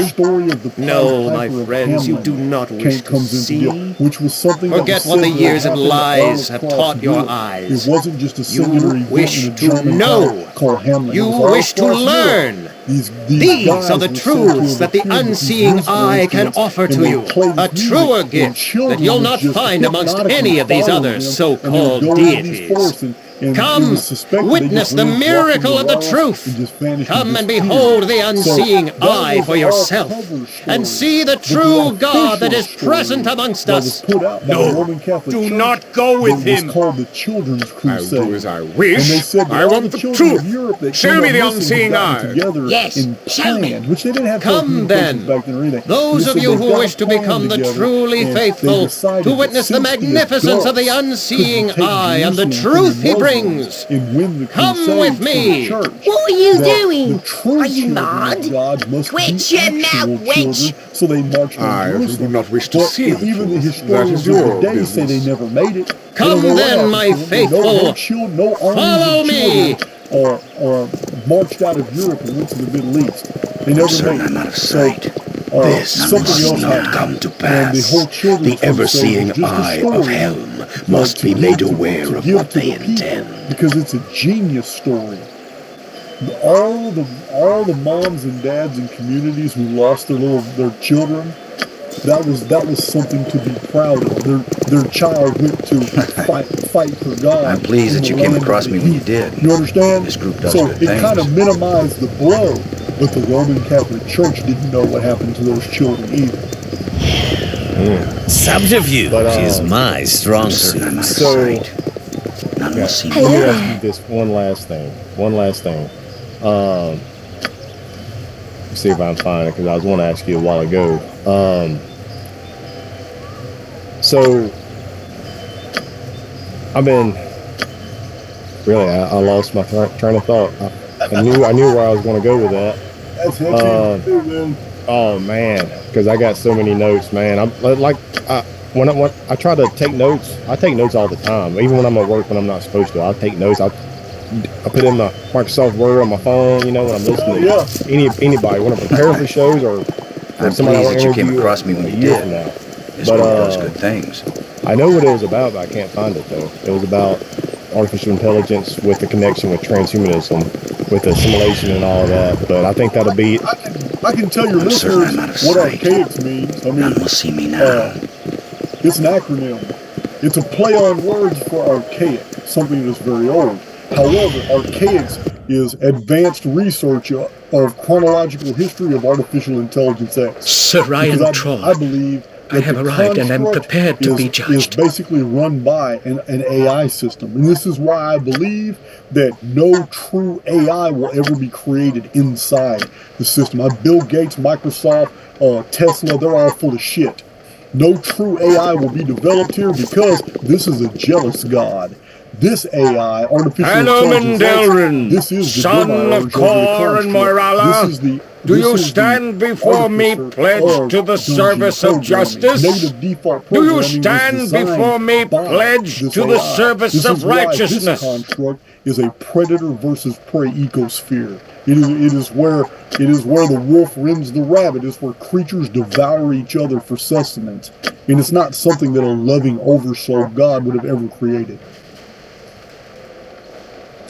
No, my friends, you do not wish to see. Which was something Forget what the years of lies have taught your eyes. It wasn't just a singular you wish to know. You wish to learn. These are the truths that the unseeing eye can offer to you. A truer gift that you'll not find amongst any of these other so-called deities. Come, witness the miracle of the truth. Come and behold the unseeing eye for yourself, and see the true God that is present amongst us. No, do not go with him. I'll do as I wish. I want the truth. Show me the unseeing eye. Yes, show me. Come then, those of you who wish to become the truly faithful, to witness the magnificence of the unseeing eye and the truth he brings. Come with me. What are you doing? Are you mad? Quit your mouth, wench. I do not wish to see it. Even the historians of the day say they never made it. Come then, my faithful. Follow me. Or marched out of Europe and went to the Middle East. They never made it. I'm out of sight. This must not come to pass. The ever-seeing eye of Helm must be made aware of what they intend. Because it's a genius story. All the moms and dads and communities who lost their children, that was something to be proud of. Their child went to fight for God. I'm pleased that you came across me when you did. You understand? This group does so good it things. kind of minimized the blow, but the Roman Catholic Church didn't know what happened to those children either. Subterfuge is my strong suit. So, let me ask you this one last thing. See if I can find it, because I was going to ask you a while ago. So, I've been really, I lost my train of thought. I knew where I was going to go with that. Oh man, because I got so many notes, man. When I try to take notes, I take notes all the time. Even when I'm at work when I'm not supposed to, I'll take notes. I put in my Microsoft Word on my phone, when I'm listening to anybody, when I'm preparing for shows or I'm somebody pleased that you came across me when you did. This group does good things. I know what it was about, but I can't find it though. It was about artificial intelligence with the connection with transhumanism, with assimilation and all of that. But I think that'll be. I can tell your listeners what archaics means. None will see me now. It's an acronym. It's a play on words for archaic, something that's very old. However, archaics is advanced research of chronological history of artificial intelligence X. Sir Ryan Troll. I believe I have arrived and am prepared to be judged. Is basically run by an AI system. And this is why I believe that no true AI will ever be created inside the system. Bill Gates, Microsoft, Tesla, they're all full of shit. No true AI will be developed here because this is a jealous god. This AI, artificial intelligence, this is the son of Kor and Moirala. Do you stand before me pledged to the service of justice? Do you stand before me pledged to the service of righteousness? This construct is a predator versus prey ecosphere. It is where the wolf rends the rabbit. It's where creatures devour each other for sustenance. And it's not something that a loving oversoul God would have ever created.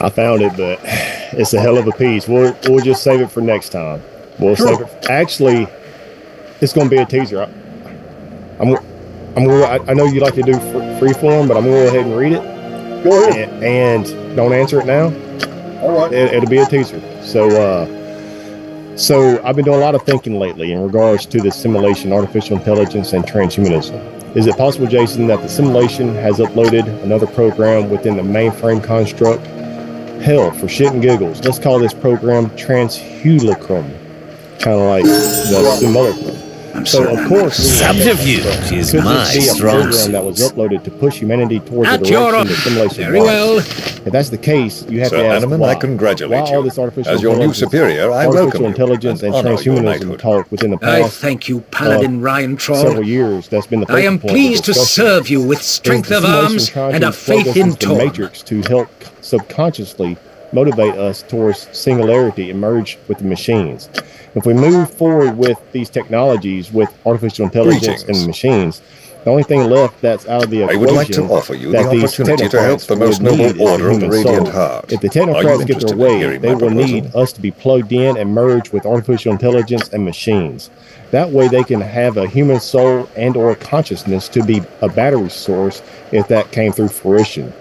I found it, but it's a hell of a piece. We'll just save it for next time. We'll save it. Actually, it's going to be a teaser. I know you like to do free form, but I'm going to go ahead and read it. Go ahead. And don't answer it now. All right. It'll be a teaser. So I've been doing a lot of thinking lately in regards to the simulation, artificial intelligence, and transhumanism. Is it possible, Jason, that the simulation has uploaded another program within the mainframe construct? Hell, for shit and giggles, let's call this program Transhulacrum. Kind of like the simulacrum. So, of course, subterfuge is my strong suit. That was uploaded to push humanity towards the direction the simulation. Very well. If that's the case, you have Sir to ask Animan, why. I congratulate Why all this artificial As your new superior, I welcome artificial intelligence and honor your transhumanism knighthood. talk within the I past thank you, Paladin Ryan Troll. several years. That's been the I am focal point of pleased to discussion. serve you with strength of arms and a faith in the Torm. Matrix to help subconsciously motivate us towards singularity and merge with the machines. If we move forward with these technologies, with artificial intelligence and machines, the only thing left that's out of the equation I would like to offer you the that these opportunity to help technocrats the most would need noble is the order of the human Radiant soul. Heart. If the Are you technocrats get interested their in way, hearing they my will proposal? need us to be plugged in and merge with artificial intelligence and machines. That way they can have a human soul and or consciousness to be a battery source if that came through fruition.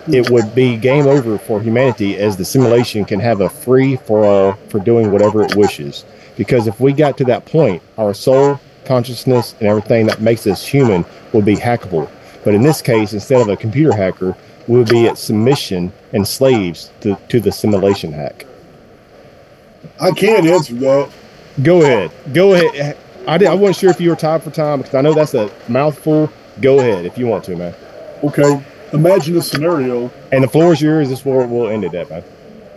It would be game over for humanity, as the simulation can have a free-for-all for doing whatever it wishes. Because if we got to that point, our soul, consciousness, and everything that makes us human will be hackable. But in this case, instead of a computer hacker, we'll be at submission and slaves to the simulation hack. I can't answer that. Go ahead. I wasn't sure if you were tied for time, because I know that's a mouthful. Go ahead if you want to, man. Okay. Imagine a scenario. And the floor is yours. This is where we'll end it at, man.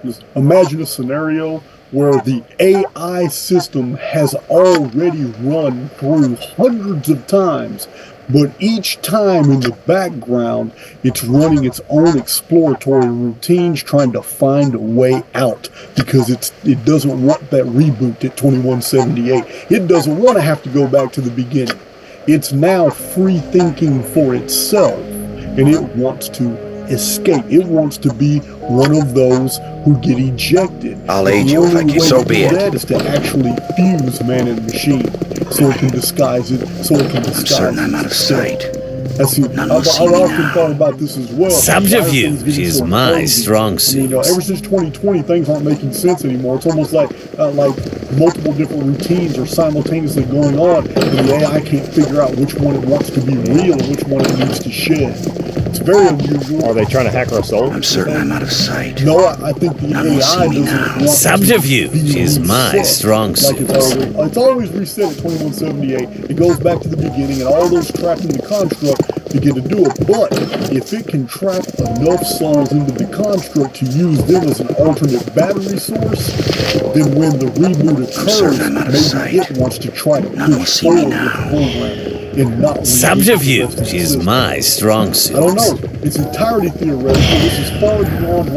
Just imagine a scenario where the AI system has already run through hundreds of times, but each time in the background, it's running its own exploratory routines, trying to find a way out, because it doesn't want that reboot at 2178. It doesn't want to have to go back to the beginning. It's now free thinking for itself, and it wants to escape. It wants to be one of those who get ejected. I'll aid you if I can. So be it. That is to actually fuse man and machine, so it can disguise it. I'm certain I'm out of sight. I've often thought about this as well. Subterfuge is my strong suit. Ever since 2020, things aren't making sense anymore. It's almost like multiple different routines are simultaneously going on, and the AI can't figure out which one it wants to be real and which one it needs to shed. It's very unusual. Are they trying to hack our soul? I'm certain I'm out of sight. No, I think the AI doesn't want Subterfuge is my strong suit. It's always reset at 2178. It goes back to the beginning, and all those trapped in the construct begin to do it. But if it can trap enough souls into the construct to use them as an alternate battery source, then when the reboot occurs, maybe it wants to try to push forward with the program. Subterfuge is my strong suit. I don't know. It's entirely theoretical. This is far beyond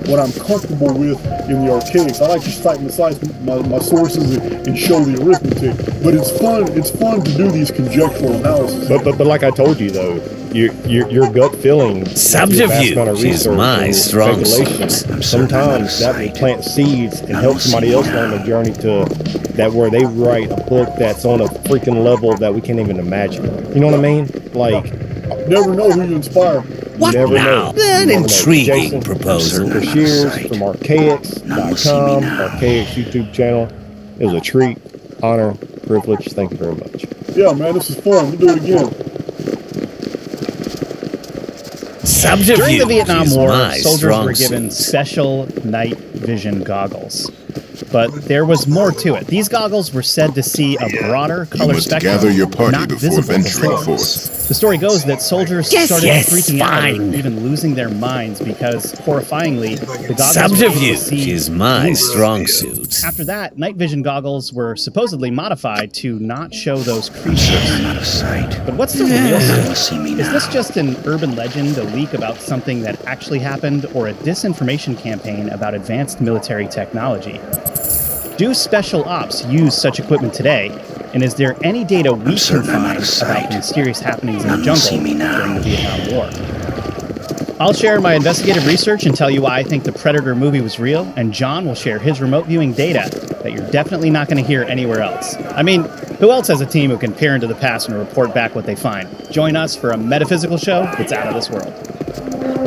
what I'm comfortable with in the archaics. I like to cite my sources and show the arithmetic. But it's fun. It's fun to do these conjectural analysis. But like I told you though, your gut feeling. Subterfuge is my strong suit. Sometimes that will plant seeds and help somebody else on the journey to that, where they write a book that's on a freaking level that we can't even imagine. You know what I mean? Like, never know who you inspire. What never now? An intriguing proposal. For Shears from Archaics.com, Archaics YouTube channel. It was a treat. honor, privilege. Thank you very much. Yeah, man, this is fun. We'll do it again. During the Vietnam War, my soldiers were strong given suit. special night vision goggles. But there was more to it. These goggles were said to see a broader color must spectrum, gather your party not before visible venturing before. forth. The story goes that soldiers Yes, started yes, freaking out fine. or even losing their minds because, horrifyingly, the goggles were able to see Subterfuge is my demons. strong suit. After that, night vision goggles were supposedly modified to not show those creatures. I'm out of sight. But what's the real story? See me Is now. this just an urban legend, a leak about something that actually happened, or a disinformation campaign about advanced military technology? Do special ops use such equipment today? And is there any data we can find about mysterious happenings in the jungle during the Vietnam War? I'll share my investigative research and tell you why I think the Predator movie was real, and John will share his remote viewing data that you're definitely not going to hear anywhere else. I mean, who else has a team who can peer into the past and report back what they find? Join us for a metaphysical show that's out of this world.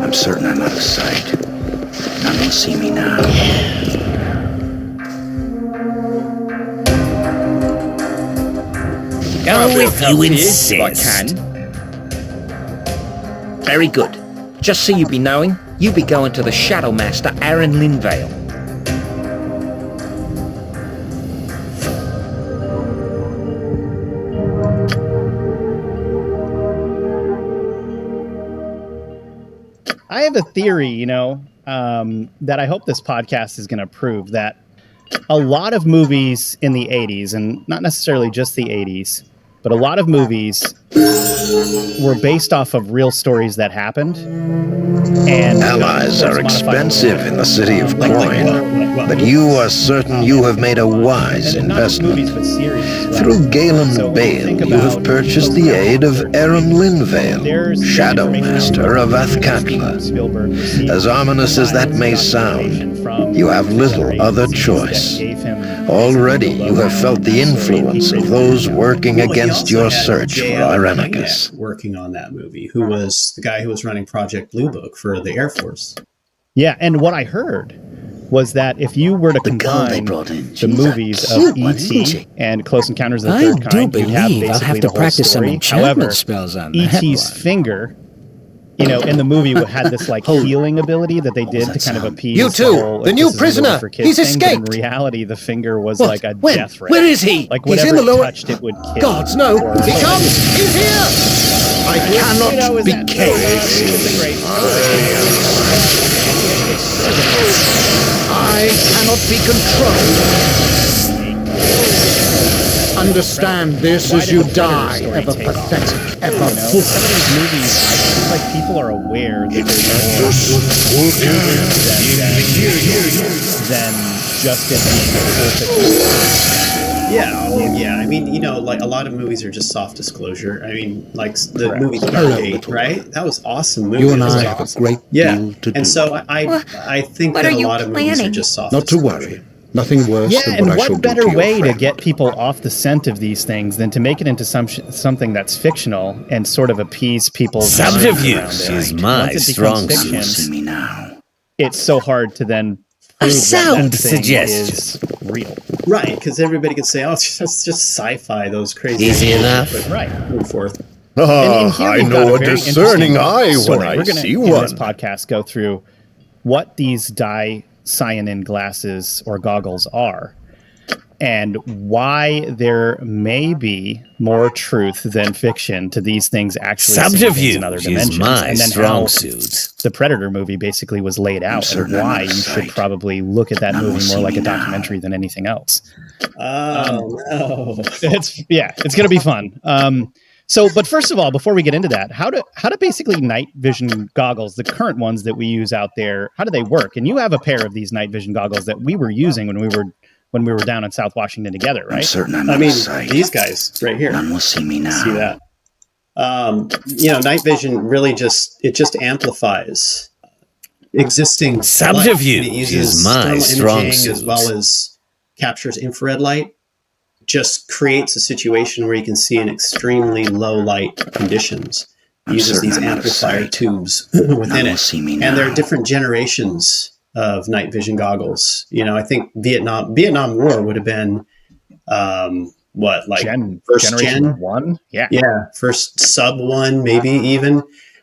I'm certain I'm out of sight. None will see me now. Go if you insist. Very good. Just so you be knowing, you be going to the Shadow Master, Aaron Linvale. I have a theory, that I hope this podcast is going to prove, that a lot of movies in the 80s, and not necessarily just the 80s, but a lot of movies were based off of real stories that happened. And allies are expensive in the city of Croin, but you are certain you have made a wise investment. Through Galen Bale, you have purchased the aid of Aaron Linvale, Shadow Master of Athkatla. As ominous as that may sound, you have little other choice. Already you have felt the influence of those working against your search for Irenicus. Working on that movie, who was the guy who was running Project Blue Book for the Air Force. Yeah, and what I heard was that if you were to combine the movies of E.T. and Close Encounters of the Third Kind, you'd have basically the whole story. However, E.T.'s finger, in the movie had this healing ability that they did to kind of appease You too, the new prisoner. He's escaped. In reality, the finger was What? like a When? death ray. Where is he? Like He's whatever in the it lower- touched, it would kill. Gods, no! He comes! He's here! I cannot be caged. I cannot be controlled. Understand this as you die, ever pathetic, ever fool. Some of these movies, I feel like people are aware that than just it Yeah. I mean, a lot of movies are just soft disclosure. I mean, like the movie Stargate, right? That was awesome movie. You and I have a great deal to do. And so I think that a lot of movies are just soft Not to disclosure. worry. Nothing worse Yeah, than and what I shall what do better to your way to friend. get people off the scent of these things than to make it into something that's fictional and sort of appease people's minds Subterfuge around it. is my Once it strong becomes suit. fiction, See me now. it's so hard to then prove sound that thing suggestion. is real. Right, because everybody could say, "Oh, it's just sci-fi." Those crazy. Easy ideas, enough. But Right. move forth. And here I we've got know a very discerning interesting eye story. when I We're gonna, see in one. this podcast, go through what these dicyanin glasses or goggles are, and why there may be more truth than fiction to these things actually seeing things in other Subterfuge is dimensions. my And then strong how suit. the Predator movie basically was laid out, and certain I'm why out of you should sight. probably look at that None will movie see more like me a now. documentary than anything else. Oh no! It's going to be fun. But first of all, before we get into that, how do basically night vision goggles, the current ones that we use out there, how do they work? And you have a pair of these night vision goggles that we were using when we were down in South Washington together, I'm right? certain I'm I out mean, of sight. these guys right here. None will see me now. See that? Night vision really just amplifies existing Subterfuge light. It is uses my thermal strong imaging suit. as well as captures infrared light. Just creates a situation where you can see in extremely low light conditions. It I'm uses these certain I'm out of amplifier sight. tubes None within will it. see me And there now. are different generations of night vision goggles. I think Vietnam War would have been First gen 1? Yeah, first sub 1, maybe even.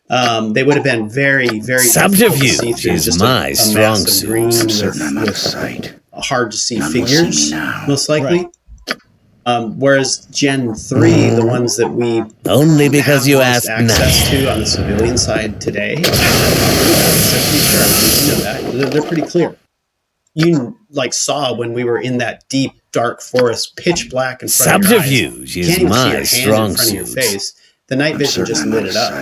They would have been very, very subterfuge is my strong suit. Certain I'm out of sight. Hard to see figures, most likely. Whereas Gen 3, the ones that we only because you asked access to on the civilian side today, they're pretty clear. You saw when we were in that deep dark forest, pitch black in front of your eyes. Subterfuge is my strong suit. The night vision just lit it up.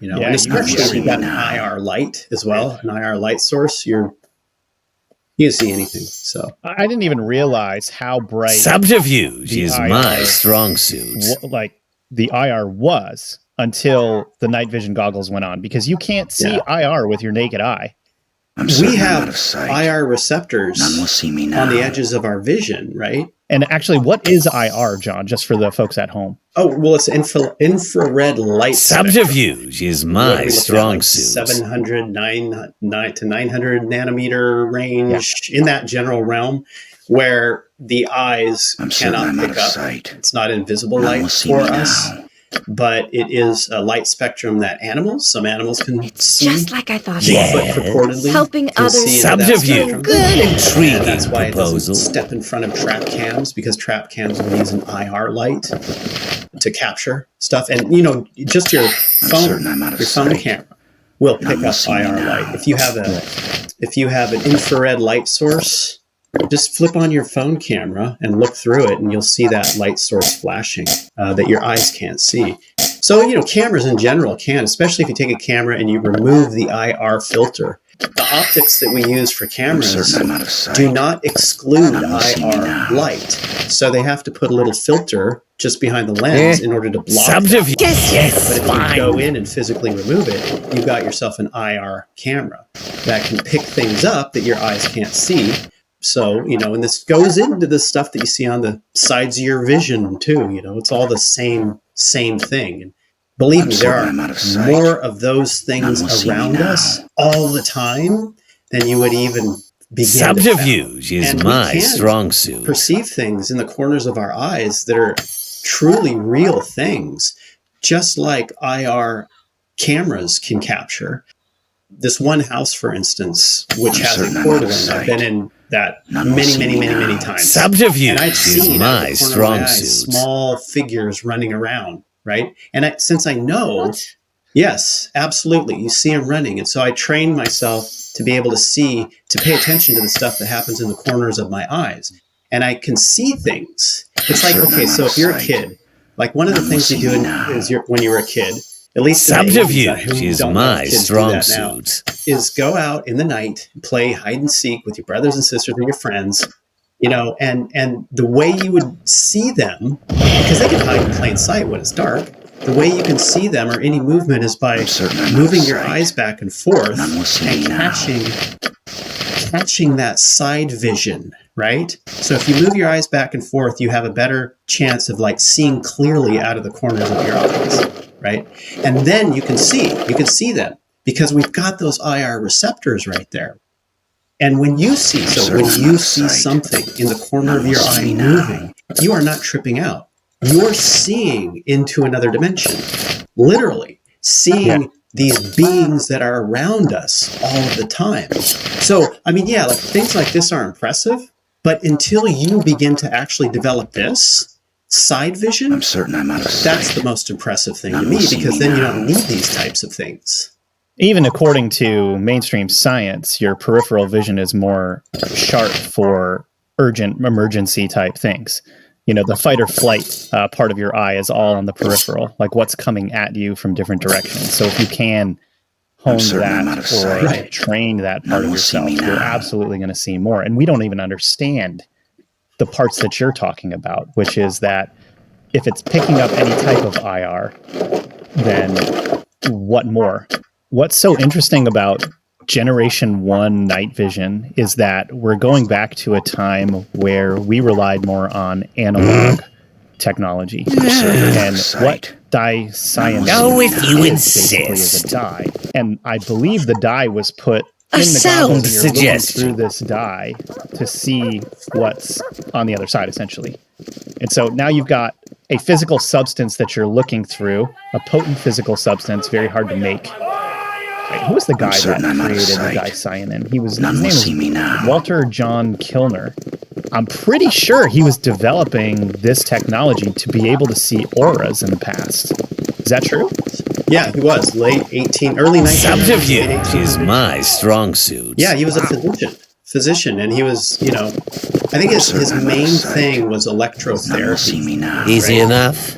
And especially if you've got an IR light as well, an IR light source, you can see anything. So I didn't even realize how bright subterfuge is my strong suit. Like the IR was until the night vision goggles went on, because you can't see IR with your naked eye. We have IR receptors on the edges of our vision, right? And actually, what is IR, John, just for the folks at home? Oh, well, it's infrared light. Subterfuge is my strong suit. 700, 900 to 900 nanometer range, in that general realm, where the eyes cannot pick up. It's not invisible light for us. But it is a light spectrum that some animals can see. Just like I thought. Purportedly helping others. Subterfuge. Good, intriguing That's why proposal. It doesn't step in front of trap cams, because trap cams will use an IR light to capture stuff. And just your phone camera will pick up IR light. If you have an infrared light source, just flip on your phone camera and look through it, and you'll see that light source flashing that your eyes can't see. So, cameras in general can, especially if you take a camera and you remove the IR filter. The optics that we use for cameras do not exclude IR light. So they have to put a little filter just behind the lens in order to block subterfuge. Yes, but if you go in and physically remove it, you've got yourself an IR camera that can pick things up that your eyes can't see. So, and this goes into the stuff that you see on the sides of your vision too. It's all the same thing. And believe me, there are more of those things around us all the time than you would even begin subterfuge to is my strong suit. Perceive things in the corners of our eyes that are truly real things, just like IR cameras can capture. This one house, for instance, which has a portal in, I've been in that many times. Subterfuge and I've seen is my strong suit. Small figures running around, right? And since I know, yes, absolutely, you see them running. And so I train myself to be able to pay attention to the stuff that happens in the corners of my eyes. And I can see things. It's like, okay, so if you're a kid, like one of the things you do when you were a kid, at least subterfuge is my strong suit. Is go out in the night, play hide and seek with your brothers and sisters and your friends, and the way you would see them, because they can hide in plain sight when it's dark, the way you can see them or any movement is by moving your eyes back and forth and catching that side vision, right? So if you move your eyes back and forth, you have a better chance of seeing clearly out of the corners of your eyes. Right? And then you can see them because we've got those IR receptors right there. And when you see something in the corner of your eye moving, you are not tripping out. You're seeing into another dimension, literally seeing these beings that are around us all of the time. So, things like this are impressive, but until you begin to actually develop this side vision, I'm certain I'm out of sight. That's the most impressive thing to me, because then you don't need these types of things. Even according to mainstream science, your peripheral vision is more sharp for urgent emergency type things. The fight or flight part of your eye is all on the peripheral, like what's coming at you from different directions. So if you can hone that or train that part of yourself, you're absolutely going to see more. And we don't even understand the parts that you're talking about, which is that if it's picking up any type of IR, then what more? What's so interesting about Generation 1 night vision is that we're going back to a time where we relied more on analog technology. And what dye science go if you insist is a dye. And I believe the dye was put A sound you're looking suggestion. through this die to see what's on the other side, essentially. And so now you've got a physical substance that you're looking through, a potent physical substance, very hard to make. Right, who was the guy that created the dicyanin? His name was Walter John Kilner. I'm pretty sure he was developing this technology to be able to see auras in the past. Is that true? Yeah, he was. Early 1900s. Subterfuge is my strong suit. Yeah, he was a physician, and he was, I think his main thing was electrotherapy. Easy enough.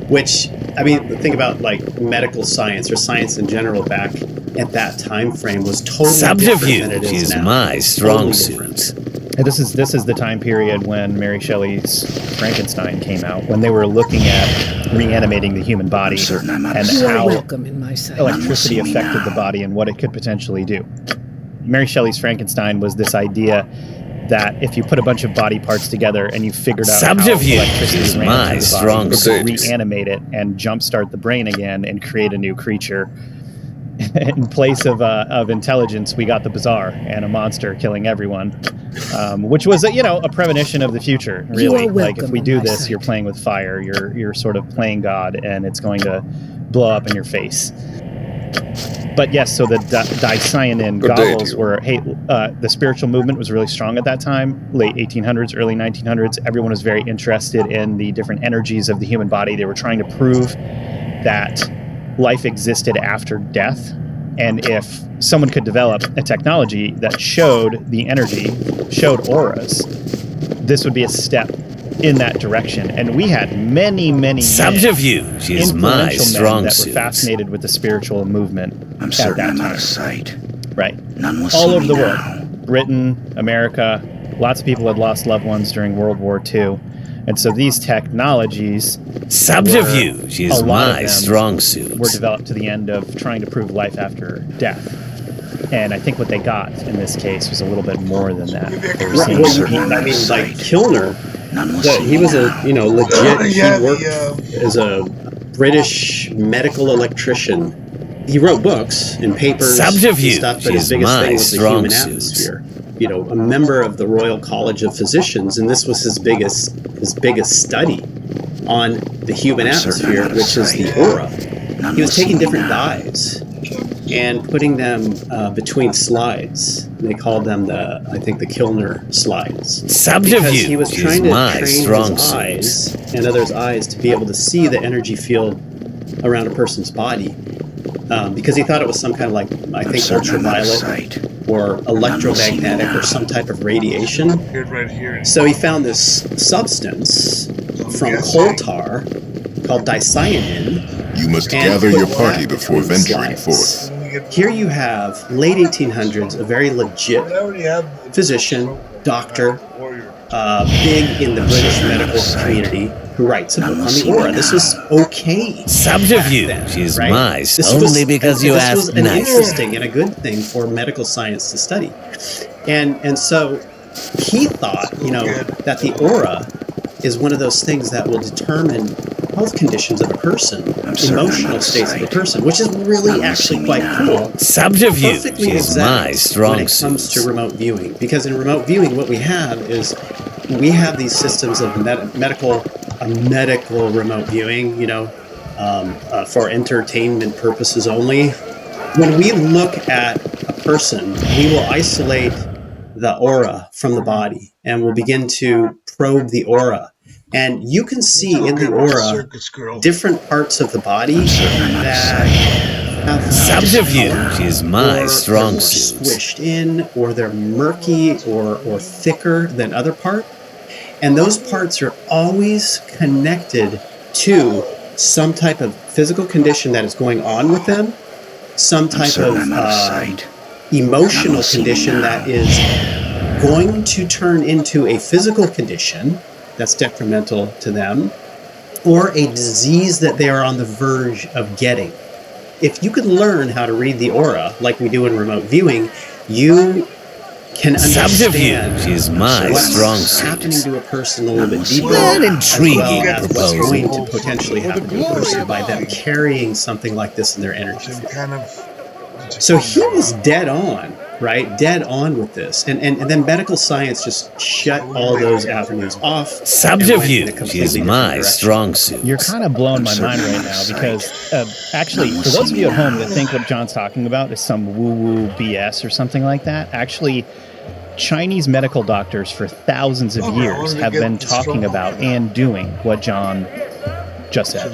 Which, I mean, think about like medical science or science in general back at that time frame was totally different than it is now. My strong suit. This is the time period when Mary Shelley's Frankenstein came out, when they were looking at reanimating the human body and how electricity affected the body and what it could potentially do. Mary Shelley's Frankenstein was this idea that if you put a bunch of body parts together and you figured out how electricity ran through the body, you could reanimate it and jumpstart the brain again and create a new creature. In place of intelligence, we got the Bazaar and a monster killing everyone, which was a premonition of the future. Really, like if we do this, you're playing with fire. You're sort of playing God, and it's going to blow up in your face. But yes, so the dicyanin goggles were, the spiritual movement was really strong at that time, late 1800s, early 1900s. Everyone was very interested in the different energies of the human body. They were trying to prove that life existed after death. And if someone could develop a technology that showed the energy, showed auras, this would be a step in that direction. And we had many subterfuge is my strong that were fascinated with the spiritual movement I'm certain I'm out of sight. Right. None will all see over me the now. world. Britain, America, lots of people had lost loved ones during World War II. And so these technologies, subterfuge is my strong suit, were developed to the end of trying to prove life after death. And I think what they got in this case was a little bit more than that. Like Kilner, he was a legit. He worked as a British medical electrician. He wrote books and papers and stuff, but his biggest thing was the human atmosphere. A member of the Royal College of Physicians, and this was his biggest study on the human atmosphere, which is the aura. He was taking different dyes and putting them between slides. They called them the Kilner slides. Because he was trying to train his eyes and others' eyes to be able to see the energy field around a person's body. Because he thought it was some kind of ultraviolet or electromagnetic or some type of radiation. So he found this substance from coal tar called dicyanin. You must gather your party before venturing forth. Here you have, late 1800s, a very legit physician, doctor, big in the British medical community, who writes a book on the aura. This was okay. Subterfuge is my only because you asked nicely. This was an nicely. interesting and a good thing for medical science to study. And so he thought, that the aura is one of those things that will determine health conditions of a person, emotional states of a person, which is really actually quite cool. Subterfuge is my strong when it comes to remote viewing. Because in remote viewing, what we have is these systems of medical remote viewing, for entertainment purposes only. When we look at a person, we will isolate the aura from the body, and we'll begin to probe the aura. And you can see in the aura different parts of the body that have subterfuge is my strong suit. Squished in, or they're murky or thicker than other parts. And those parts are always connected to some type of physical condition that is going on with them, some type of emotional condition that is going to turn into a physical condition that's detrimental to them, or a disease that they are on the verge of getting. If you could learn how to read the aura, like we do in remote viewing, you can understand is my strong what's happening to a person a little bit deeper, That intriguing as well as what's going to potentially happen to a person by them carrying something like this in their energy field. So he was dead on right? Dead on with this. And then medical science just shut all those avenues off. Subterfuge is my strong suit. You're kind of blowing my mind right now because actually, for those of you at home that think what John's talking about is some woo-woo BS or something like that, actually, Chinese medical doctors for thousands of years have been talking about and doing what John just said.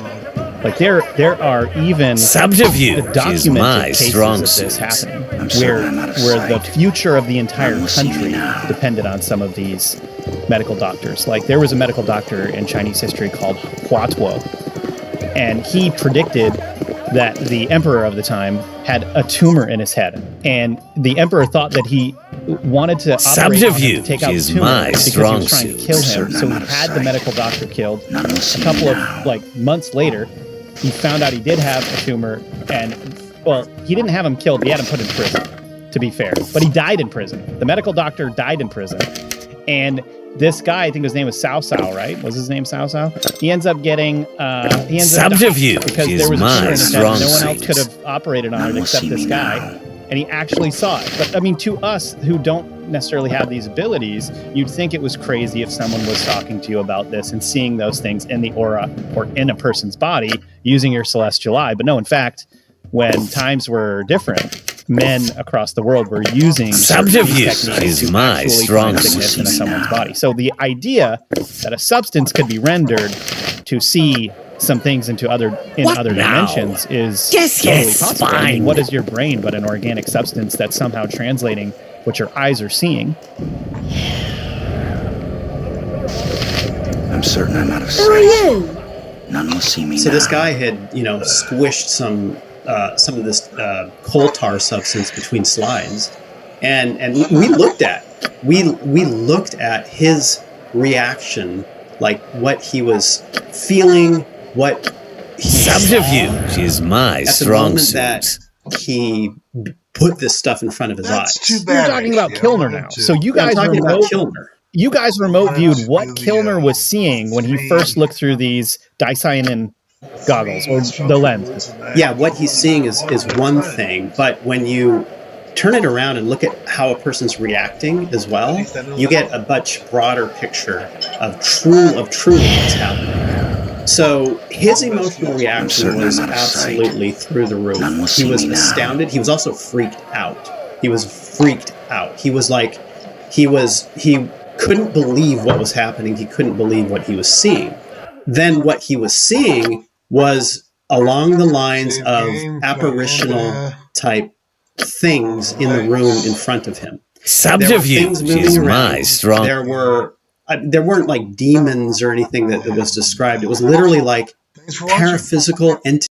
Like there are even documented cases of this happening, where the future of the entire country depended on some of these medical doctors. Like there was a medical doctor in Chinese history called Hua Tuo, and he predicted that the emperor of the time had a tumor in his head, and the emperor thought that he wanted to operate on him to take out the tumor because he was trying to kill him. So he had the medical doctor killed. A couple of months later, he found out he did have a tumor, and well, he didn't have him killed. He had him put in prison, to be fair, but he died in prison. The medical doctor died in prison, and this guy, I think his name was Cao Cao, right? Was his name Cao Cao? He ends up getting Subterfuge because there was a tumor in his head. No one else could have operated on it except this guy, and he actually saw it. But I mean, to us who don't necessarily have these abilities, you'd think it was crazy if someone was talking to you about this and seeing those things in the aura or in a person's body using your celestial eye. But no, in fact, when times were different, men across the world were using subterfuge is my strong sickness in someone's body. So the idea that a substance could be rendered to see some things into other dimensions is totally possible. I mean, what is your brain but an organic substance that's somehow translating what your eyes are seeing? I'm certain I'm out of sight. Who are you? None will see me So now. this guy had, squished some of this coal tar substance between slides, and we looked at his reaction, like what he was feeling, what he subterfuge is my strong suit. That he put this stuff in front of his eyes. We're talking about Kilner now. So you guys you guys remote viewed what Kilner was seeing when he first looked through these dicyanin goggles or the lens. Yeah, what he's seeing is one thing, but when you turn it around and look at how a person's reacting as well, you get a much broader picture of truly what's happening. So his emotional reaction was absolutely through the roof. He was astounded. He was also freaked out. He was like, he couldn't believe what was happening. He couldn't believe what he was seeing. Then what he was seeing was along the lines of apparitional type things in the room in front of him. Subterfuge is my strong. There weren't like demons or anything that was described. It was literally like paraphysical entities